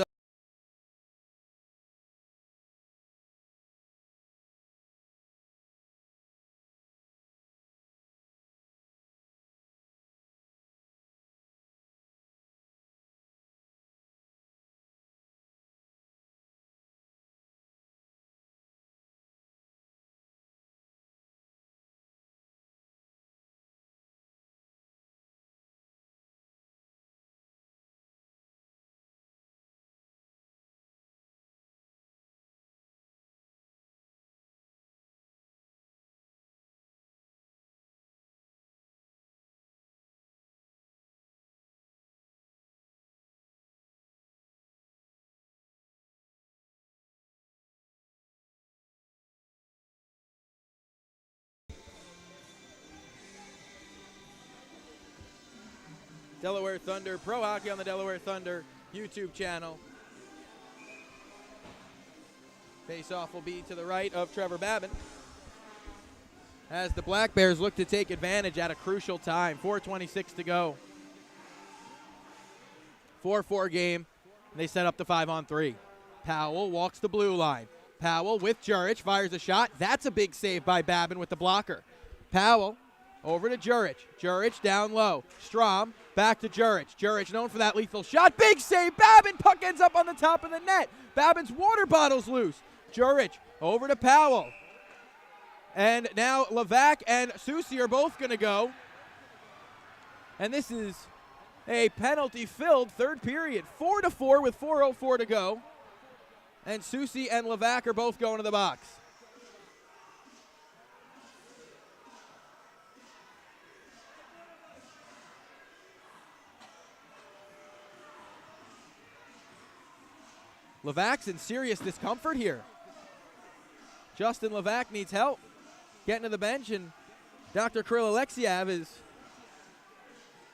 Delaware Thunder, Pro Hockey on the Delaware Thunder YouTube channel. Face-off will be to the right of Trevor Babin, as the Black Bears look to take advantage at a crucial time. 4:26 to go. 4-4 game, and they set up the 5-on-3. Powell walks the blue line. Powell with Jurich, fires a shot. That's a big save by Babin with the blocker. Powell over to Jurich. Jurich down low. Strom back to Jurich. Jurich known for that lethal shot. Big save. Babin. Puck ends up on the top of the net. Babin's water bottle's loose. Jurich over to Powell. And now Levac and Susie are both going to go. And this is a penalty-filled third period. 4-4 with 4:04 to go. And Susie and Levac are both going to the box. Levac's in serious discomfort here. Justin Levac needs help getting to the bench, and Dr. Kirill Alexiev is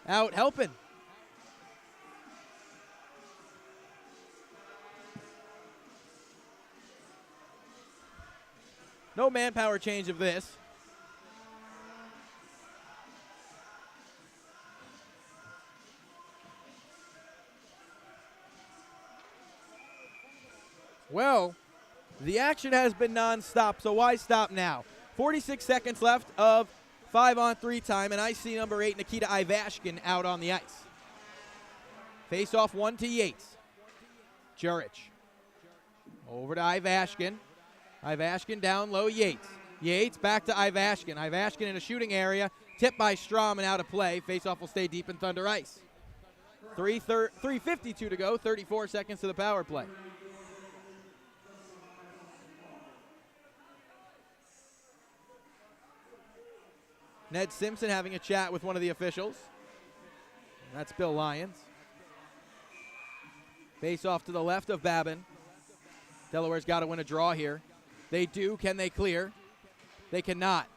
out helping. No manpower change of this. Well, the action has been nonstop, so why stop now? 46 seconds left of 5-on-3 time, and I see number 8, Nikita Ivashkin, out on the ice. Face-off 1 to Yates. Jurich over to Ivashkin. Ivashkin down low, Yates. Yates back to Ivashkin. Ivashkin in a shooting area, tipped by Strom and out of play. Face-off will stay deep in Thunder ice. 3:52 to go, 34 seconds to the power play. Ned Simpson having a chat with one of the officials. That's Bill Lyons. Face off to the left of Babin. Delaware's got to win a draw here. They do. Can they clear? They cannot.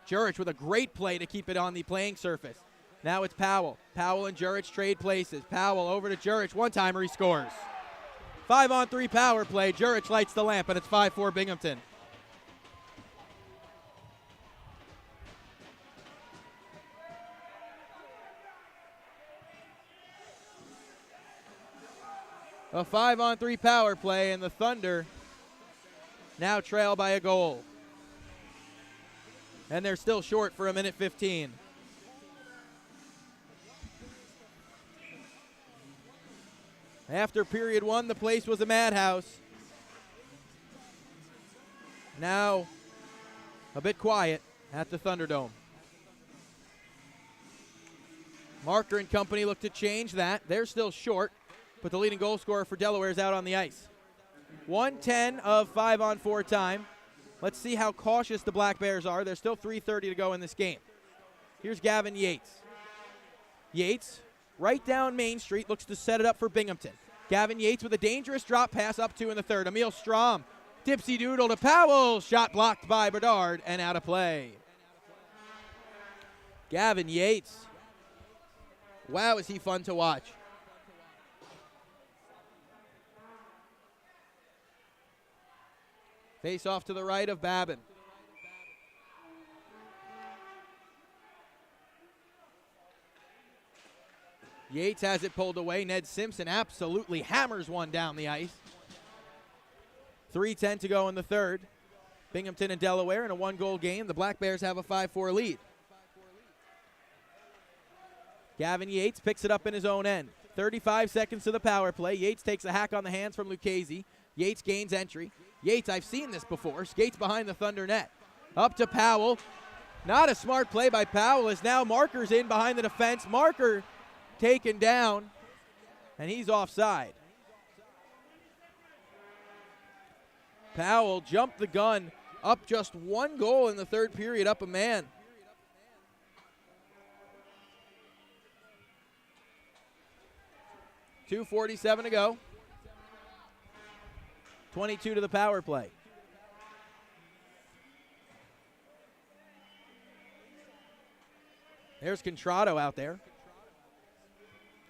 Jurich with a great play to keep it on the playing surface. Now it's Powell. Powell and Jurich trade places. Powell over to Jurich. One-timer, he scores. 5-on-3 power play. Jurich lights the lamp, and it's 5-4 Binghamton. A 5-on-3 power play, and the Thunder now trail by a goal. And they're still short for 1:15. After period one, the place was a madhouse. Now, a bit quiet at the Thunderdome. Marker and company look to change that. They're still short, but the leading goal scorer for Delaware is out on the ice. 1:10 of 5-on-4 time. Let's see how cautious the Black Bears are. There's still 3:30 to go in this game. Here's Gavin Yates. Yates, right down Main Street, looks to set it up for Binghamton. Gavin Yates with a dangerous drop pass up two in the third. Emil Strom, dipsy doodle to Powell. Shot blocked by Bedard and out of play. Gavin Yates. Wow, is he fun to watch. Face off to the right of Babin. Yates has it pulled away. Ned Simpson absolutely hammers one down the ice. 3:10 to go in the third. Binghamton and Delaware in a one-goal game. The Black Bears have a 5-4 lead. Gavin Yates picks it up in his own end. 35 seconds to the power play. Yates takes a hack on the hands from Lucchese. Yates gains entry. Yates, I've seen this before, skates behind the Thunder net. Up to Powell. Not a smart play by Powell as now Marker's in behind the defense. Marker taken down, and he's offside. Powell jumped the gun, up just one goal in the third period, up a man. .247 to go. 22 to the power play. There's Contrado out there,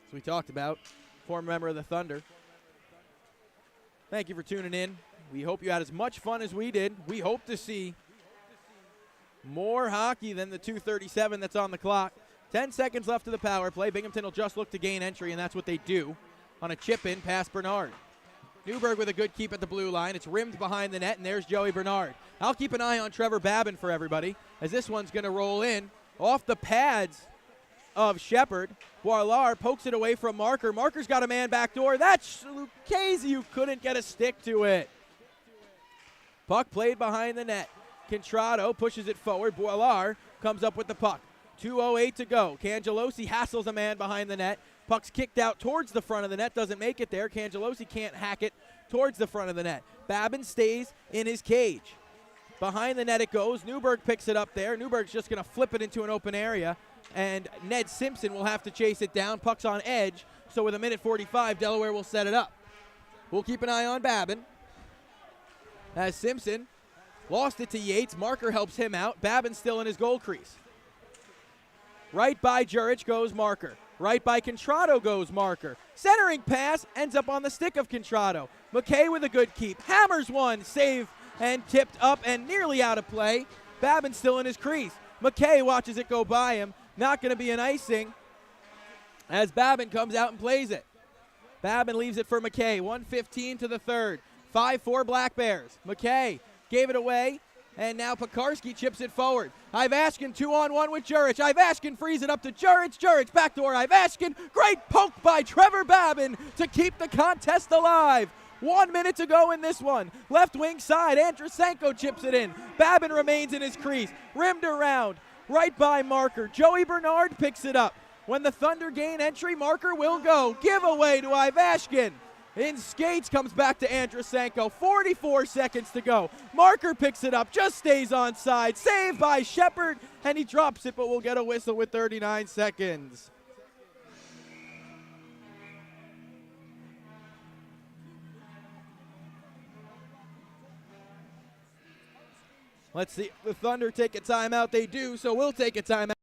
as we talked about, former member of the Thunder. Thank you for tuning in. We hope you had as much fun as we did. We hope to see more hockey than the 2:37 that's on the clock. 10 seconds left of the power play. Binghamton will just look to gain entry, and that's what they do on a chip-in past Bernard. Newberg with a good keep at the blue line. It's rimmed behind the net, and there's Joey Bernard. I'll keep an eye on Trevor Babin for everybody, as this one's going to roll in off the pads of Shepard. Boilar pokes it away from Marker. Marker's got a man back door. That's Lucchese, who couldn't get a stick to it. Puck played behind the net. Contrado pushes it forward. Boilar comes up with the puck. 2:08 to go. Cangelosi hassles a man behind the net. Puck's kicked out towards the front of the net. Doesn't make it there. Cangelosi can't hack it towards the front of the net. Babin stays in his cage. Behind the net it goes. Newberg picks it up there. Newberg's just going to flip it into an open area, and Ned Simpson will have to chase it down. Puck's on edge, so with 1:45, Delaware will set it up. We'll keep an eye on Babin. As Simpson lost it to Yates. Marker helps him out. Babin's still in his goal crease. Right by Jurich goes Marker. Right by Contrado goes Marker. Centering pass ends up on the stick of Contrado. McKay with a good keep. Hammers one. Save and tipped up and nearly out of play. Babin still in his crease. McKay watches it go by him. Not going to be an icing as Babin comes out and plays it. Babin leaves it for McKay. 1:15 to the third. 5-4 Black Bears. McKay gave it away, and now Pekarski chips it forward. Ivashkin 2-on-1 with Jurich. Ivashkin frees it up to Jurich. Jurich backdoor Ivashkin. Great poke by Trevor Babin to keep the contest alive. 1 minute to go in this one. Left wing side, Andrusenko chips it in. Babin remains in his crease. Rimmed around, right by Marker. Joey Bernard picks it up. When the Thunder gain entry, marker will go. Giveaway to Ivashkin. In skates, comes back to Andrusenko. 44 seconds to go. Marker picks it up, just stays onside. Saved by Shepard, and he drops it, but we'll get a whistle with 39 seconds. Let's see if the Thunder take a timeout. They do, so we'll take a timeout.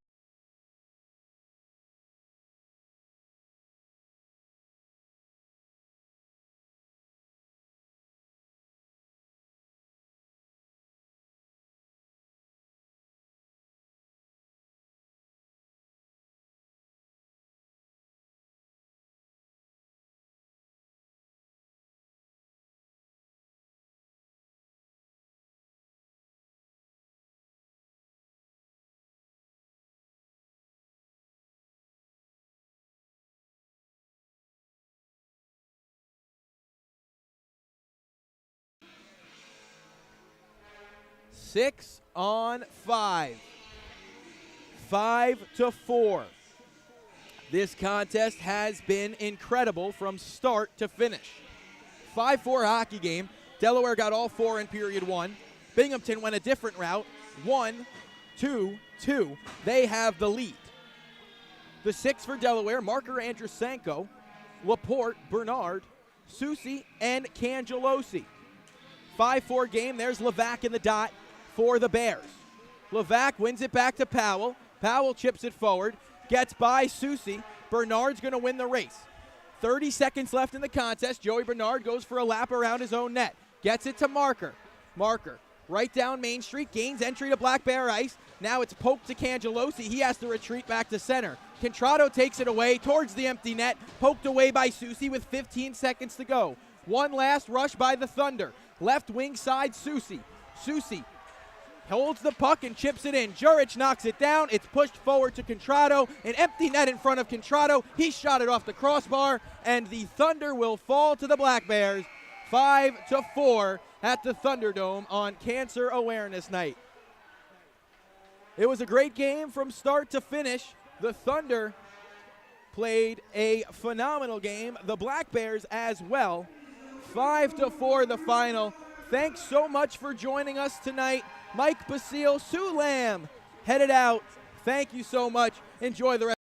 Six on 5. 5-4. This contest has been incredible from start to finish. 5-4 hockey game. Delaware got all 4 in period 1. Binghamton went a different route. 1-2-2. They have the lead. The 6 for Delaware, Marker Andrusenko, Laporte, Bernard, Susi, and Cangelosi. 5-4 game. There's Levac in the dot for the Bears. Levac wins it back to Powell. Powell chips it forward, gets by Susi. Bernard's going to win the race. 30 seconds left in the contest. Joey Bernard goes for a lap around his own net. Gets it to Marker. Marker, right down Main Street, gains entry to Black Bear Ice. Now it's poked to Cangelosi. He has to retreat back to center. Contrado takes it away towards the empty net. Poked away by Susi with 15 seconds to go. One last rush by the Thunder. Left wing side, Susi. Susi holds the puck and chips it in. Juric knocks it down. It's pushed forward to Contrado. An empty net in front of Contrado. He shot it off the crossbar, and the Thunder will fall to the Black Bears 5-4 at the Thunderdome on Cancer Awareness Night. It was a great game from start to finish. The Thunder played a phenomenal game. The Black Bears as well. 5-4 the final. Thanks so much for joining us tonight. Mike Basile, Sue Lamb headed out. Thank you so much. Enjoy the rest.